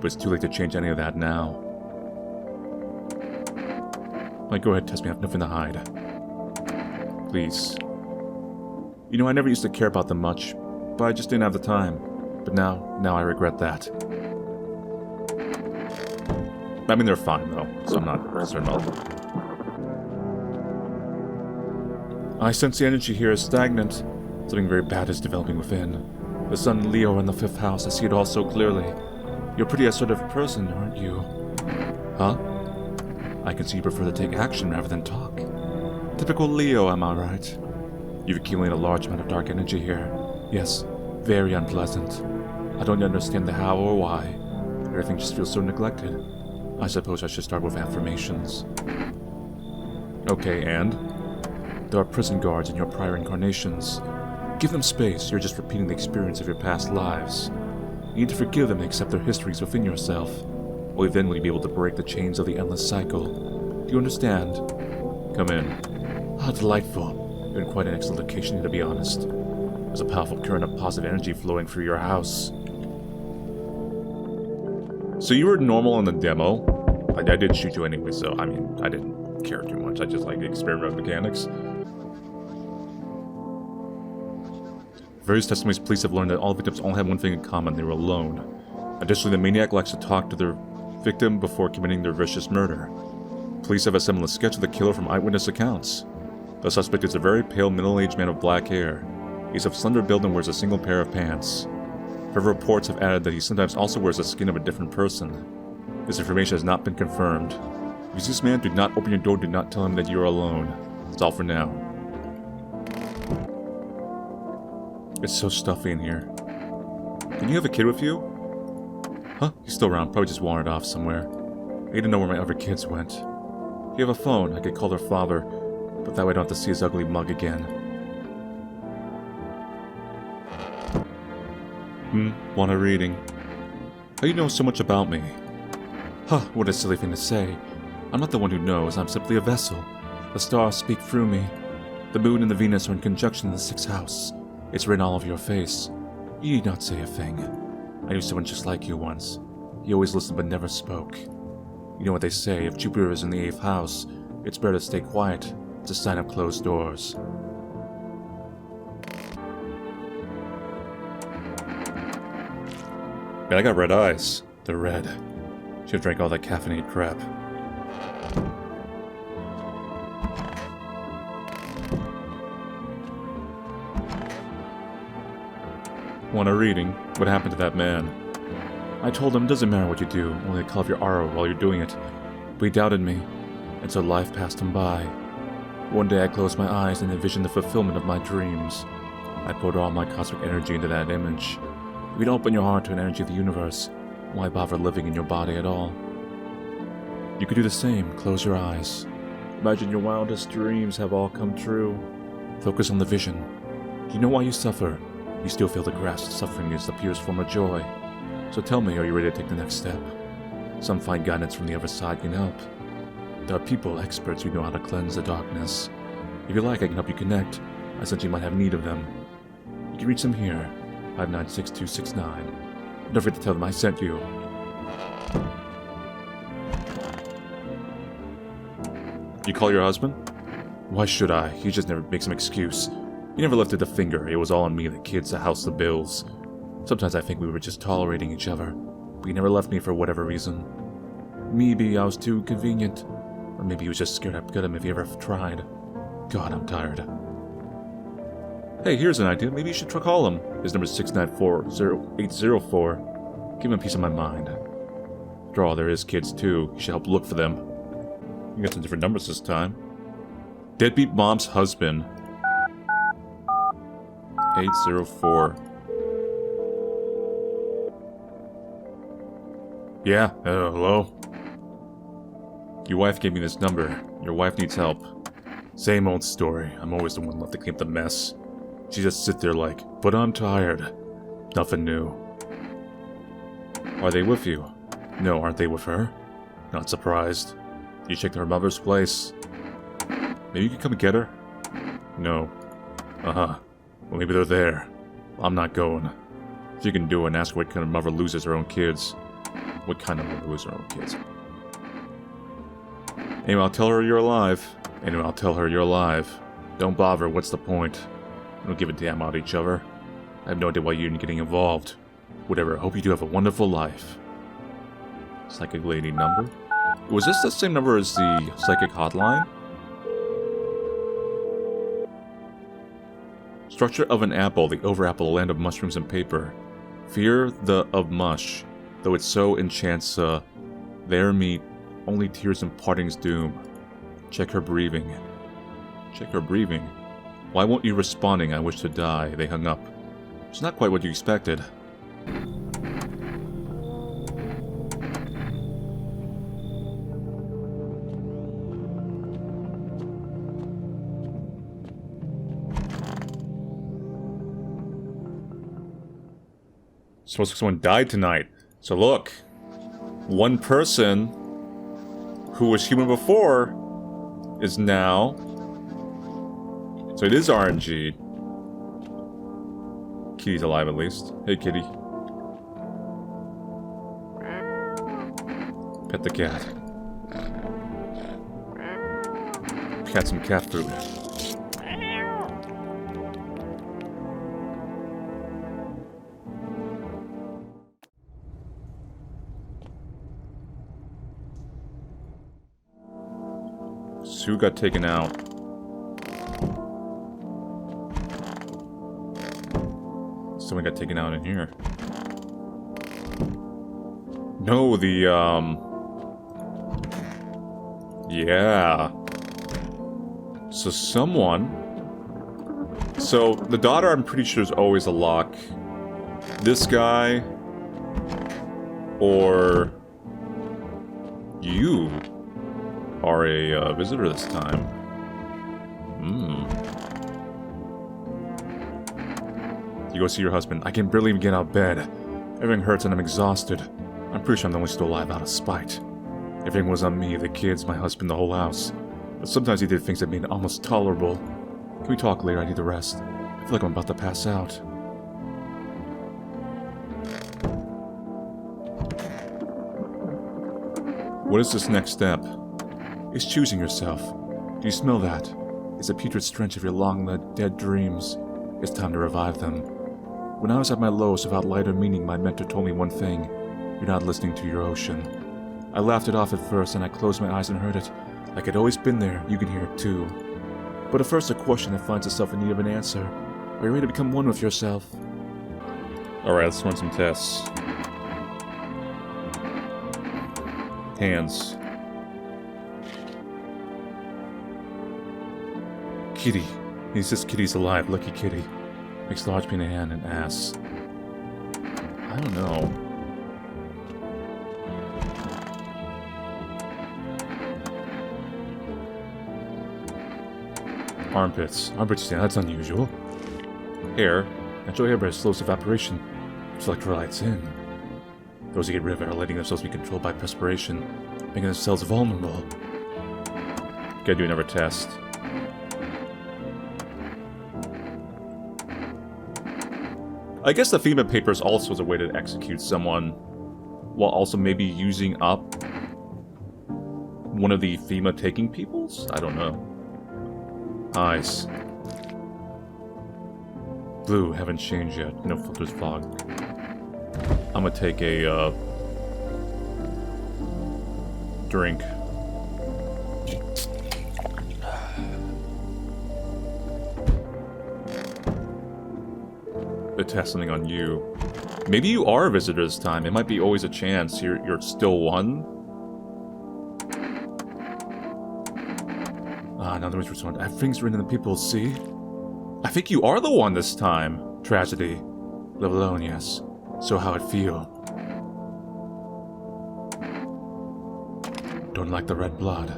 S1: but it's too late to change any of that now. Like, go ahead, test me. I have nothing to hide. Please. You know, I never used to care about them much, but I just didn't have the time. But now I regret that. I mean, they're fine, though, so I'm not concerned about them. I sense the energy here is stagnant. Something very bad is developing within. The sun Leo in the 5th house, I see it all so clearly. You're a pretty assertive person, aren't you? Huh? I can see you prefer to take action rather than talk. Typical Leo, am I right? You've accumulated a large amount of dark energy here. Yes, very unpleasant. I don't understand the how or why. Everything just feels so neglected. I suppose I should start with affirmations. Okay, and? There are prison guards in your prior incarnations. Give them space, you're just repeating the experience of your past lives. You need to forgive them and accept their histories within yourself. Only then will you be able to break the chains of the endless cycle. Do you understand? Come in. Ah, delightful. You're in quite an excellent location, to be honest. There's a powerful current of positive energy flowing through your house. So you were normal in the demo. I did shoot you anyway, so I mean, I didn't care too much. I just like the experiment mechanics. Various testimonies, police have learned that all victims all have one thing in common: they were alone. Additionally, the maniac likes to talk to their victim before committing their vicious murder. Police have assembled a sketch of the killer from eyewitness accounts. The suspect is a very pale, middle-aged man with black hair. He's of slender build and wears a single pair of pants. Further reports have added that he sometimes also wears the skin of a different person. This information has not been confirmed. If you see this man, do not open your door, do not tell him that you are alone. That's all for now. It's so stuffy in here. Can you have a kid with you? Huh? He's still around, probably just wandered off somewhere. I need to know where my other kids went. If you have a phone, I could call their father, but that way I don't have to see his ugly mug again. Want a reading? How do you know so much about me? Huh, what a silly thing to say. I'm not the one who knows, I'm simply a vessel. The stars speak through me. The moon and the Venus are in conjunction in the 6th house. It's written all over your face. You need not say a thing. I knew someone just like you once. He always listened but never spoke. You know what they say, if Jupiter is in the 8th house, it's better to stay quiet. It's a sign of closed doors. Man, I got red eyes. They're red. Should have drank all that caffeinated crap. Want a reading? What happened to that man? I told him it doesn't matter what you do, only the color of your aura while you're doing it. But he doubted me, and so life passed him by. One day I closed my eyes and envisioned the fulfillment of my dreams. I poured all my cosmic energy into that image. If you don't open your heart to an energy of the universe, why bother living in your body at all? You could do the same. Close your eyes. Imagine your wildest dreams have all come true. Focus on the vision. Do you know why you suffer? You still feel the grasp of suffering is the purest form of joy. So tell me, are you ready to take the next step? Some find guidance from the other side can help. There are people, experts, who know how to cleanse the darkness. If you like, I can help you connect. I sense you might have need of them. You can reach them here, 596269. Don't forget to tell them I sent you. You call your husband? Why should I? He just never makes an excuse. He never lifted a finger. It was all on me, the kids, the house, the bills. Sometimes I think we were just tolerating each other, but he never left me for whatever reason. Maybe I was too convenient, or maybe he was just scared I'd get him if he ever tried. God, I'm tired. Hey, here's an idea. Maybe you should call him. His number is 694-0804. Give him a piece of my mind. After all, there is kids too. You should help look for them. You got some different numbers this time. Deadbeat mom's husband. 804. Yeah, hello? Your wife gave me this number. Your wife needs help. Same old story. I'm always the one left to clean up the mess. She just sits there like, but I'm tired. Nothing new. Are they with you? No, aren't they with her? Not surprised. You checked her mother's place. Maybe you could come and get her? No. Uh-huh. Well, maybe they're there. I'm not going. If you can do it and ask what kind of mother loses her own kids. What kind of mother loses her own kids? Anyway, I'll tell her you're alive. Anyway, I'll tell her you're alive. Don't bother, what's the point? We don't give a damn about each other. I have no idea why you're getting involved. Whatever, I hope you do have a wonderful life. Psychic lady number? Was this the same number as the psychic hotline? Structure of an apple, the over apple, land of mushrooms and paper. Fear the of mush, though it so enchants there meet only tears and parting's doom. Check her breathing. Check her breathing. Why won't you responding? I wish to die. They hung up. It's not quite what you expected. Supposed to someone died tonight. So look, one person who was human before is now. So it is RNG. Kitty's alive at least. Hey, kitty. Pet the cat. Cat some cat food. Sue got taken out. Someone got taken out in here. No, yeah. So someone... So, the daughter I'm pretty sure is always a lock. This guy... Or... You... are a visitor this time. You go see your husband. I can barely even get out of bed. Everything hurts and I'm exhausted. I'm pretty sure I'm the only still alive out of spite. Everything was on me, the kids, my husband, the whole house. But sometimes he did things that made it almost tolerable. Can we talk later? I need the rest. I feel like I'm about to pass out. What is this next step? It's choosing yourself. Do you smell that? It's a putrid stench of your long-lived dead dreams. It's time to revive them. When I was at my lowest without light or meaning, my mentor told me one thing. You're not listening to your ocean. I laughed it off at first, and I closed my eyes and heard it. Like I'd always been there, you can hear it too. But at first a question that finds itself in need of an answer. Are you ready to become one with yourself? Alright, let's run some tests. Hands. Kitty. He says Kitty's alive. Lucky Kitty. Makes large pain in hand and ass. I don't know. Armpits. Armpits, yeah, that's unusual. Hair. Natural hair by slow evaporation. It's electrolytes in. Those who get rid of it are letting themselves be controlled by perspiration, making themselves vulnerable. Gotta do another test. I guess the FEMA papers also is a way to execute someone while also maybe using up one of the FEMA taking peoples? I don't know. Eyes. Blue, haven't changed yet. No filters fog. I'm gonna take a drink. To test something on you. Maybe you are a visitor this time. It might be always a chance. You're still one. Now there was respond. Everything's written in the people, see? I think you are the one this time. Tragedy. Live alone, yes. So how it feel? Don't like the red blood.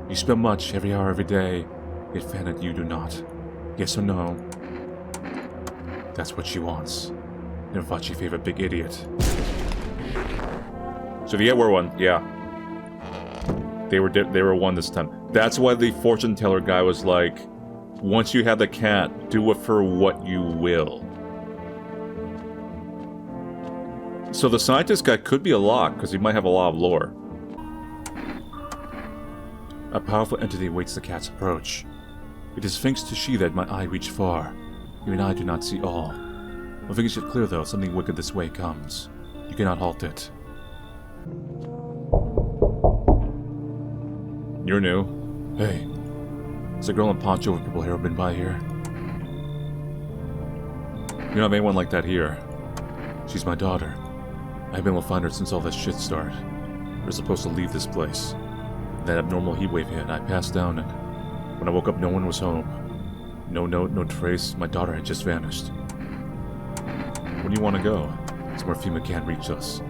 S1: You spill much every hour, every day. Yet fan it you do not. Yes or no? That's what she wants. Never thought she favored big idiot. So yeah, we're one. Yeah. They were one this time. That's why the fortune teller guy was like, Once you have the cat, do it for what you will. So the scientist guy could be a lock, because he might have a lot of lore. A powerful entity awaits the cat's approach. It is thanks to she that my eye reach far. Even I do not see all. One thing is yet clear though, something wicked this way comes. You cannot halt it. You're new. Hey. There's a girl in poncho with people here been by here. You don't have anyone like that here. She's my daughter. I've been able to find her since all this shit started. We were supposed to leave this place. That abnormal heatwave hit, I passed down, and when I woke up, no one was home. No note, no trace. My daughter had just vanished. Where do you want to go? Somewhere FEMA can't reach us.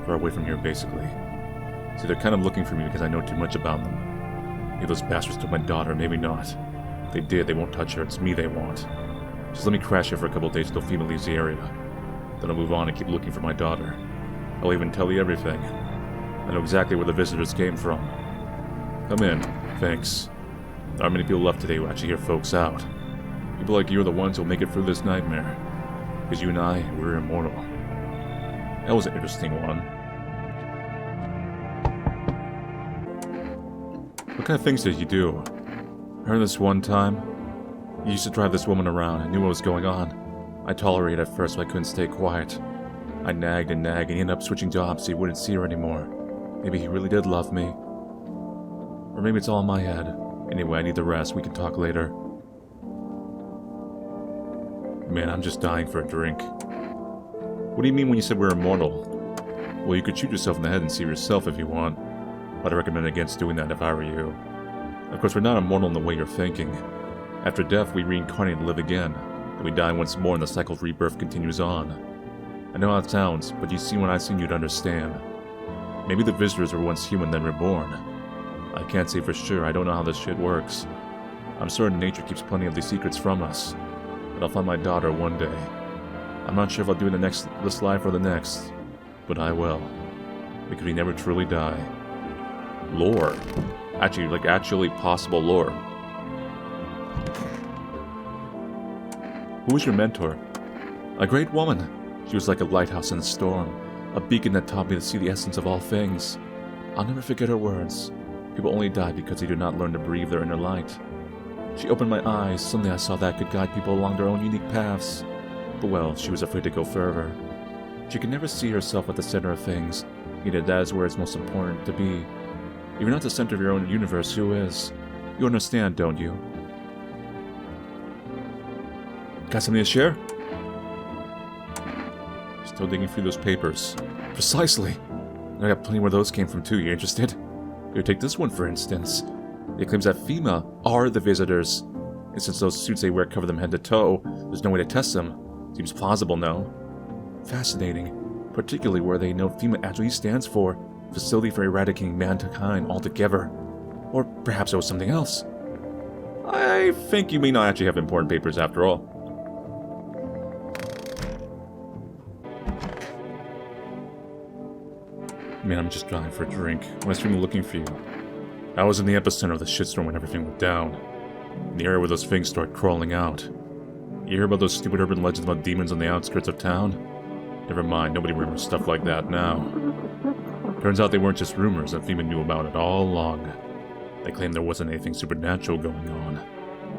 S1: Far away from here, basically. See, they're kind of looking for me because I know too much about them. Maybe those bastards took my daughter, maybe not. If they did, they won't touch her. It's me they want. Just let me crash here for a couple of days until FEMA leaves the area. Then I'll move on and keep looking for my daughter. I'll even tell you everything. I know exactly where the visitors came from. Come in. Thanks. There aren't many people left today who actually hear folks out. People like you are the ones who'll make it through this nightmare. Because you and I, we're immortal. That was an interesting one. What kind of things did you do? I heard this one time. You used to drive this woman around and knew what was going on. I tolerated it at first, but I couldn't stay quiet. I nagged, and he ended up switching jobs so he wouldn't see her anymore. Maybe he really did love me. Or maybe it's all in my head. Anyway, I need the rest. We can talk later. Man, I'm just dying for a drink. What do you mean when you said we're immortal? Well, you could shoot yourself in the head and see yourself if you want. But I recommend against doing that if I were you. Of course, we're not immortal in the way you're thinking. After death, we reincarnate and live again. Then we die once more and the cycle of rebirth continues on. I know how it sounds, but you see when I've seen you'd understand. Maybe the visitors were once human then reborn. I can't say for sure, I don't know how this shit works. I'm certain nature keeps plenty of these secrets from us. But I'll find my daughter one day. I'm not sure if I'll do it in this life or the next. But I will. Because we never truly die. Lore. Actually possible lore. Who was your mentor? A great woman. She was like a lighthouse in a storm. A beacon that taught me to see the essence of all things. I'll never forget her words. People only die because they do not learn to breathe their inner light. She opened my eyes. Suddenly I saw that I could guide people along their own unique paths. But well, she was afraid to go further. She could never see herself at the center of things. Yet that is where it's most important to be. If you're not the center of your own universe, who is? You understand, don't you? Got something to share? Still digging through those papers. Precisely! I got plenty where those came from too, you interested? Here, take this one for instance. It claims that FEMA are the visitors. And since those suits they wear cover them head to toe, there's no way to test them. Seems plausible, no? Fascinating. Particularly where they know FEMA actually stands for Facility for Eradicating Mankind Altogether. Or perhaps it was something else. I think you may not actually have important papers after all. Man, I'm just dying for a drink. When I was looking for you. I was in the epicenter of the shitstorm when everything went down. In the area where those things started crawling out. You hear about those stupid urban legends about demons on the outskirts of town? Never mind, nobody remembers stuff like that now. Turns out they weren't just rumors that FEMA knew about it all along. They claimed there wasn't anything supernatural going on.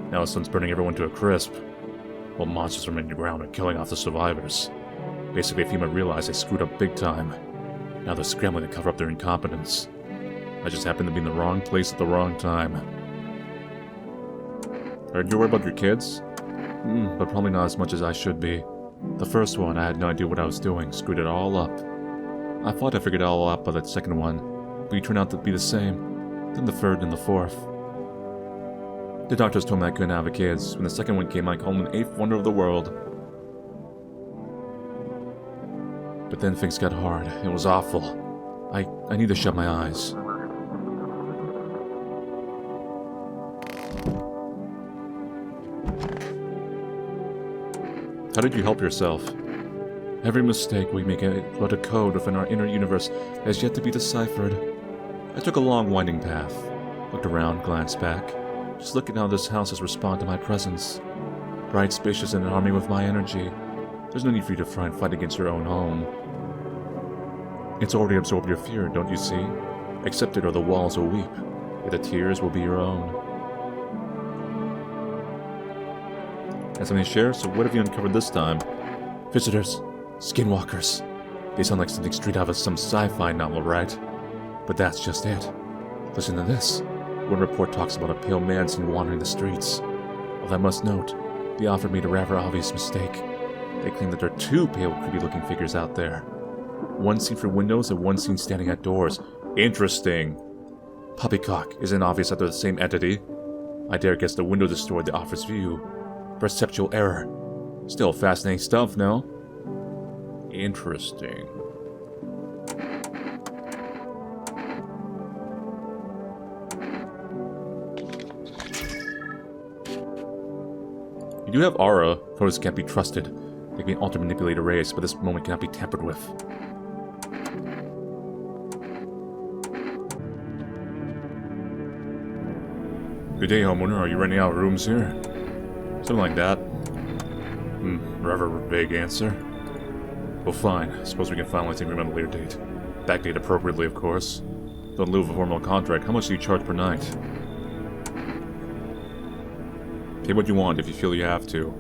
S1: Now the sun's burning everyone to a crisp. While monsters are the ground and killing off the survivors. Basically, FEMA realized they screwed up big time. Now they're scrambling to cover up their incompetence. I just happened to be in the wrong place at the wrong time. Heard you worry about your kids? But probably not as much as I should be. The first one, I had no idea what I was doing, screwed it all up. I thought I figured it all out by the second one, but you turned out to be the same. Then the third and the fourth. The doctors told me I couldn't have kids. When the second one came, I called him an eighth wonder of the world. But then things got hard. It was awful. I need to shut my eyes. How did you help yourself? Every mistake we make wrote a code within our inner universe that has yet to be deciphered. I took a long winding path. Looked around, glanced back. Just look at how this house has responded to my presence. Bright, spacious, and arming with my energy. There's no need for you to try and fight against your own home. It's already absorbed your fear, don't you see? Accept it or the walls will weep. Yet the tears will be your own. Got something to share? So what have you uncovered this time? Visitors. Skinwalkers. They sound like something straight out of some sci-fi novel, right? But that's just it. Listen to this. One report talks about a pale man seen wandering the streets. Although I must note, they offered me a rather obvious mistake. They claim that there are two pale, creepy-looking figures out there. One seen through windows and one seen standing at doors. Interesting. Poppycock isn't obvious that they're the same entity. I dare guess the window destroyed the offer's view. Perceptual error. Still fascinating stuff, no? Interesting. You do have aura. Photos can't be trusted. They can alter, manipulate, erase, but this moment cannot be tampered with. Good day, homeowner. Are you renting out rooms here? Something like that. Rather vague answer. Well, fine. Suppose we can finalize the agreement at a later date. Backdate appropriately, of course. Though in lieu of a formal contract, how much do you charge per night? Pay what you want if you feel you have to.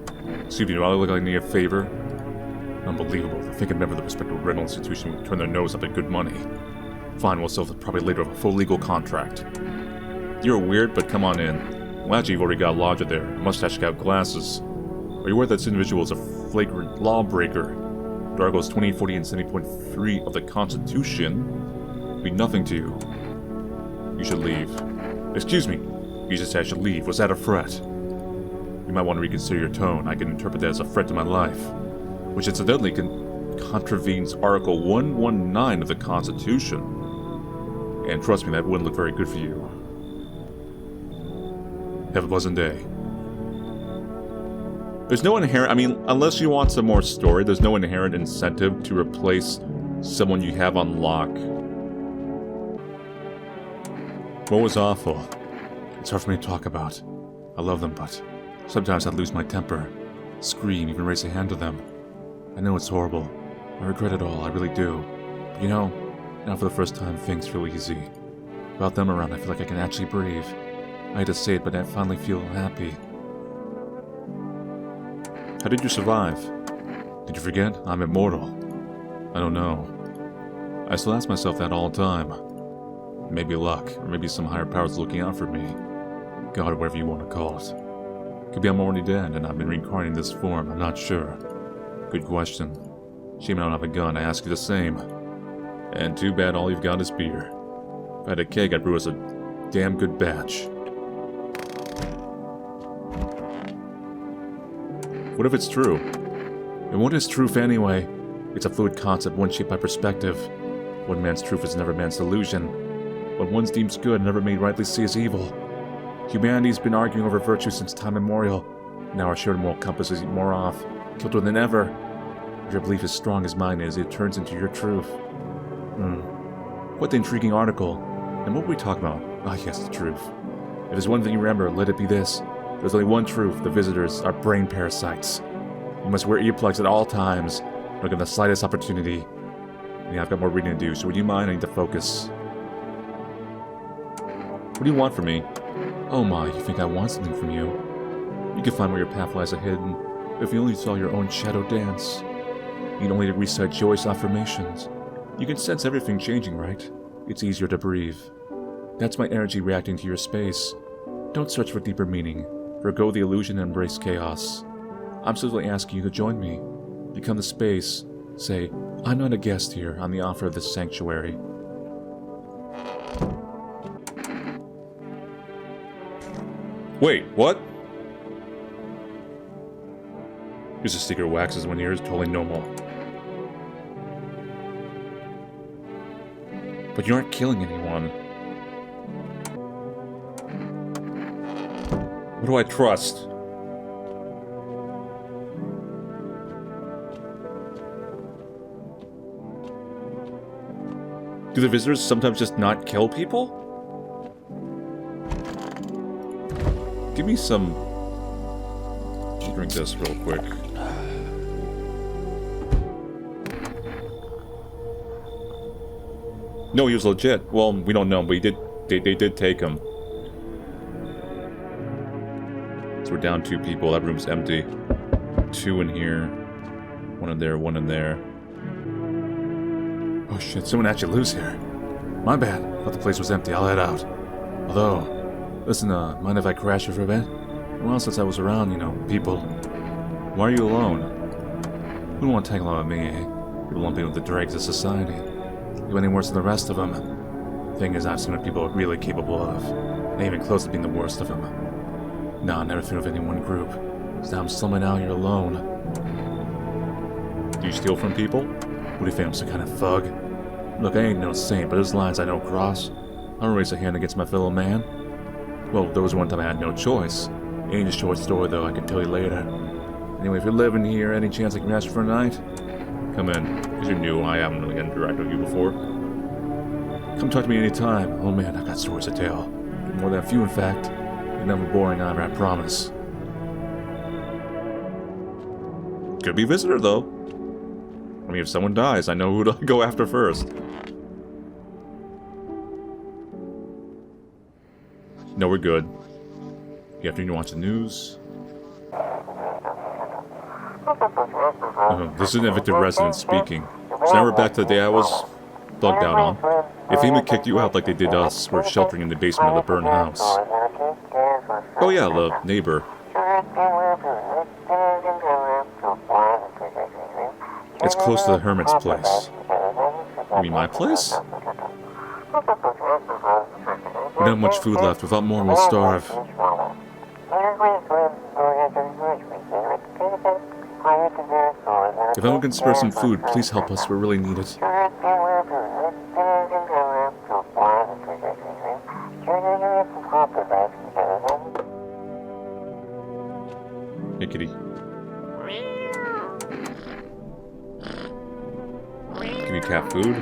S1: See if you really look like you need a favor. Unbelievable. To think a member of the respectable rental institution would turn their nose up at good money. Fine, we'll sell probably later of a full legal contract. You're weird, but come on in. Well, actually, you've already got a lodger there. A mustache got glasses. Are you aware that this individual is a flagrant lawbreaker? The Articles 20, 40, and 70.3 of the Constitution mean nothing to you. You should leave. Excuse me. You just said I should leave. Was that a threat? You might want to reconsider your tone. I can interpret that as a threat to my life. Which incidentally contravenes Article 119 of the Constitution. And trust me, that wouldn't look very good for you. Have a pleasant day. There's no inherent, unless you want some more story, there's no inherent incentive to replace someone you have on lock. What was awful? It's hard for me to talk about. I love them, but sometimes I lose my temper. Scream, even raise a hand to them. I know it's horrible. I regret it all, I really do. But you know, now for the first time, things feel easy. Without them around, I feel like I can actually breathe. I hate to say it, but I finally feel happy. How did you survive? Did you forget? I'm immortal. I don't know. I still ask myself that all the time. Maybe luck, or maybe some higher powers looking out for me. God, whatever you want to call it. Could be I'm already dead, and I've been reincarnated in this form, I'm not sure. Good question. Shame I don't have a gun, I ask you the same. And too bad all you've got is beer. If I had a keg, I'd brew us a damn good batch. What if it's true? And what is truth anyway? It's a fluid concept, one shaped by perspective. One man's truth is another man's delusion. What one deems good, another may rightly see as evil. Humanity's been arguing over virtue since time immemorial. Now our shared moral compass is more off, kilter than ever. If your belief is strong as mine is, it turns into your truth. What the intriguing article. And what were we talking about? Ah, yes, the truth. If there's one thing you remember, let it be this. There's only one truth. The visitors are brain parasites. You must wear earplugs at all times. Don't give them the slightest opportunity. And yeah, I've got more reading to do, so would you mind? I need to focus. What do you want from me? Oh my, you think I want something from you? You can find where your path lies ahead, and if you only saw your own shadow dance. You need only to recite joyous affirmations. You can sense everything changing, right? It's easier to breathe. That's my energy reacting to your space. Don't search for deeper meaning. Forgo the illusion and embrace chaos. I'm simply asking you to join me. Become the space. Say, I'm not a guest here, I'm the author of this sanctuary. Wait, what? Here's a sticker waxes one ear is totally normal. But you aren't killing anyone. What do I trust? Do the visitors sometimes just not kill people? Give me some... I'll drink this real quick. No, he was legit. Well, we don't know, but they did take him. So we're down 2 people. That room's empty. 2 in here. 1 in there, 1 in there. Oh shit, someone actually lives here. My bad. Thought the place was empty. I'll head out. Although, listen, mind if I crash here for a bit? Well, since I was around, you know, people. Why are you alone? You don't want to tag along with me, eh? People won't be with the dregs of society. You any worse than the rest of them. Thing is, I've seen what people are really capable of. Not even close to being the worst of them. Nah, I never fear of any one group. So now I'm slumming out here alone. Do you steal from people? What do you think, I'm some kind of thug? Look, I ain't no saint, but there's lines I don't cross. I don't raise a hand against my fellow man. Well, there was one time I had no choice. Ain't a short story, though, I can tell you later. Anyway, if you're living here, any chance I can ask you for a night? Come in, because you're new, I haven't really interacted with you before. Come talk to me anytime. Oh man, I got stories to tell. More than a few, in fact. They're never boring either, I promise. Could be a visitor, though. I mean, if someone dies, I know who to go after first. No, we're good. You after you watch the news? This is an evicted resident speaking. So now we're back to the day I was thugged out on. If FEMA kicked you out like they did us, we're sheltering in the basement of the burned house. Oh yeah, the neighbor. It's close to the hermit's place. You mean my place? We don't have much food left. Without more, we'll starve. If anyone can spare some food, please help us. We really need it. Hey, kitty. Give me cat food.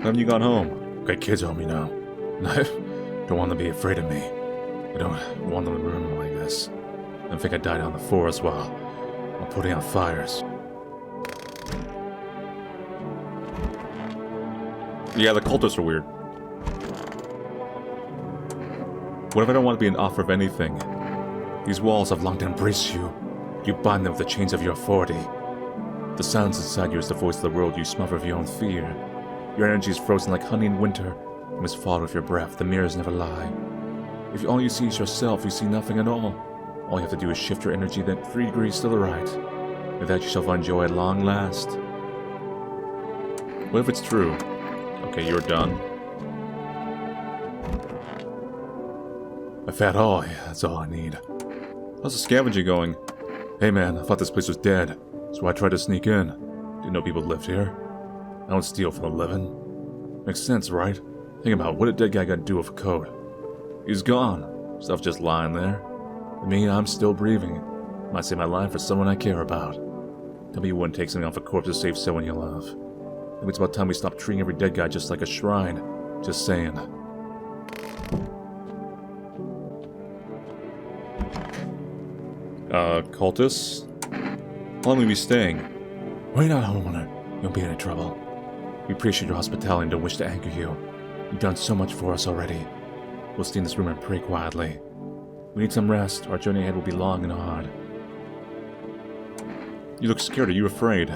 S1: Haven't you gone home? Got kids on me now. I don't want them to be afraid of me. I don't want them to remember like this. I think I died out in the forest while putting out fires. Yeah, the cultists are weird. What if I don't want to be an offer of anything? These walls have long to embrace you. You bind them with the chains of your authority. The silence inside you is the voice of the world you smother with your own fear. Your energy is frozen like honey in winter. You must follow with your breath. The mirrors never lie. If all you see is yourself, you see nothing at all. All you have to do is shift your energy then 3 degrees to the right. With that you shall find joy at long last. What if it's true? Okay, you're done. I found all. Yeah, that's all I need. How's the scavenging going? Hey man, I thought this place was dead, so I tried to sneak in. Didn't know people lived here. I don't steal for a living. Makes sense, right? Think about what a dead guy got to do with a coat. He's gone. Stuff just lying there. I mean, I'm still breathing. Might save my life for someone I care about. Tell me you wouldn't take something off a corpse to save someone you love. Maybe it's about time we stop treating every dead guy just like a shrine. Just saying. Cultists? How long will we be staying? Worry not, homeowner. You won't be in any trouble. We appreciate your hospitality and don't wish to anger you. You've done so much for us already. We'll stay in this room and pray quietly. We need some rest. Our journey ahead will be long and hard. You look scared. Are you afraid?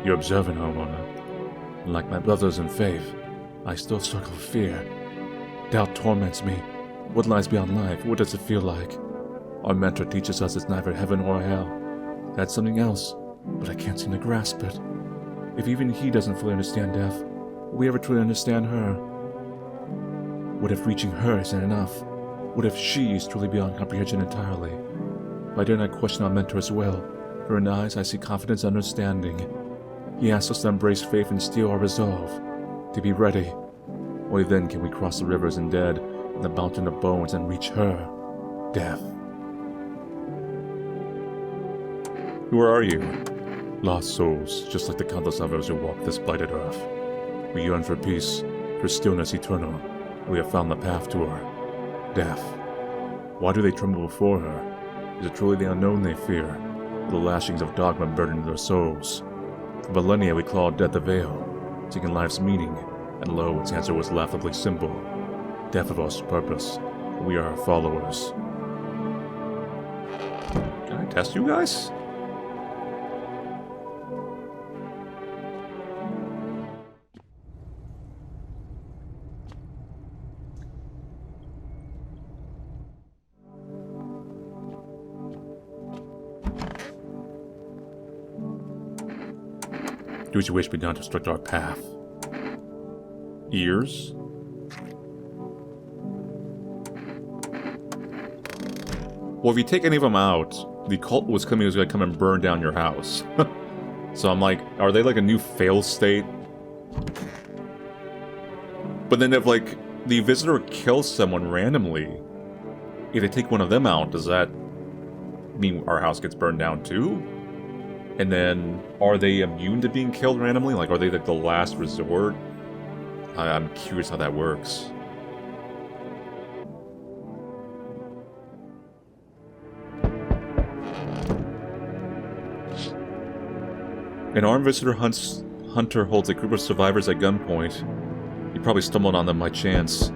S1: You're observant, homeowner. Like my brothers in faith, I still struggle with fear. Doubt torments me. What lies beyond life? What does it feel like? Our mentor teaches us it's neither heaven or hell. That's something else, but I can't seem to grasp it. If even he doesn't fully understand death, will we ever truly understand her? What if reaching her isn't enough? What if she is truly beyond comprehension entirely? Why didn't I question our mentor as well? For in eyes I see confidence and understanding. He asks us to embrace faith and steel our resolve, to be ready. Only then can we cross the rivers and dead, and the mountain of bones, and reach her, death. Who are you? Lost souls, just like the countless others who walk this blighted earth. We yearn for peace, for stillness eternal. We have found the path to her. Death. Why do they tremble before her? Is it truly the unknown they fear? The lashings of dogma burden their souls. For millennia we clawed death a veil, seeking life's meaning, and lo, its answer was laughably simple. Death of us purpose. We are her followers. Can I test you guys? Do as you wish, but not obstruct our path. Ears? Well, if you take any of them out, the cult was going to come and burn down your house. So I'm like, are they like a new fail state? But then if like the visitor kills someone randomly, if they take one of them out, does that mean our house gets burned down too? And then, are they immune to being killed randomly? Like, are they like the last resort? I'm curious how that works. An armed visitor hunter holds a group of survivors at gunpoint. You probably stumbled on them by chance.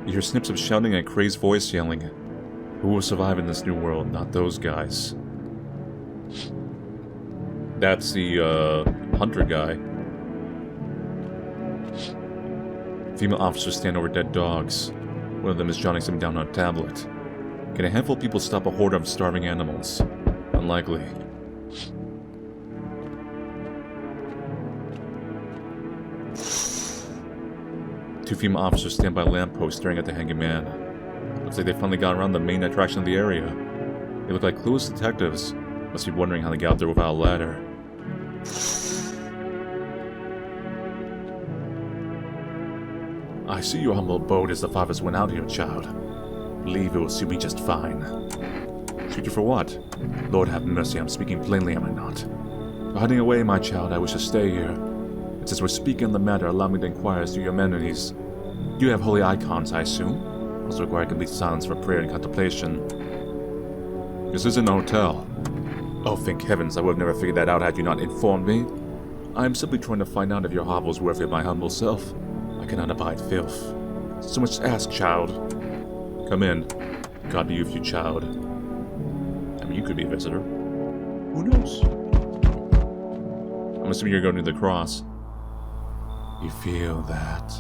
S1: You hear snips of shouting and a crazed voice yelling. Who will survive in this new world? Not those guys. That's the, hunter guy. Female officers stand over dead dogs. One of them is jotting something down on a tablet. Can a handful of people stop a horde of starving animals? Unlikely. Two female officers stand by a lamppost staring at the hanging man. Looks like they finally got around the main attraction of the area. They look like clueless detectives. Must be wondering how they got out there without a ladder. I see your humble abode as the fathers went out here, child. Believe it will suit me just fine. Suit you for what? Lord have mercy, I'm speaking plainly, am I not? For hiding away, my child, I wish to stay here. And since we're speaking on the matter, allow me to inquire as to your amenities. You have holy icons, I assume? Also require complete silence for prayer and contemplation. This isn't a hotel. Oh, thank heavens, I would have never figured that out had you not informed me. I am simply trying to find out if your hovel is worthy of my humble self. I cannot abide filth. So much to ask, child. Come in. God be with you, child. I mean, you could be a visitor. Who knows? I'm assuming you're going to the cross. You feel that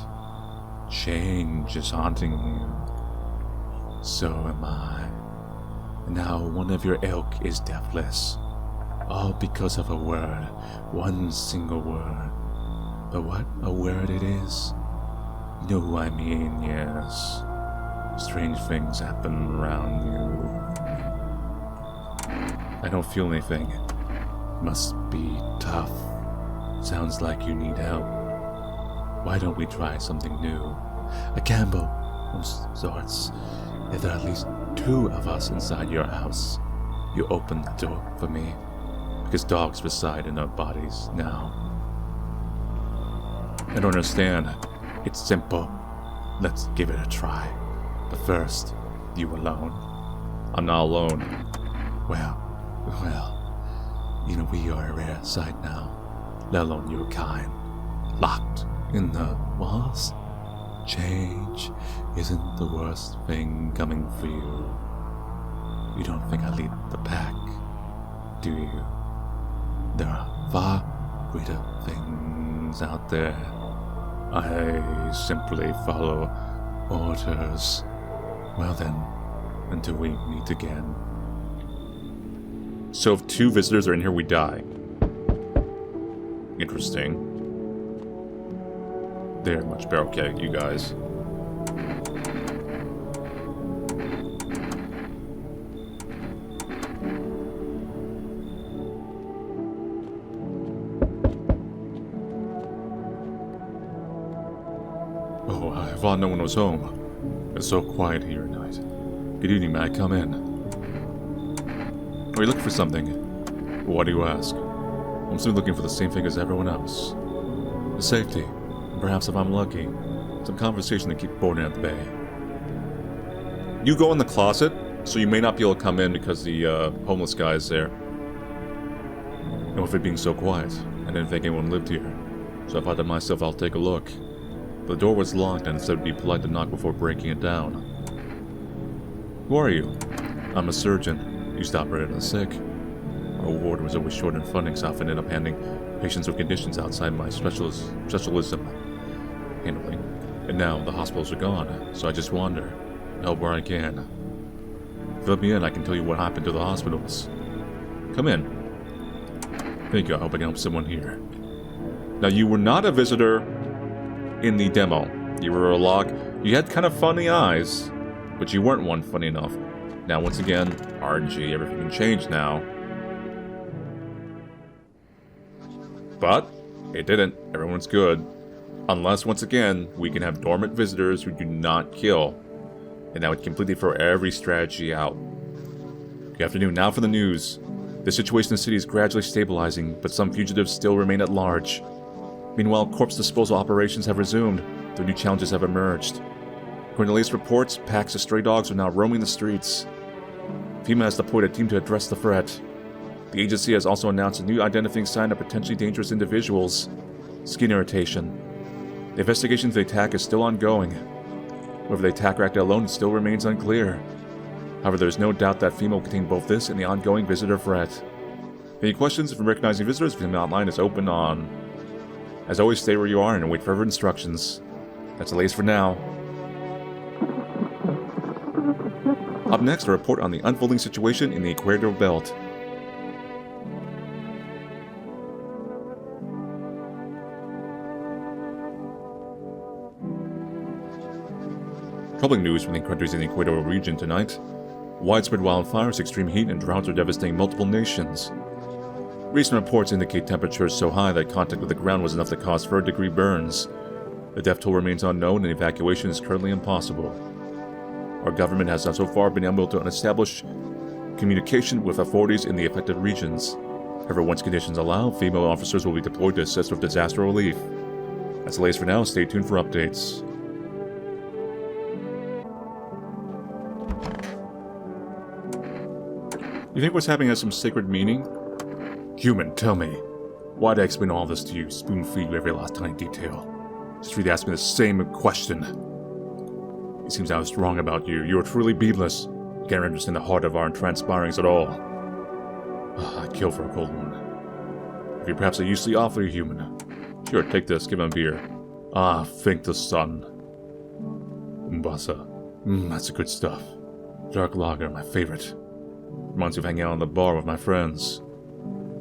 S1: change is haunting you. So am I. And now one of your ilk is deathless. All because of a word. One single word. But what a word it is. You know who I mean, yes. Strange things happen around you. I don't feel anything. Must be tough. Sounds like you need help. Why don't we try something new? A gamble of sorts. If there are at least 2 of us inside your house, you open the door for me. Because dogs reside in our bodies now. I don't understand. It's simple. Let's give it a try. But first, you alone? I'm not alone. Well, you know we are a rare sight now. Let alone your kind. Locked in the walls? Change isn't the worst thing coming for you. You don't think I lead the pack, do you? There are far greater things out there. I simply follow orders. Well then, until we meet again. So if 2 visitors are in here, we die. Interesting. They're much better. Okay, you guys. Oh, I thought no one was home. It's so quiet here at night. Good evening, may I come in? Are you looking for something? Why do you ask? I'm still looking for the same thing as everyone else. The safety, and perhaps if I'm lucky, some conversation to keep boarding at the bay. You go in the closet, so you may not be able to come in because the homeless guy is there. And with it being so quiet, I didn't think anyone lived here, so I thought to myself I'll take a look. But the door was locked and it said it'd be polite to knock before breaking it down. Who are you? I'm a surgeon. Used to operate on the sick. Our ward was always short in funding, so I often ended up handling patients with conditions outside my specialism handling. And now the hospitals are gone, so I just wander, help where I can. If you let me in, I can tell you what happened to the hospitals. Come in. Thank you, I hope I can help someone here. Now, you were not a visitor in the demo. You were a log. You had kind of funny eyes, but you weren't one funny enough. Now, once again, RNG, everything can change now. But it didn't. Everyone's good. Unless, once again, we can have dormant visitors who do not kill. And that would completely throw every strategy out. Good afternoon. Now for the news. The situation in the city is gradually stabilizing, but some fugitives still remain at large. Meanwhile, corpse disposal operations have resumed, though new challenges have emerged. According to latest reports, packs of stray dogs are now roaming the streets. FEMA has deployed a team to address the threat. The agency has also announced a new identifying sign of potentially dangerous individuals: skin irritation. The investigation into the attack is still ongoing. Whether the attacker acted alone still remains unclear. However, there is no doubt that FEMA will contain both this and the ongoing visitor threat. Any questions from recognizing visitors? FEMA Outline is open on. As always, stay where you are and wait for further instructions. That's the latest for now. Up next, a report on the unfolding situation in the Equatorial Belt. Troubling news from the countries in the equatorial region tonight. Widespread wildfires, extreme heat, and droughts are devastating multiple nations. Recent reports indicate temperatures so high that contact with the ground was enough to cause third-degree burns. The death toll remains unknown and evacuation is currently impossible. Our government has so far been able to establish communication with authorities in the affected regions. However, once conditions allow, FEMA officers will be deployed to assist with disaster relief. That's the latest for now. Stay tuned for updates. You think what's happening has some sacred meaning? Human, tell me. Why'd I explain all this to you, spoon-feed you every last tiny detail? Just for you to ask me the same question. It seems I was wrong about you. You are truly beadless. You can't understand the heart of our transpirings at all. I'd kill for a cold one. If you perhaps a usefully offer you human. Sure, take this, give him a beer. Thank the sun. Umbasa. That's the good stuff. Dark lager, my favorite. Reminds me of hanging out on the bar with my friends.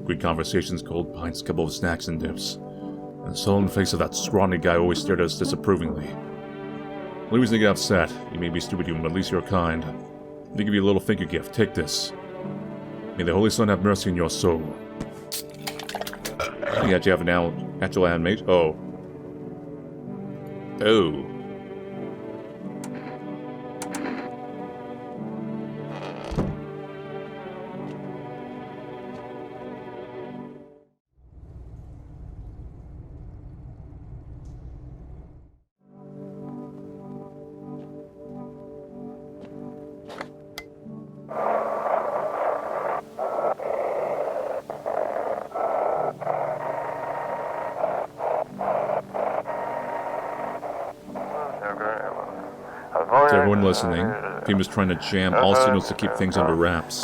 S1: Great conversations, cold pints, couple of snacks and dips. And the sullen face of that scrawny guy always stared at us disapprovingly. Only reason to get upset, you may be stupid human, but at least you're kind. Let me give you a little thank you gift. Take this. May the Holy Sun have mercy on your soul. You actually have an actual animate? Oh. Oh. To everyone listening, FEMA's trying to jam all signals to keep things under wraps.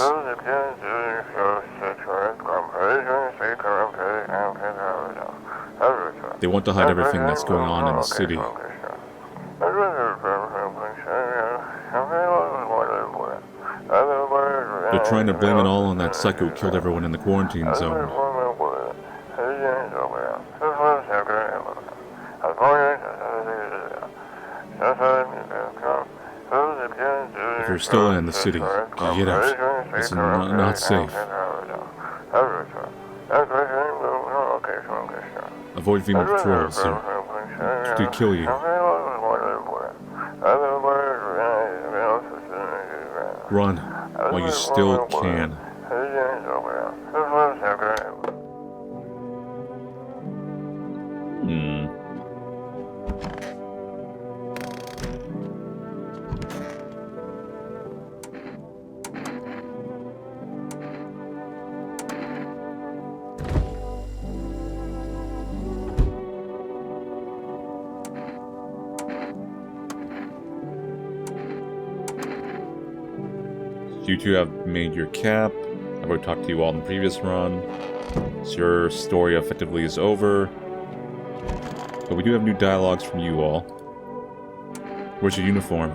S1: They want to hide everything that's going on in the city. They're trying to blame it all on that psycho who killed everyone in the quarantine zone. If you're still in the city, get out. It's not safe. Avoid FEMA patrols, sir. It could kill you. Run while you still can. You two have made your cap. I've already talked to you all in the previous run. So your story effectively is over. But we do have new dialogues from you all. Where's your uniform?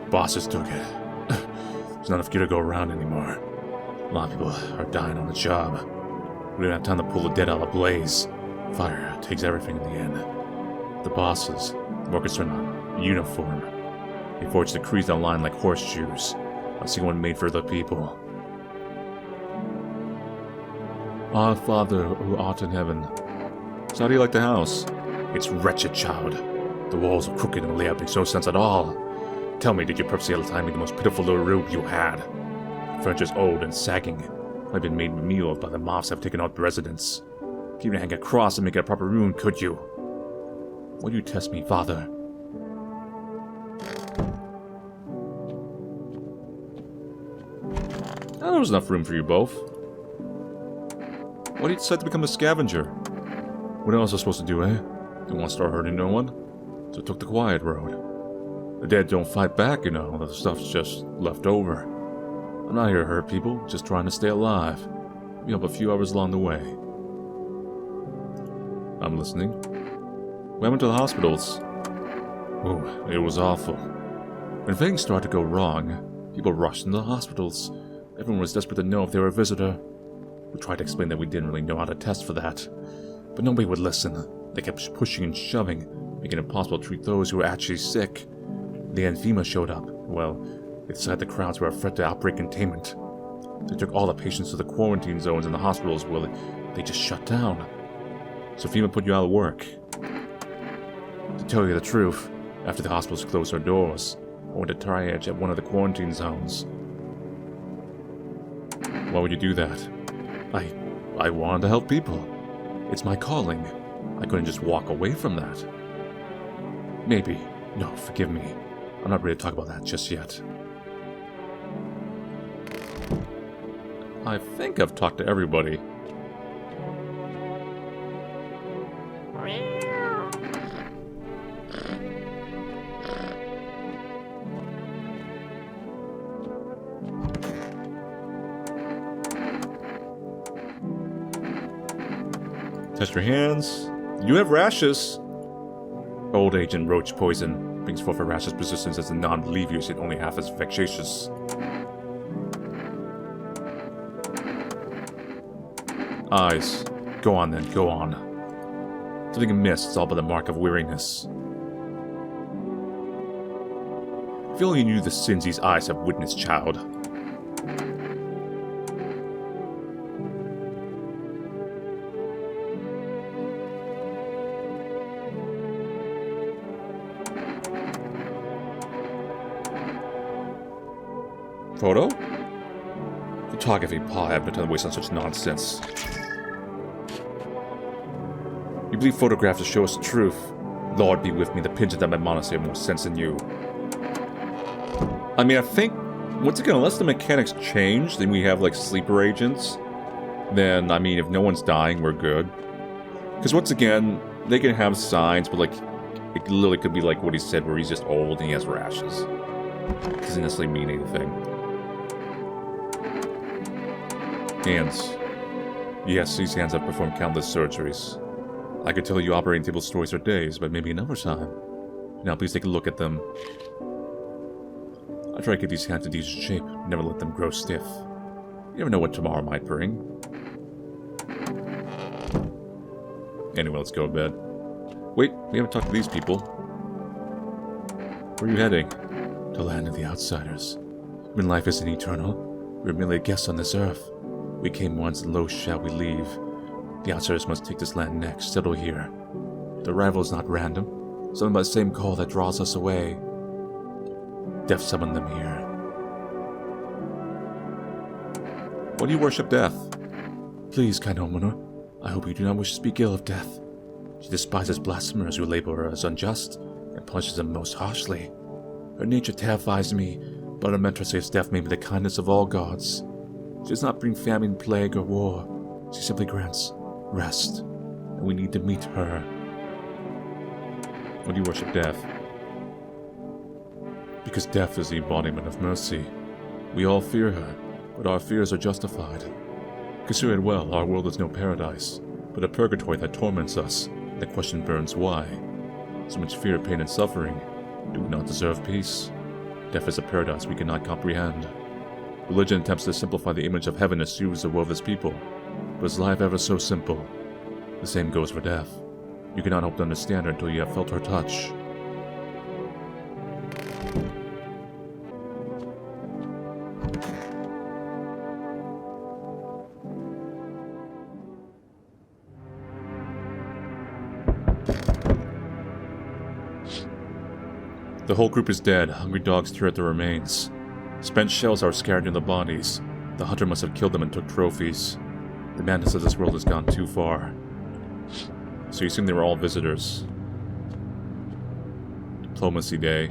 S1: Bosses took it. There's not enough gear to go around anymore. A lot of people are dying on the job. We don't have time to pull the dead out of the blaze. Fire takes everything in the end. The bosses, more concerned on uniform. They forge the creeds online like horseshoes. I'll see one made for the people. Our Father, who art in heaven. So how do you like the house? It's wretched, child. The walls are crooked and the layout makes no sense at all. Tell me, did you purposely assign me the most pitiful little room you had? The furniture's old and sagging. I've been made meal by the moths have taken out the residence. Can't even hang a cross and make it a proper room, could you? Why do you test me, Father? Oh, there was enough room for you both. Why did you decide to become a scavenger? What else was I supposed to do, eh? Didn't want to start hurting no one, so I took the quiet road. The dead don't fight back, you know. The stuff's just left over. I'm not here to hurt people, just trying to stay alive. Be up a few hours along the way. I'm listening. We went to the hospitals. Oh, it was awful. When things started to go wrong, people rushed into the hospitals. Everyone was desperate to know if they were a visitor. We tried to explain that we didn't really know how to test for that. But nobody would listen. They kept pushing and shoving, making it impossible to treat those who were actually sick. In the end, FEMA showed up. Well, they decided the crowds were a threat to outbreak containment. They took all the patients to the quarantine zones in the hospitals where they just shut down. So FEMA put you out of work. To tell you the truth, after the hospitals closed their doors, I went to triage at one of the quarantine zones. Why would you do that? I wanted to help people. It's my calling. I couldn't just walk away from that. Maybe. No, forgive me. I'm not ready to talk about that just yet. I think I've talked to everybody. Test your hands. You have rashes. Old agent roach poison brings forth a rash's persistence as a non-believers yet only half as vexatious. Eyes. Go on then, go on. Something amiss, it's all but the mark of weariness. If you only knew the sins these eyes have witnessed, child. Photo? Photography, Paul. I have no time to waste on such nonsense. You believe photographs to show us the truth? Lord be with me, the pigeons at my monastery have more sense than you. I mean, I think, once again, unless the mechanics change, then we have, like, sleeper agents, then, I mean, if no one's dying, we're good. Because, once again, they can have signs, but, like, it literally could be like what he said, where he's just old and he has rashes. It doesn't necessarily mean anything. Hands. Yes, these hands have performed countless surgeries. I could tell you operating table stories for days, but maybe another time. Now please take a look at them. I try to get these hands in decent shape, never let them grow stiff. You never know what tomorrow might bring. Anyway, let's go to bed. Wait, we haven't talked to these people. Where are you heading? To land of the outsiders. When life isn't eternal, we're merely guests on this earth. We came once, and lo shall we leave. The outsiders must take this land next, settle here. The arrival is not random, summoned by the same call that draws us away. Death summoned them here. Why do you worship death? Please, kind homeowner, I hope you do not wish to speak ill of death. She despises blasphemers who label her as unjust and punishes them most harshly. Her nature terrifies me, but her mentor says death may be the kindness of all gods. She does not bring famine, plague, or war. She simply grants rest, and we need to meet her. Why do you worship death? Because death is the embodiment of mercy. We all fear her, but our fears are justified. Consider it well, our world is no paradise, but a purgatory that torments us. The question burns why. So much fear, pain, and suffering. Do we not deserve peace? Death is a paradise we cannot comprehend. Religion attempts to simplify the image of heaven as soothes the will of its people. But is life ever so simple? The same goes for death. You cannot hope to understand her until you have felt her touch. The whole group is dead. Hungry dogs tear at the remains. Spent shells are scattered near the bodies. The hunter must have killed them and took trophies. The madness of this world has gone too far. So you assume they were all visitors. Diplomacy Day.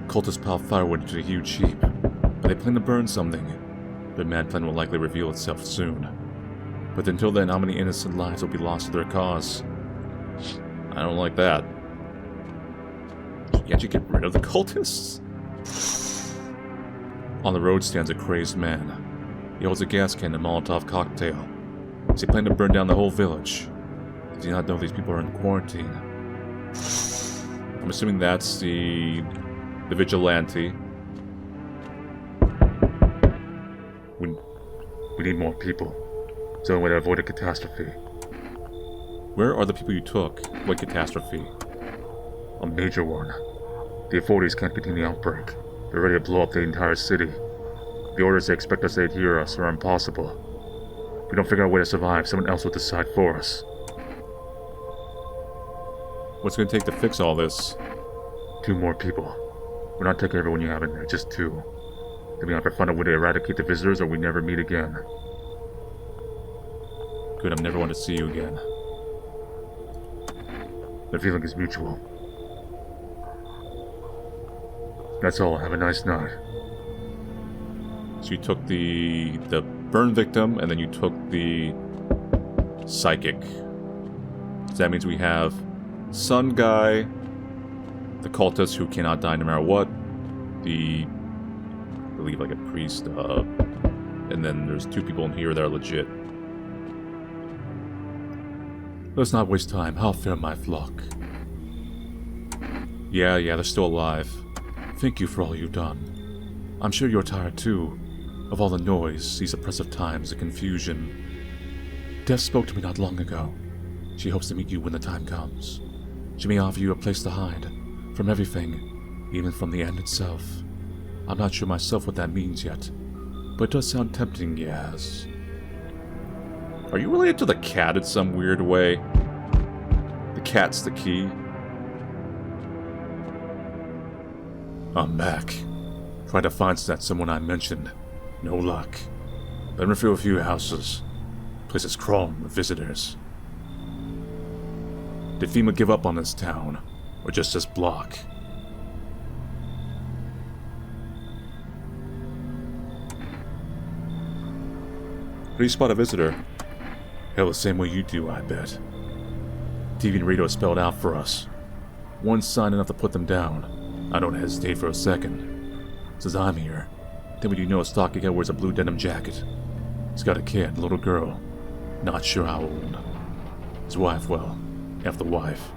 S1: Cultists pile firewood into a huge heap. They plan to burn something. Their mad plan will likely reveal itself soon. But until then, how many innocent lives will be lost to their cause? I don't like that. Can't you get rid of the cultists? On the road stands a crazed man. He holds a gas can and a Molotov cocktail. Does he plan to burn down the whole village? Does he not know these people are in quarantine? I'm assuming that's the vigilante. We need more people. It's the only way to avoid a catastrophe. Where are the people you took? What catastrophe? A major one. The authorities can't contain the outbreak. They're ready to blow up the entire city. The orders they expect us to adhere us are impossible. If we don't figure out a way to survive, someone else will decide for us. What's it going to take to fix all this? 2 more people. We're not taking everyone you have in there, just 2. Then we have to find a way to eradicate the visitors or we never meet again. Good, I never want to see you again. The feeling is mutual. That's all. Have a nice night. So you took the burn victim, and then you took the psychic. So that means we have Sun Guy, the cultist who cannot die no matter what, I believe like a priest, and then there's 2 people in here that are legit. Let's not waste time. How fare my flock? Yeah, they're still alive. Thank you for all you've done. I'm sure you're tired too, of all the noise, these oppressive times, the confusion. Death spoke to me not long ago. She hopes to meet you when the time comes. She may offer you a place to hide, from everything, even from the end itself. I'm not sure myself what that means yet, but it does sound tempting, yes. Are you related to the cat in some weird way? The cat's the key? I'm back. Trying to find that someone I mentioned. No luck. Been through a few houses. Place is crawling with visitors. Did FEMA give up on this town? Or just this block? How do you spot a visitor? Hell, the same way you do, I bet. TV and radio spelled out for us. One sign enough to put them down. I don't hesitate for a second. Says I'm here. Then we do know a stocky guy wears a blue denim jacket. He's got a kid, a little girl. Not sure how old. His wife, well, half the wife.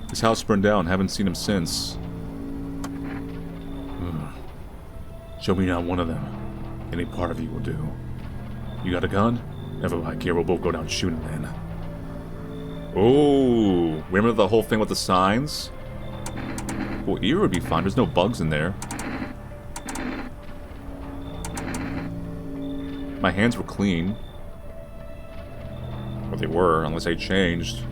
S1: His house burned down, haven't seen him since. Show me not one of them. Any part of you will do. You got a gun? Never mind, here, we'll both go down shooting then. Oh, remember the whole thing with the signs? Well, ear would be fine, there's no bugs in there. My hands were clean. Or they were, unless they changed.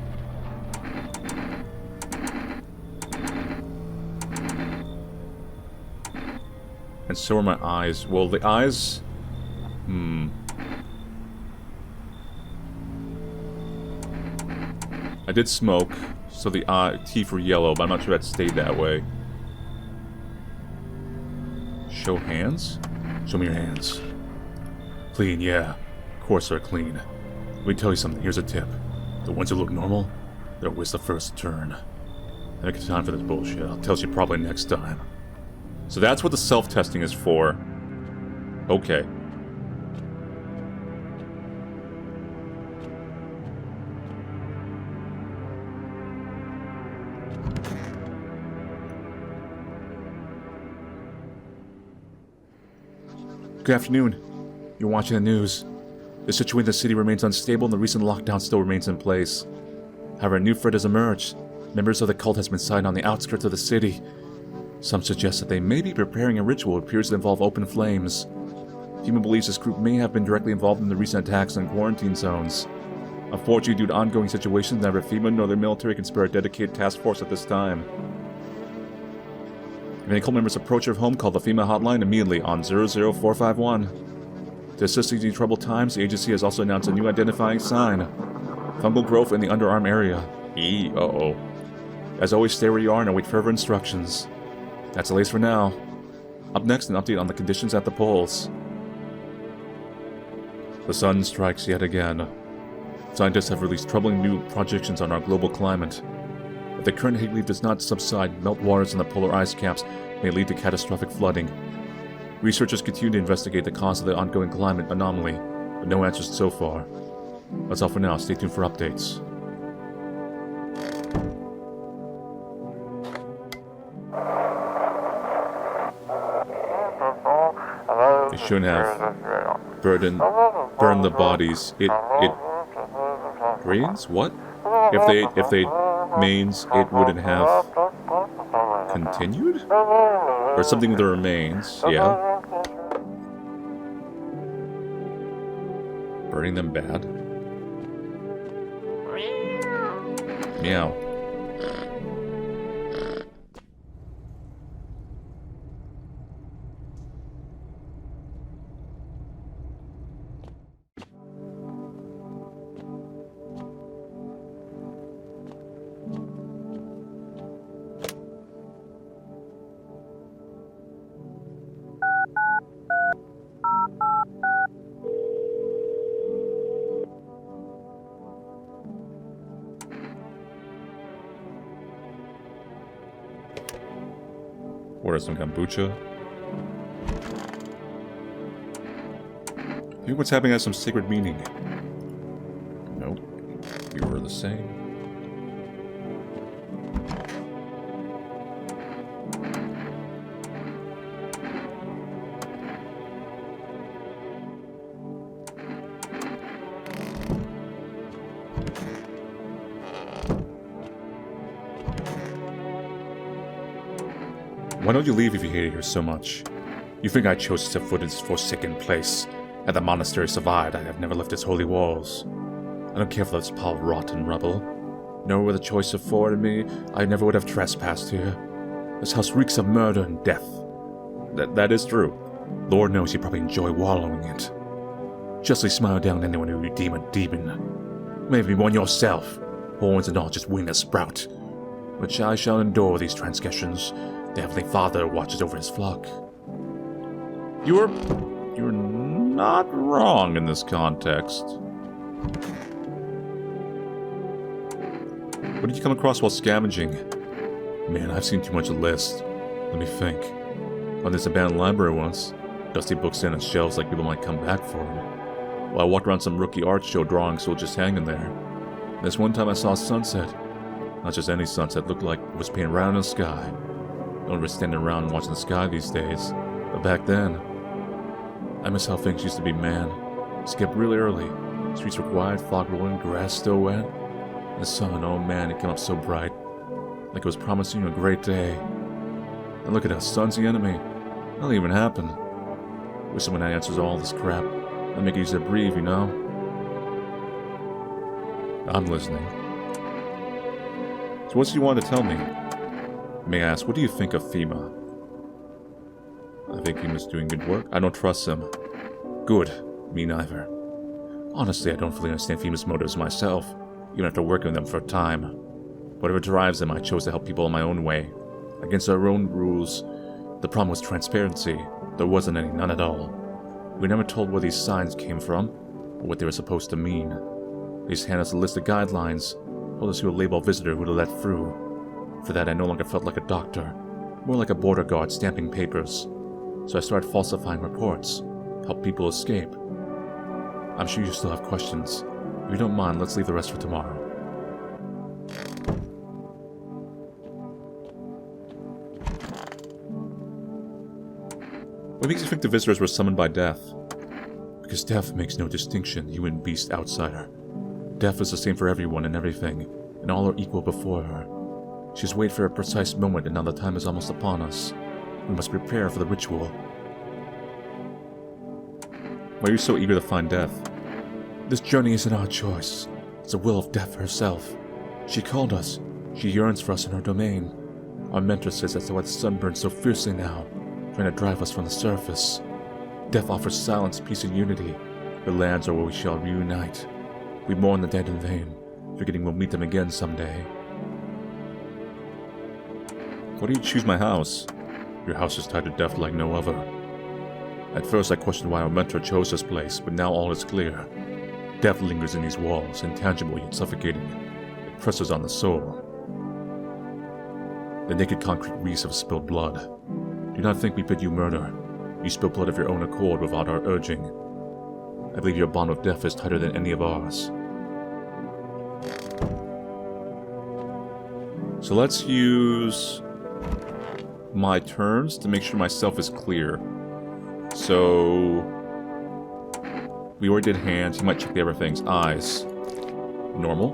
S1: And so are my eyes. Well, the eyes... I did smoke, so the teeth were yellow, but I'm not sure that stayed that way. Show hands? Show me your hands. Clean, yeah. Of course they're clean. Let me tell you something, here's a tip. The ones who look normal, they're always the first turn. I don't get time for this bullshit. I'll tell you probably next time. So that's what the self-testing is for. Okay. Good afternoon. You're watching the news. The situation in the city remains unstable and the recent lockdown still remains in place. However, a new threat has emerged. Members of the cult has been sighted on the outskirts of the city. Some suggest that they may be preparing a ritual that appears to involve open flames. FEMA believes this group may have been directly involved in the recent attacks on quarantine zones. Unfortunately, due to ongoing situations, neither FEMA nor their military can spare a dedicated task force at this time. If any cult members approach your home, call the FEMA hotline immediately on 00451. To assist in these troubled times, the agency has also announced a new identifying sign. Fungal growth in the underarm area. Uh-oh. As always, stay where you are and await further instructions. That's the latest for now. Up next, an update on the conditions at the poles. The sun strikes yet again. Scientists have released troubling new projections on our global climate. If the current heat wave does not subside, meltwaters in the polar ice caps may lead to catastrophic flooding. Researchers continue to investigate the cause of the ongoing climate anomaly, but no answers so far. That's all for now. Stay tuned for updates. They shouldn't have burned the bodies. It rains? What? If they means it wouldn't have continued? Or something with the remains, yeah. Burning them bad? Meow. Order some kombucha. Maybe what's happening has some sacred meaning. Nope. We were the same. Why don't you leave if you hate it here so much? You think I chose to step foot in this forsaken place? Had the monastery survived, I'd have never left its holy walls. I don't care for this pile of rotten rubble. Nor with a choice afforded me, I never would have trespassed here. This house reeks of murder and death. That is true. Lord knows you probably enjoy wallowing in it. Justly smile down anyone who redeem a demon. Maybe one yourself, horns and all just wing a sprout. Which I shall endure these transgressions. The Heavenly Father watches over his flock. You're not wrong in this context. What did you come across while scavenging? Man, I've seen too much list. Let me think. On this abandoned library once, dusty books stand on shelves like people might come back for them. While I walked around some rookie art show drawings still just hanging there. This one time I saw a sunset. Not just any sunset, looked like it was painted round in the sky. No one was standing around and watching the sky these days, but back then, I miss how things used to be, man. Skip really early. Streets were quiet, fog rolling, grass still wet. And the sun, oh man, it came up so bright. Like it was promising you a great day. And look at how sun's the enemy. Nothing even happened. Wish someone had answers to all this crap. That'd make it easier to breathe, you know? I'm listening. So what do you want to tell me? May I ask, what do you think of FEMA? I think he was doing good work. I don't trust him. Good. Me neither. Honestly, I don't fully understand FEMA's motives myself, even after working with them for a time. Whatever drives them, I chose to help people in my own way, against our own rules. The problem was transparency. There wasn't any, none at all. We never told where these signs came from, or what they were supposed to mean. They just handed us a list of guidelines, told us who would label a visitor who to let through. For that, I no longer felt like a doctor, more like a border guard stamping papers. So I started falsifying reports, help people escape. I'm sure you still have questions. If you don't mind, let's leave the rest for tomorrow. What makes you think the visitors were summoned by Death? Because Death makes no distinction, human, beast, outsider. Death is the same for everyone and everything, and all are equal before her. She's waited for a precise moment, and now the time is almost upon us. We must prepare for the ritual. Why are you so eager to find Death? This journey isn't our choice. It's the will of Death herself. She called us. She yearns for us in her domain. Our mentor says that's why the sun burns so fiercely now, trying to drive us from the surface. Death offers silence, peace, and unity. Her lands are where we shall reunite. We mourn the dead in vain, forgetting we'll meet them again someday. Why do you choose my house? Your house is tied to death like no other. At first I questioned why our mentor chose this place, but now all is clear. Death lingers in these walls, intangible yet suffocating. It presses on the soul. The naked concrete reeks of spilled blood. Do not think we bid you murder. You spill blood of your own accord without our urging. I believe your bond with death is tighter than any of ours. So let's use my turns to make sure myself is clear. So we already did hands. He might check the other things. Eyes. Normal.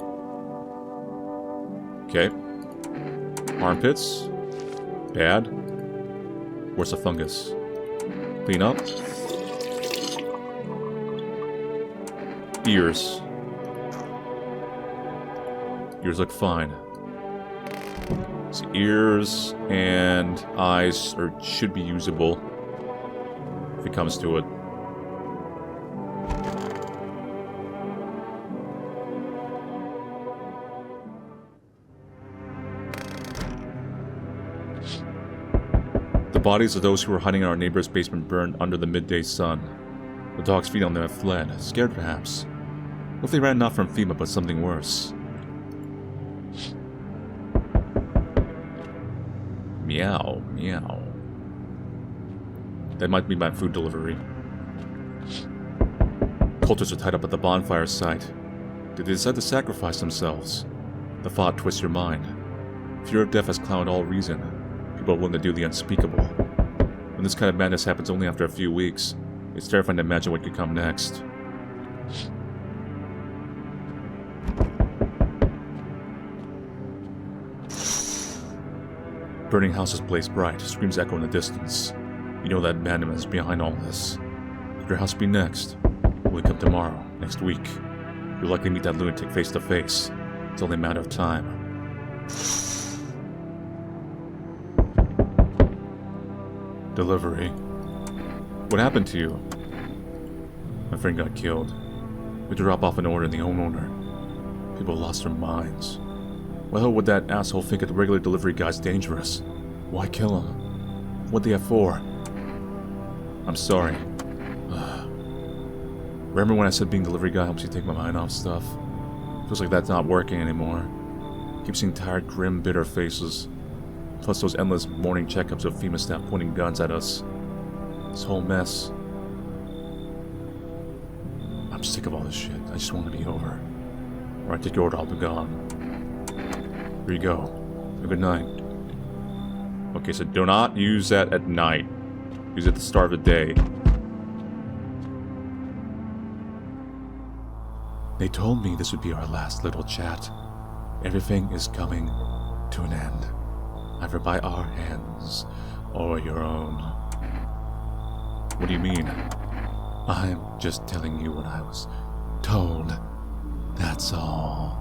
S1: Okay. Armpits. Bad. Where's the fungus? Clean up. Ears. Ears look fine. So ears and eyes should be usable if it comes to it. The bodies of those who were hiding in our neighbor's basement burned under the midday sun. The dogs feeding on them have fled, scared perhaps. What if they ran not from FEMA but something worse? Meow, meow. That might be my food delivery. Cultists are tied up at the bonfire site. Did they decide to sacrifice themselves? The thought twists your mind. Fear of death has clouded all reason. People are willing to do the unspeakable. When this kind of madness happens only after a few weeks, it's terrifying to imagine what could come next. Burning houses blaze bright, screams echo in the distance. You know that madman is behind all this. Could your house be next? Will it come tomorrow, next week? You'll likely meet that lunatic face to face. It's only a matter of time. Delivery. What happened to you? My friend got killed. We drop off an order in the homeowner. People lost their minds. Why the hell would that asshole think that the regular delivery guy's dangerous? Why kill him? What'd they have for? I'm sorry. Remember when I said being delivery guy helps you take my mind off stuff? Feels like that's not working anymore. Keep seeing tired, grim, bitter faces. Plus those endless morning checkups of FEMA staff pointing guns at us. This whole mess. I'm sick of all this shit. I just want to be over. Alright, take your order, I'll be gone. Here you go. Have a good night. Okay, so do not use that at night. Use it at the start of the day. They told me this would be our last little chat. Everything is coming to an end. Either by our hands or your own. What do you mean? I'm just telling you what I was told. That's all.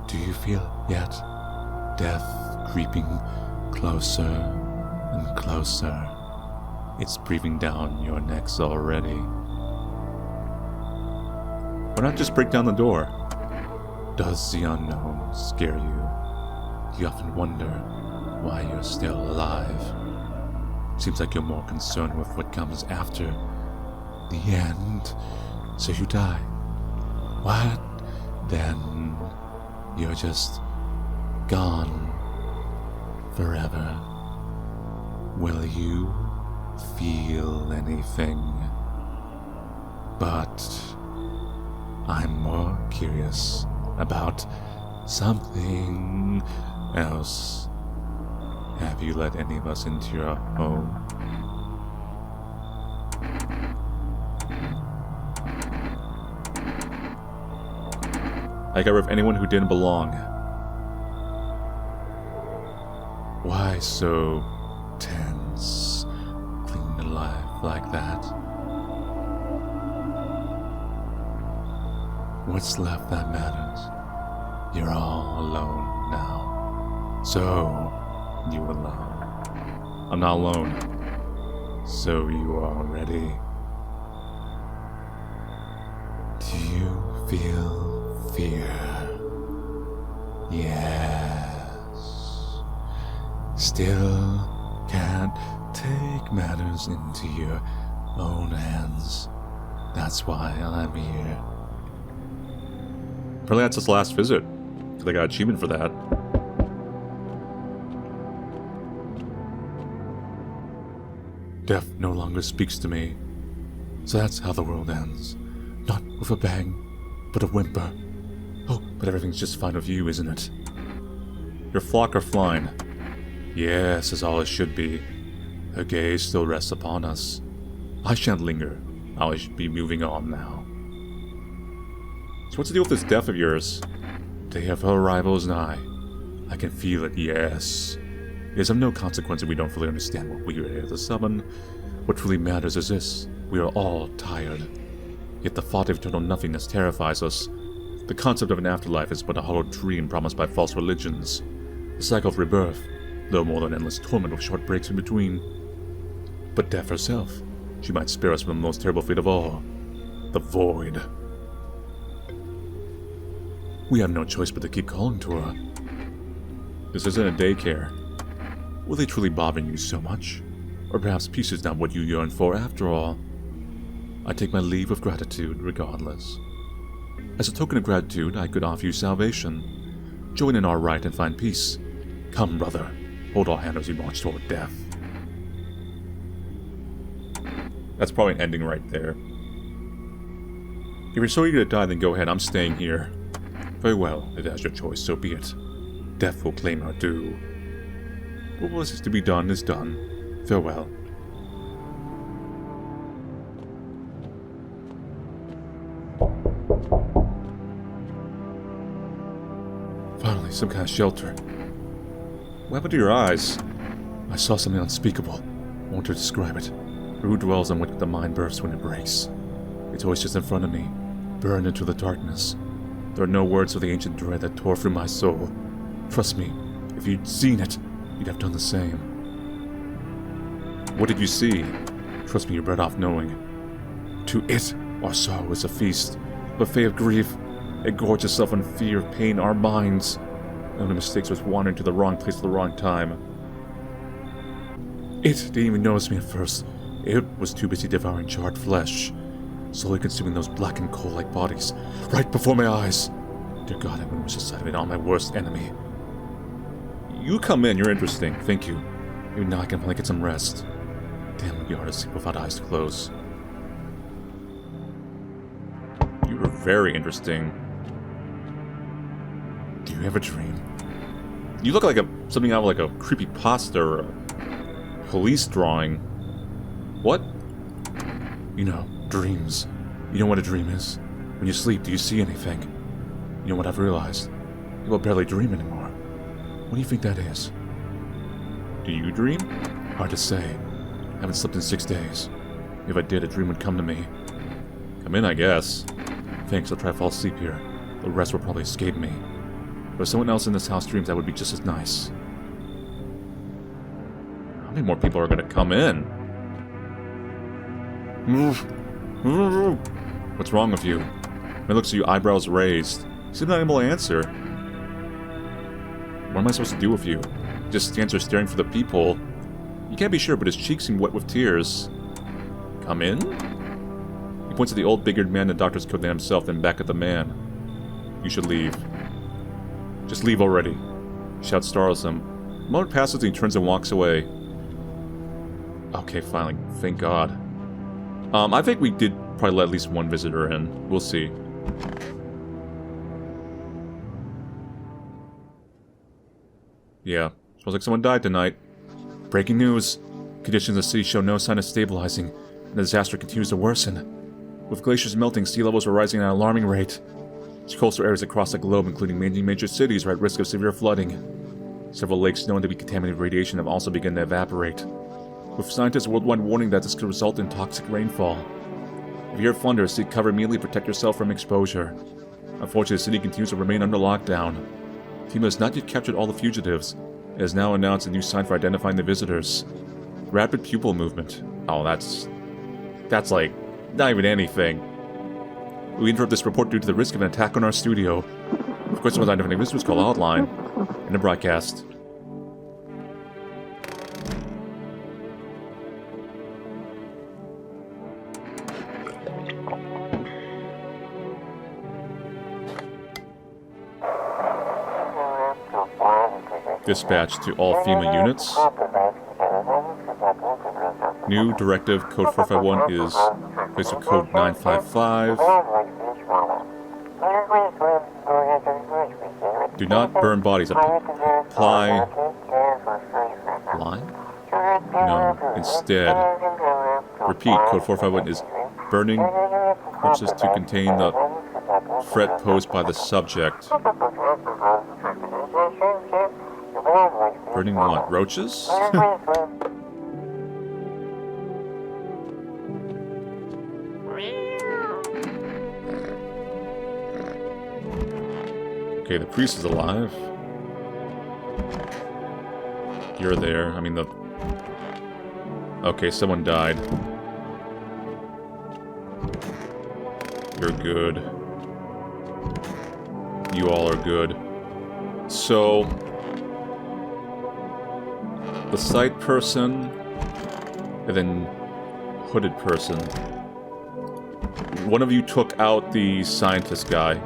S1: Do you feel it yet? Death creeping closer and closer. It's breathing down your necks already. Why not just break down the door? Does the unknown scare you? Do you often wonder why you're still alive? Seems like you're more concerned with what comes after the end, so you die. What? Then you're just gone forever. Will you feel anything? But I'm more curious about something else. Have you let any of us into your home? I got rid of anyone who didn't belong. Why so tense, clinging to life like that? What's left that matters? You're all alone now. So, you alone. I'm not alone. So you are ready. Do you feel fear? Yes. Still can't take matters into your own hands. That's why I'm here. Apparently that's his last visit. They got an achievement for that. Death no longer speaks to me. So that's how the world ends. Not with a bang, but a whimper. Oh, but everything's just fine with you, isn't it? Your flock are flying. Yes, is all it should be. Her gaze still rests upon us. I shan't linger. I should be moving on now. So what's the deal with this death of yours? Day of her arrival is nigh. I can feel it, yes. It is of no consequence that we don't fully understand what we are here to summon. What truly matters is this. We are all tired. Yet the thought of eternal nothingness terrifies us. The concept of an afterlife is but a hollow dream promised by false religions. The cycle of rebirth, little more than endless torment with short breaks in between. But death herself, she might spare us from the most terrible fate of all. The void. We have no choice but to keep calling to her. This isn't a daycare. Will they truly bother you so much? Or perhaps peace is not what you yearn for after all? I take my leave with gratitude regardless. As a token of gratitude, I could offer you salvation. Join in our rite and find peace. Come, brother. Hold our hand as we march toward death. That's probably an ending right there. If you're so eager to die, then go ahead. I'm staying here. Very well, if that's your choice, so be it. Death will claim her due. What was to be done is done. Farewell. Finally, some kind of shelter. What happened to your eyes? I saw something unspeakable. I want to describe it. Who dwells on what the mind births when it breaks? It's always just in front of me, burned into the darkness. There are no words of the ancient dread that tore through my soul. Trust me, if you'd seen it, you'd have done the same. What did you see? Trust me, you're better off knowing. To it, our sorrow is a feast, a buffet of grief. It gorges itself on fear, pain, our minds. The only mistakes was wandering to the wrong place at the wrong time. It didn't even notice me at first. It was too busy devouring charred flesh, slowly consuming those blackened coal-like bodies, right before my eyes. Dear God, I wouldn't wish the sight of it on my worst enemy. You come in, you're interesting, thank you. Maybe now I can finally get some rest. Damn, it would be hard to sleep without eyes to close. You were very interesting. Do you have a dream? You look like something out of like a creepypasta or a police drawing. What? You know, dreams. You know what a dream is? When you sleep, do you see anything? You know what I've realized? People barely dream anymore. What do you think that is? Do you dream? Hard to say. I haven't slept in 6 days. If I did, a dream would come to me. Come in, I guess. Thanks, I'll try to fall asleep here. The rest will probably escape me. But if someone else in this house dreams, that would be just as nice. How many more people are gonna come in? What's wrong with you? He looks at you, eyebrows raised. He's not able to answer. What am I supposed to do with you? He just stands there staring for the peephole. You can't be sure, but his cheeks seem wet with tears. Come in? He points at the old big-eared man in the doctor's coat and himself, then back at the man. You should leave. Just leave already. He shouts, startles him. A moment passes and he turns and walks away. Okay, finally. Thank God. I think we did probably let at least one visitor in. We'll see. Yeah. Smells like someone died tonight. Breaking news. Conditions in the city show no sign of stabilizing, and the disaster continues to worsen. With glaciers melting, sea levels are rising at an alarming rate. Coastal areas across the globe, including many major cities, are at risk of severe flooding. Several lakes known to be contaminated with radiation have also begun to evaporate, with scientists worldwide warning that this could result in toxic rainfall. If you hear thunder, seek cover immediately, protect yourself from exposure. Unfortunately, the city continues to remain under lockdown. FEMA has not yet captured all the fugitives. It has now announced a new sign for identifying the visitors. Rapid pupil movement. Oh, that's like, not even anything. We interrupt this report due to the risk of an attack on our studio. Of course, someone's identifying visitors call outline in the broadcast. Dispatch to all FEMA units. New directive, code 451 is replaced with code 955. Do not burn bodies. Apply... line? No, instead. Repeat, code 451 is burning corpses to contain the threat posed by the subject. Burning what? Roaches? Okay, the priest is alive. You're there. I mean, the... Okay, someone died. You're good. You all are good. So... the sight person, and then hooded person. One of you took out the scientist guy.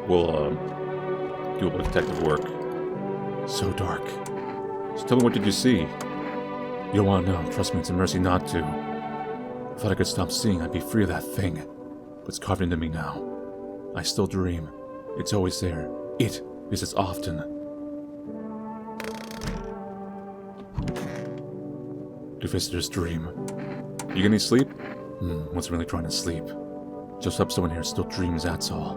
S1: We'll, do a bit of detective work. So dark. So tell me, what did you see? You don't want to know. Trust me, it's a mercy not to. If I could stop seeing, I'd be free of that thing. But it's carved into me now. I still dream. It's always there. It visits often. Do visitors dream? You get any sleep? Wasn't really trying to sleep. Just hope someone here still dreams, that's all.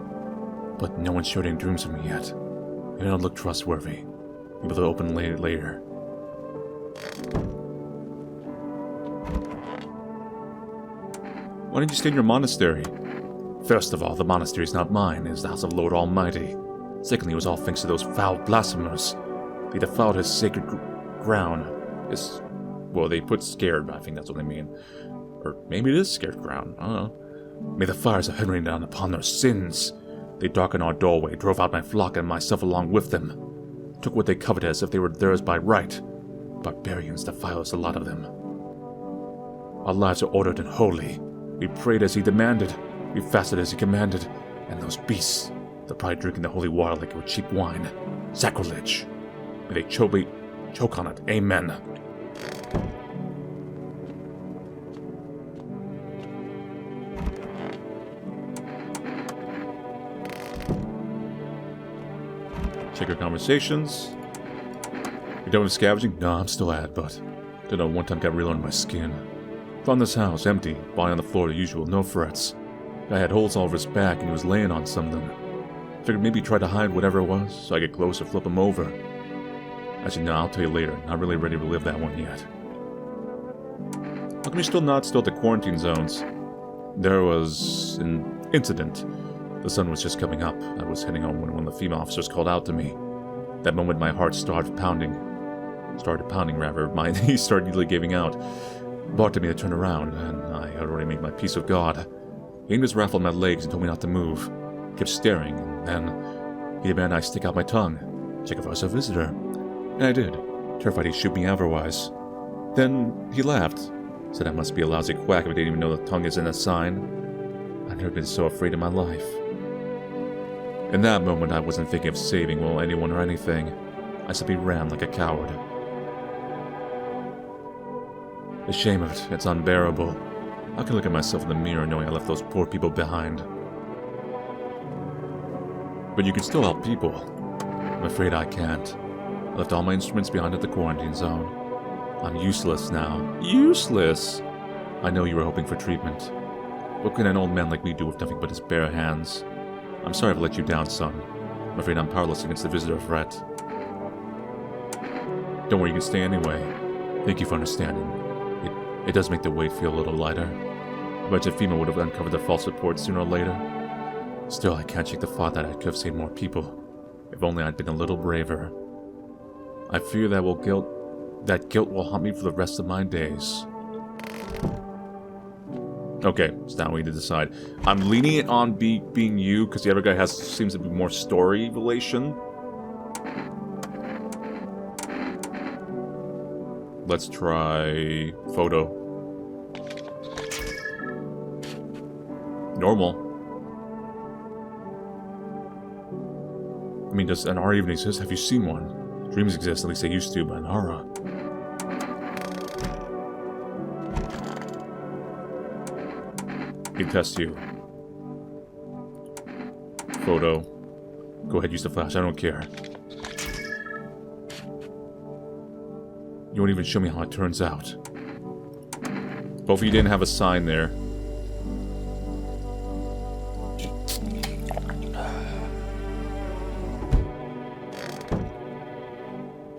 S1: But no one showed any dreams of me yet. They don't look trustworthy. Maybe they'll open later. Why didn't you stay in your monastery? First of all, the monastery is not mine. It is the house of Lord Almighty. Secondly, it was all thanks to those foul blasphemers. They defiled his sacred ground. Well, they put scared, but I think that's what they mean. Or maybe it is scared ground. I don't know. May the fires of heaven rain down upon their sins. They darkened our doorway, drove out my flock and myself along with them. Took what they coveted as if they were theirs by right. Barbarians, the vilest, a lot of them. Our lives are ordered and holy. We prayed as he demanded. We fasted as he commanded. And those beasts, they're probably drinking the holy water like it were cheap wine. Sacrilege. May they choke on it. Amen. Check your conversations. You done with scavenging? No, I'm still at, but don't know, one time got real under my skin. Found this house, empty, body on the floor, the usual, no threats. Guy had holes all over his back and he was laying on something. Figured maybe he tried to hide whatever it was, so I get closer, flip him over. Actually, no, I'll tell you later. Not really ready to relive that one yet. How come you're still at the quarantine zones? There was an incident. The sun was just coming up. I was heading home when one of the FEMA officers called out to me. That moment my heart started pounding. started pounding rather. My knees started nearly giving out. Barked at me to turn around, and I had already made my peace with God. He aimed his rifle at my legs and told me not to move. Kept staring, and then he demanded I stick out my tongue, check if I was a visitor. And I did, terrified he'd shoot me otherwise. Then he laughed, said I must be a lousy quack if I didn't even know the tongue isn't a sign. I'd never been so afraid in my life. In that moment, I wasn't thinking of saving, well, anyone or anything. I simply ran like a coward. The shame of it, it's unbearable. I can look at myself in the mirror knowing I left those poor people behind. But you can still help people. I'm afraid I can't. I left all my instruments behind at the quarantine zone. I'm useless now. Useless! I know you were hoping for treatment. What can an old man like me do with nothing but his bare hands? I'm sorry I've let you down, son. I'm afraid I'm powerless against the visitor threat. Don't worry, you can stay anyway. Thank you for understanding. It does make the weight feel a little lighter. I bet FEMA would have uncovered the false report sooner or later. Still, I can't shake the thought that I could have saved more people. If only I'd been a little braver. I fear that guilt will haunt me for the rest of my days. Okay, so now we need to decide. I'm leaning it on being you, because the other guy seems to be more story relation. Let's try photo. Normal. I mean, does an aura even exist? Have you seen one? Dreams exist, at least they used to, but an aura. Can test you. Photo. Go ahead, use the flash, I don't care. You won't even show me how it turns out. Both of you didn't have a sign there.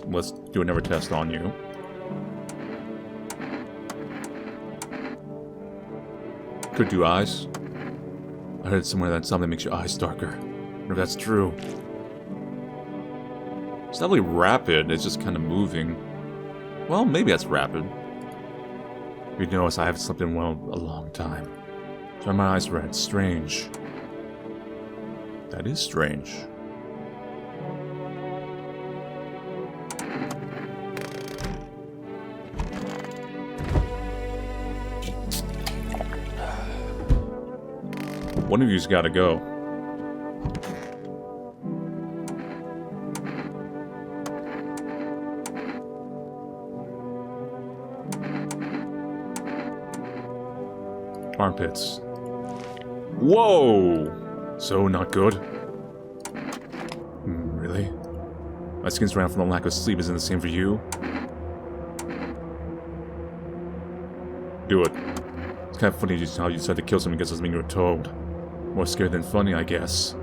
S1: Let's do another test on you. Could do eyes. I heard somewhere that something makes your eyes darker. I wonder if that's true. It's not really rapid, it's just kind of moving. Well, maybe that's rapid. You notice I haven't slept in well a long time. Turn my eyes red. Strange. That is strange. One of you's gotta go. Armpits. Whoa! So not good. Really? My skin's round from the lack of sleep. Isn't the same for you? Do it. It's kind of funny just how you decided to kill someone because something you were told. More scared than funny, I guess.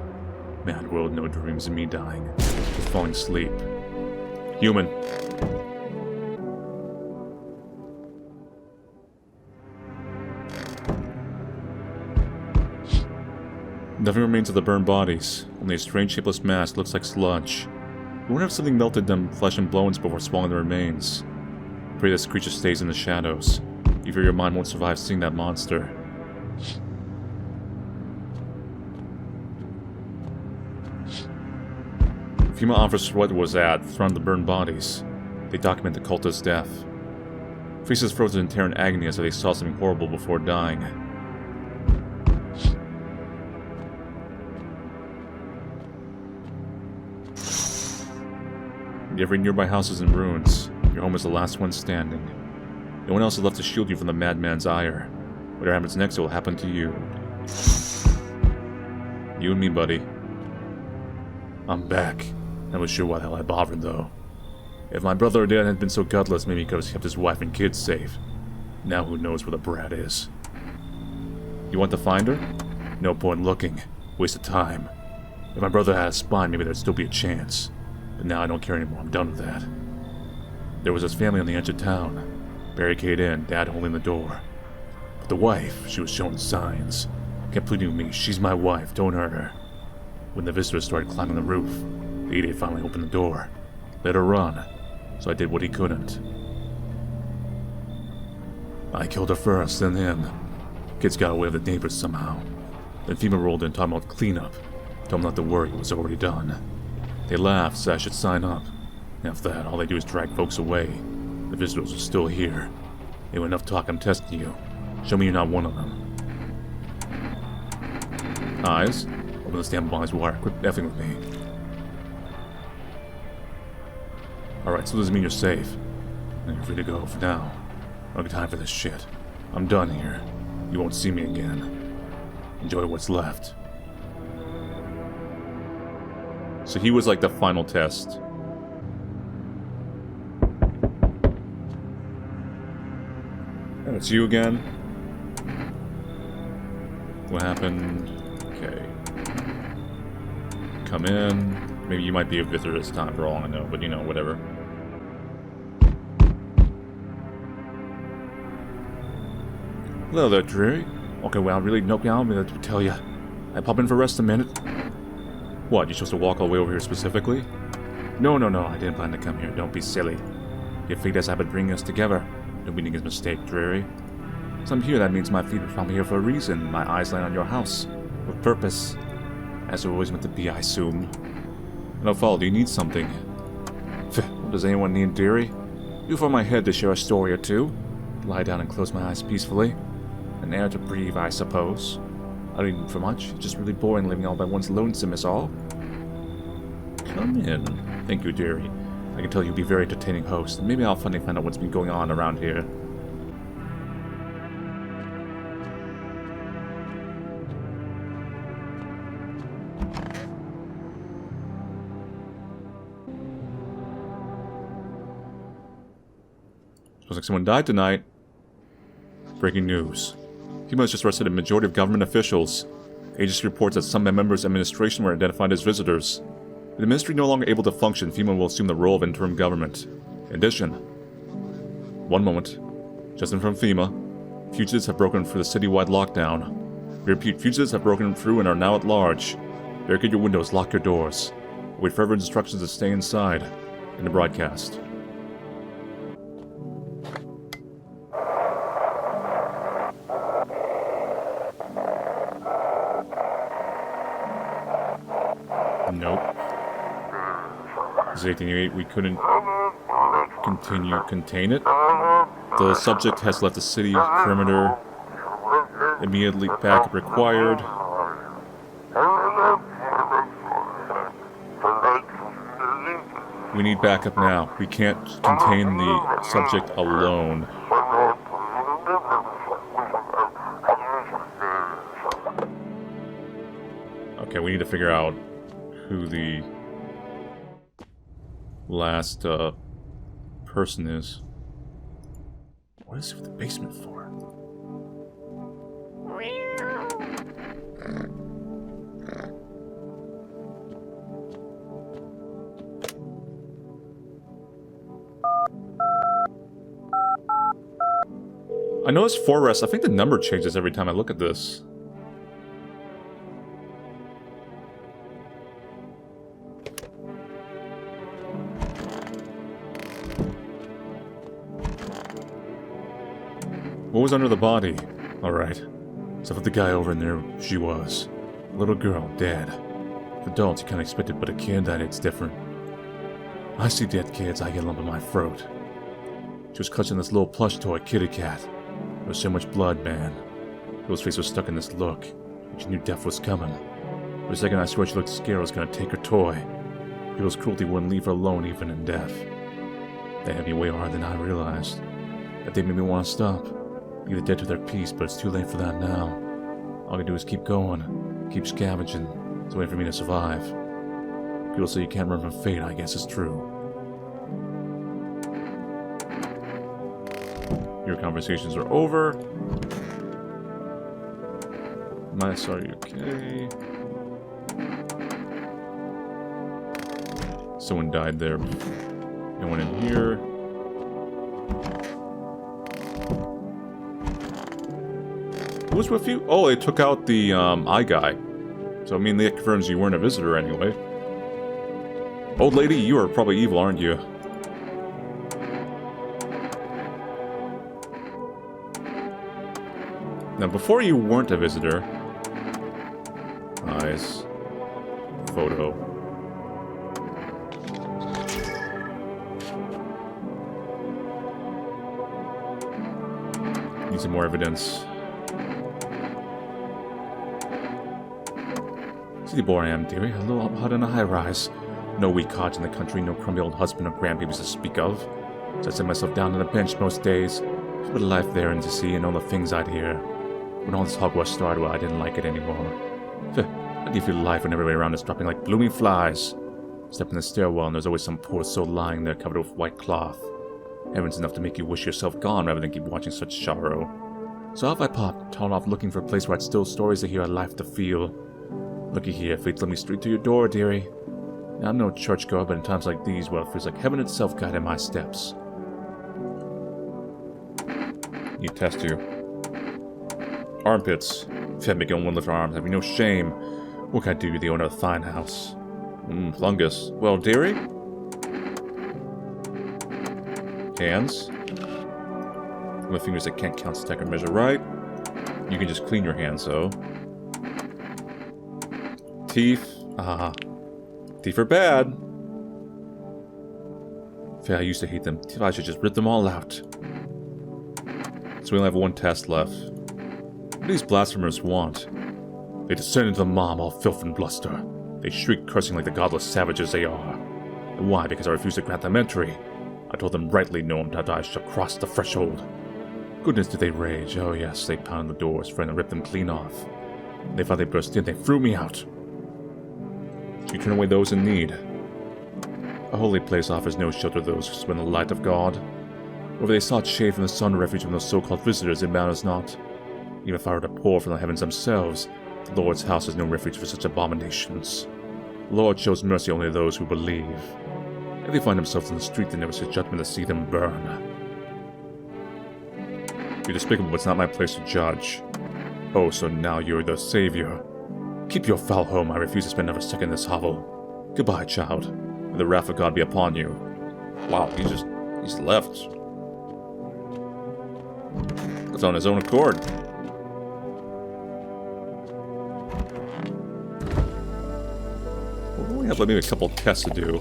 S1: Mad world, no dreams of me dying. Just falling asleep. Human. Nothing remains of the burned bodies. Only a strange shapeless mass looks like sludge. I wonder if something melted them flesh and bones before swallowing the remains. Pray this creature stays in the shadows. You fear your mind won't survive seeing that monster. FEMA offers what was at from the burned bodies. They document the cultist's death. Faces frozen in terror and agony as if they saw something horrible before dying. Every nearby house is in ruins. Your home is the last one standing. No one else is left to shield you from the madman's ire. Whatever happens next, it will happen to you. You and me, buddy. I'm back. Not really sure why the hell I bothered, though. If my brother or dad hadn't been so gutless, maybe he could have kept his wife and kids safe. Now who knows where the brat is. You want to find her? No point looking. Waste of time. If my brother had a spine, maybe there'd still be a chance. But now I don't care anymore. I'm done with that. There was this family on the edge of town. Barricade in, Dad holding the door. But the wife, she was showing signs. Kept pleading with me, she's my wife, don't hurt her. When the visitors started climbing the roof, the idiot finally opened the door. Let her run. so I did what he couldn't. I killed her first, then him. Kids got away with the neighbors somehow. Then FEMA rolled in talking about cleanup. Told them not to worry, it was already done. They laughed, said I should sign up. After that, all they do is drag folks away. The visitors are still here. They were enough talk, I'm testing you. Show me you're not one of them. Eyes? Open the damn bomb's wire. Quit effing with me. Alright, so does it mean you're safe? Then you're free to go for now. I don't got time for this shit. I'm done here. You won't see me again. Enjoy what's left. So he was like the final test. And it's you again. What happened? Okay. Come in. Maybe you might be a visitor this time for all I know, but you know, whatever. Hello there, Dreary. Okay, well, really, nope, yeah, I'm gonna tell you. I pop in for rest a minute. What, you supposed to walk all the way over here specifically? No, I didn't plan to come here. Don't be silly. Your fate has happened bringing us together. Don't be making a mistake, Dreary. So I'm here, that means my feet found me here for a reason. My eyes land on your house. With purpose. As they're always meant to be, I assume. No fault, do you need something? What does anyone need, dearie? You for my head to share a story or two. Lie down and close my eyes peacefully. An air to breathe, I suppose. I don't need for much. It's just really boring living all by one's lonesome is all. Come in. Thank you, dearie. I can tell you'll be a very entertaining host, and maybe I'll finally find out what's been going on around here. Looks like someone died tonight. Breaking news. FEMA has just arrested a majority of government officials. Agency reports that some members of administration were identified as visitors. With the ministry no longer able to function, FEMA will assume the role of interim government. In addition, one moment. Just in from FEMA, fugitives have broken through the citywide lockdown. We repeat, fugitives have broken through and are now at large. Barricade your windows, lock your doors. Wait further instructions to stay inside. In the broadcast. Nope. 1888, we couldn't contain it. The subject has left the city perimeter. Immediately backup required. We need backup now. We can't contain the subject alone. Okay, we need to figure out who the last person is. What is the basement for? I know it's Forest. I think the number changes every time I look at this. What was under the body? Alright. So for the guy over in there, she was. A little girl, dead. For adults, you can't expect it, but a kid, it's different. I see dead kids, I get a lump in my throat. She was clutching this little plush toy kitty cat. There was so much blood, man. Girl's face was stuck in this look. She knew death was coming. For a second, I swear she looked scared I was gonna take her toy. People's cruelty wouldn't leave her alone even in death. They had me way harder than I realized. That they made me want to stop. Leave the dead to their peace, but it's too late for that now. All I can do is keep going, keep scavenging. It's a way for me to survive. People say you can't run from fate, I guess it's true. Your conversations are over. Mice, are you okay? Someone died there. No one in here. Who was with you? Oh, they took out the eye guy. So I mean, that confirms you weren't a visitor anyway. Old lady, you are probably evil, aren't you? Now, before you weren't a visitor. Eyes. Photo. Need some more evidence. See the boy I am, dearie. A little up hot in a high-rise. No wee cottage in the country, no crummy old husband or grandbabies to speak of. So I sit myself down on a bench most days. What a life there and to see and all the things I'd hear. When all this hogwash started, well, I didn't like it anymore. How do you feel life when everybody around is dropping like blooming flies? Step in the stairwell and there's always some poor soul lying there covered with white cloth. Heaven's enough to make you wish yourself gone rather than keep watching such sorrow. So off I popped, torn off looking for a place where I'd still stories to hear, a life to feel. Looky here, fate's led me straight to your door, dearie. Now, I'm no churchgoer, but in times like these, well, it feels like heaven itself guiding my steps. You test you. Armpits. Fed me going one lift arms, having no shame. What can I do, the owner of the fine house? Fungus. Well, dearie? Hands. My fingers that can't count, stack, or measure right. You can just clean your hands, though. Teeth. Teeth are bad. I used to hate them. I should just rip them all out. So we only have one test left. What do these blasphemers want? They descend into the mob, all filth and bluster. They shriek, cursing like the godless savages they are. And why? Because I refused to grant them entry. I told them rightly, no, that I shall cross the threshold. Goodness did they rage. Oh yes, they pounded the doors, friend, and ripped them clean off. They thought they burst in, they threw me out. You turn away those in need. A holy place offers no shelter to those who spurn the light of God. Whether they sought shade from the sun or refuge from those so-called visitors, it matters not. Even if I were to pour from the heavens themselves, the Lord's house is no refuge for such abominations. The Lord shows mercy only to those who believe. If they find themselves in the street, they never see judgment to see them burn. You're despicable, but it's not my place to judge. Oh, so now you're the savior. Keep your foul home. I refuse to spend another second in this hovel. Goodbye, child. May the wrath of God be upon you. Wow, he's left. That's on his own accord. Well, we only have maybe a couple tests to do.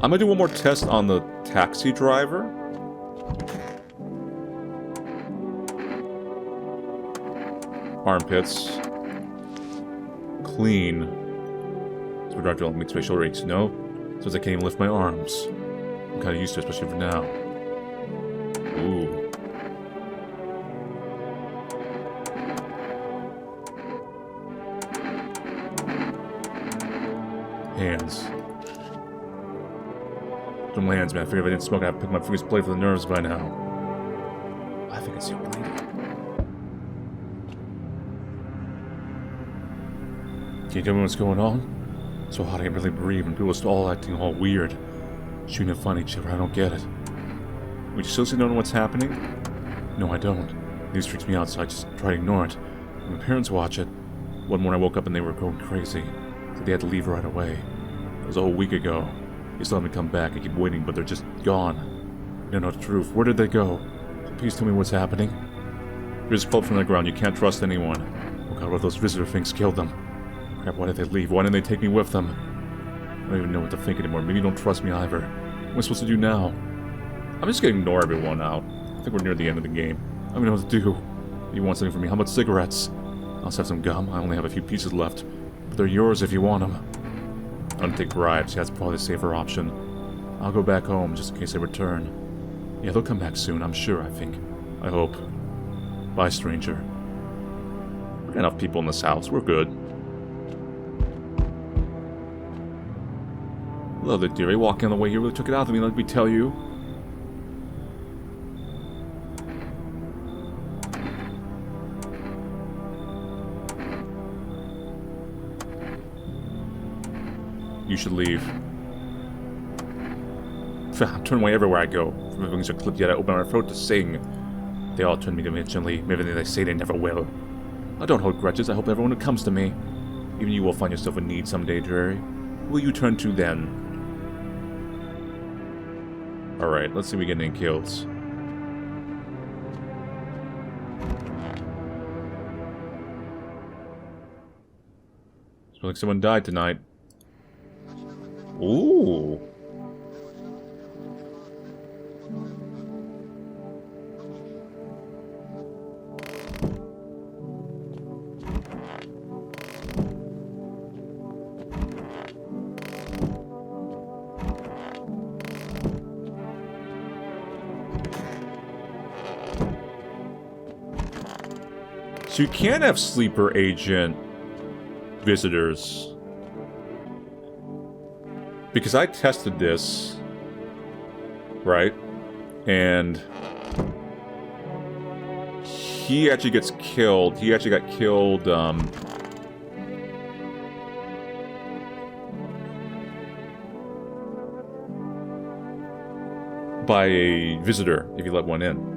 S1: I'm gonna do one more test on the taxi driver. Armpits. Clean. So we're driving to make facial aches, you know? So I can't even lift my arms. I'm kind of used to it, especially for now. Ooh. Hands. Some hands, man. I figured if I didn't smoke, I'd pick my fingers play for the nerves by now. I think it's the old lady. Can you tell me what's going on? So hot I can barely breathe, and people are all acting all weird. Shooting at fun each other, I don't get it. Would you seriously know what's happening? No, I don't. News freaks me out, so I just try to ignore it. My parents watch it. One morning I woke up and they were going crazy. So they had to leave right away. It was a whole week ago. They still haven't come back. I keep waiting, but they're just gone. I don't know the truth. Where did they go? So please tell me what's happening. You're just pulled from the ground. You can't trust anyone. Oh god, what if those visitor things killed them? Crap, why did they leave? Why didn't they take me with them? I don't even know what to think anymore. Maybe you don't trust me either. What am I supposed to do now? I'm just gonna ignore everyone now. I think we're near the end of the game. I don't know what to do. You want something from me? How about cigarettes? I'll just have some gum. I only have a few pieces left. But they're yours if you want them. I don't take bribes. That's probably the safer option. I'll go back home just in case they return. Yeah, they'll come back soon, I'm sure, I think. I hope. Bye, stranger. We've got enough people in this house. We're good. Love it, dearie. Walking on the way here really took it out of me, let me tell you. You should leave. I'm turning away everywhere I go. From my wings are clipped, yet I open my throat to sing. They all turn me dimensionally. Maybe they say they never will. I don't hold grudges. I hope everyone who comes to me. Even you will find yourself in need someday, dearie. Who will you turn to then? Alright, let's see if we get any kills. Looks like someone died tonight. Ooh. So you can't have sleeper agent visitors. Because I tested this, right? And he actually gets killed. He actually got killed, by a visitor, if you let one in.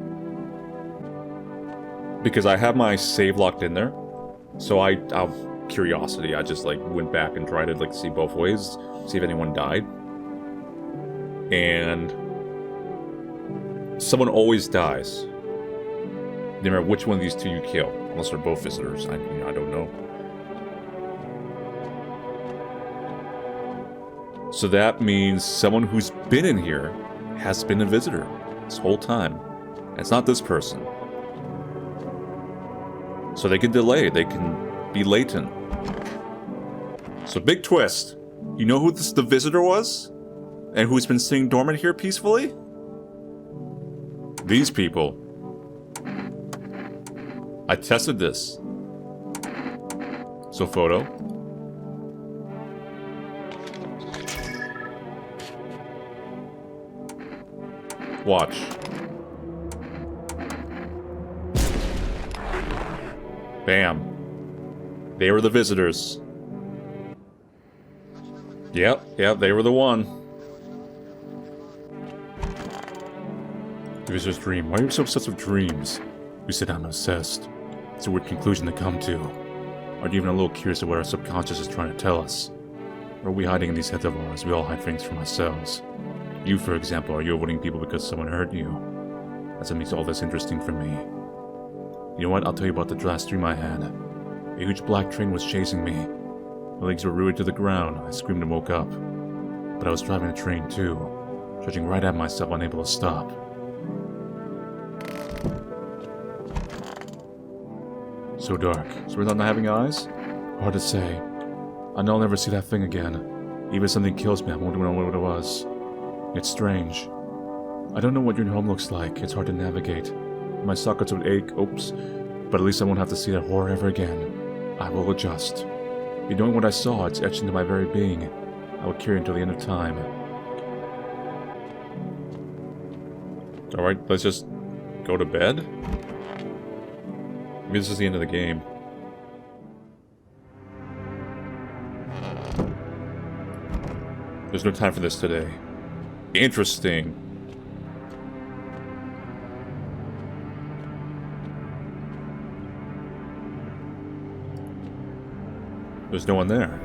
S1: Because I have my save locked in there. So out of curiosity, I just, like, went back and tried to, like, see both ways. See if anyone died. And someone always dies. No matter which one of these two you kill. Unless they're both visitors. I don't know. So that means someone who's been in here has been a visitor this whole time. And it's not this person. So they can delay. They can be latent. So big twist. You know who the visitor was? And who's been sitting dormant here peacefully? These people. I tested this. So photo. Watch. Bam. They were the visitors. Yep, they were the one. The visitor's dream. Why are you so obsessed with dreams? You said I'm obsessed. It's a weird conclusion to come to. Aren't you even a little curious of what our subconscious is trying to tell us? Or are we hiding in these heads of ours? We all hide things from ourselves. You, for example, are you avoiding people because someone hurt you? That's what makes all this interesting for me. You know what? I'll tell you about the last dream I had. A huge black train was chasing me. My legs were rooted to the ground. I screamed and woke up. But I was driving the train too, judging right at myself, unable to stop. So dark. So we're not having eyes? Hard to say. I know I'll never see that thing again. Even if something kills me, I won't know what it was. It's strange. I don't know what your home looks like. It's hard to navigate. My sockets would ache, oops. But at least I won't have to see that horror ever again. I will adjust. You knowing what I saw, it's etched into my very being. I will carry it until the end of time. Alright, let's just go to bed? Maybe this is the end of the game. There's no time for this today. Interesting. There's no one there.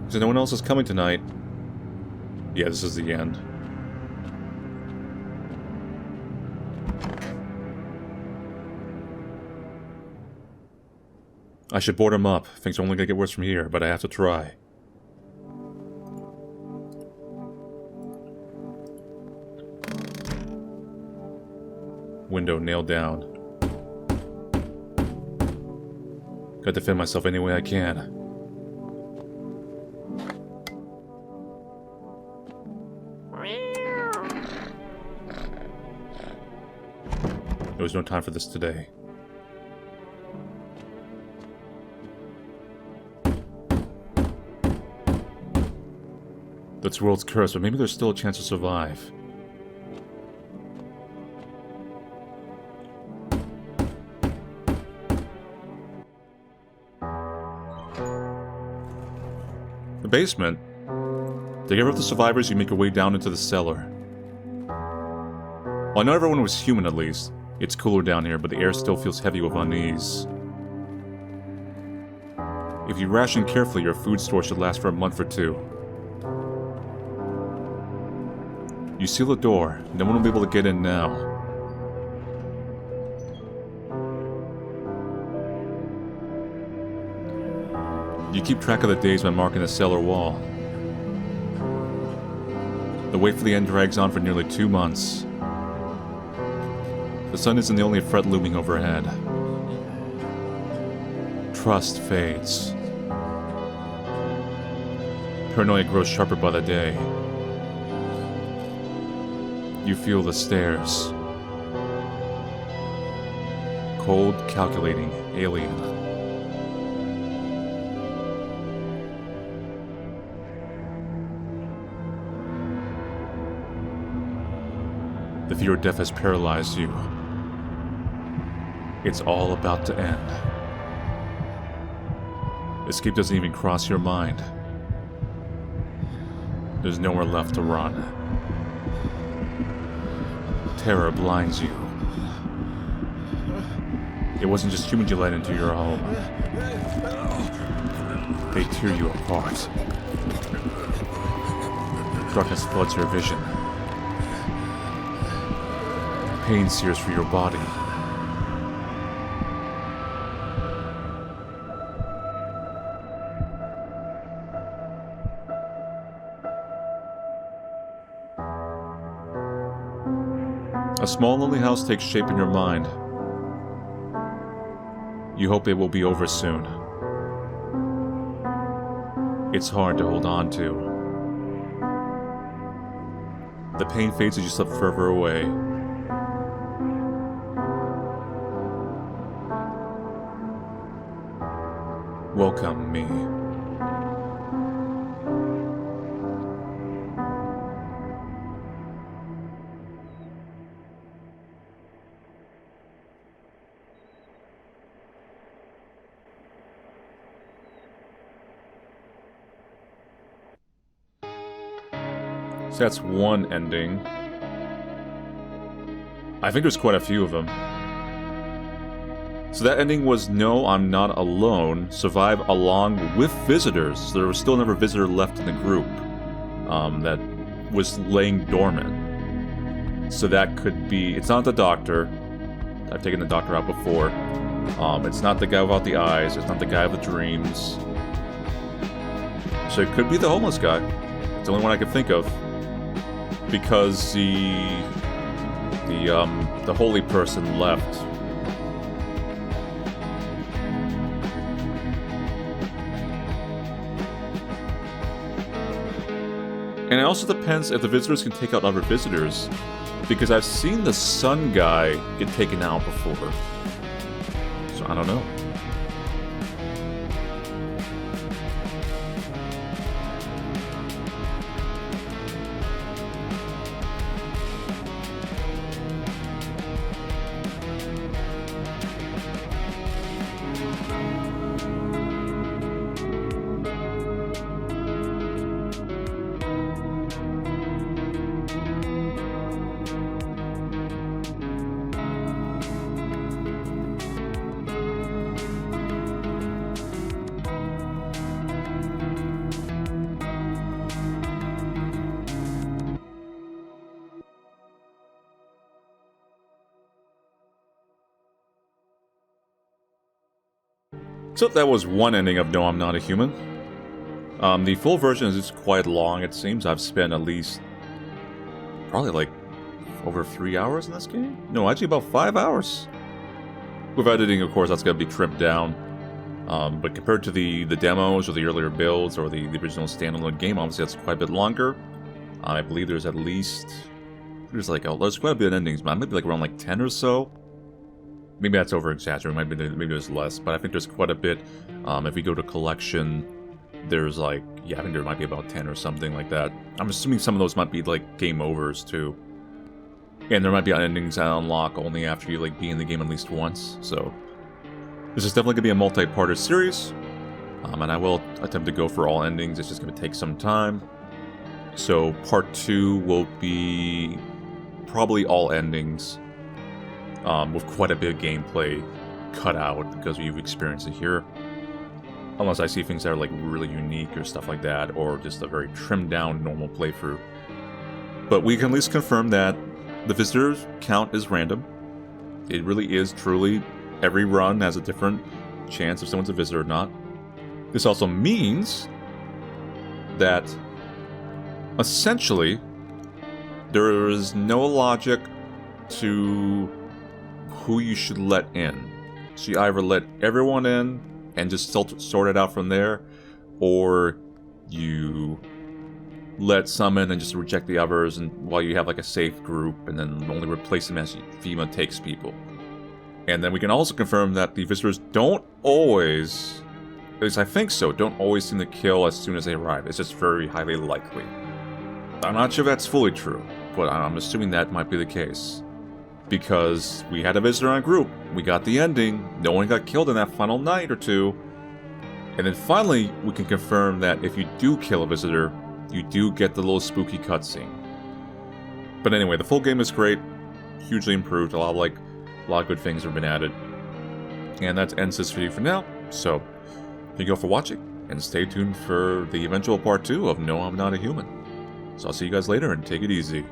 S1: So no one else is coming tonight. Yeah, this is the end. I should board him up. Things are only gonna get worse from here, but I have to try. Window nailed down. Gotta defend myself any way I can. There was no time for this today. This world's cursed, but maybe there's still a chance to survive. The basement. To get rid of the survivors, you make your way down into the cellar. Well, I know everyone was human at least. It's cooler down here, but the air still feels heavy with unease. If you ration carefully, your food store should last for a month or two. You seal the door. No one will be able to get in now. You keep track of the days by marking the cellar wall. The wait for the end drags on for nearly 2 months. The sun isn't the only threat looming overhead. Trust fades. Paranoia grows sharper by the day. You feel the stares. Cold, calculating, alien. The fear of death has paralyzed you. It's all about to end. Escape doesn't even cross your mind. There's nowhere left to run. Terror blinds you. It wasn't just humans you let into your home. They tear you apart. Darkness floods your vision. Pain sears through your body. A small lonely house takes shape in your mind. You hope it will be over soon. It's hard to hold on to. The pain fades as you slip further away. Welcome me. So that's one ending. I think there's quite a few of them. So that ending was no, I'm not alone. Survive along with visitors. So there was still another visitor left in the group that was laying dormant. So that could be... It's not the doctor. I've taken the doctor out before. It's not the guy without the eyes. It's not the guy with the dreams. So it could be the homeless guy. It's the only one I could think of. Because the holy person left. And it also depends if the visitors can take out other visitors, because I've seen the sun guy get taken out before. So I don't know. So that was one ending of No, I'm Not a Human. The full version is quite long, it seems. I've spent at least probably like over 3 hours in this game? No, actually about 5 hours. With editing, of course, that's going to be trimmed down. But compared to the demos or the earlier builds or the original standalone game, obviously that's quite a bit longer. I believe there's at least... There's quite a bit of endings, but maybe like around like 10 or so. Maybe that's over-exaggerating, maybe there's less, but I think there's quite a bit. If we go to collection, there's like, yeah, I think there might be about 10 or something like that. I'm assuming some of those might be like game overs too. And there might be endings that unlock only after you like be in the game at least once, so... This is definitely going to be a multi-parter series, and I will attempt to go for all endings, it's just going to take some time. So part 2 will be probably all endings. With quite a bit of gameplay cut out because we've experienced it here. Unless I see things that are like really unique or stuff like that, or just a very trimmed down normal playthrough. But we can at least confirm that the visitors count is random. It really is truly, every run has a different chance if someone's a visitor or not. This also means that essentially there is no logic to who you should let in. So you either let everyone in and just sort it out from there, or you let some in and just reject the others, and while you have like a safe group, and then only replace them as FEMA takes people. And then we can also confirm that the visitors don't always, at least I think so, don't always seem to kill as soon as they arrive. It's just very highly likely. I'm not sure if that's fully true, but I'm assuming that might be the case. Because we had a visitor on group, we got the ending, no one got killed in that final night or two, and then finally we can confirm that if you do kill a visitor, you do get the little spooky cutscene. But anyway, the full game is great, hugely improved, a lot of good things have been added. And that ends this video for now, so thank you all for watching, and stay tuned for the eventual part 2 of No, I'm Not a Human. So I'll see you guys later, and take it easy.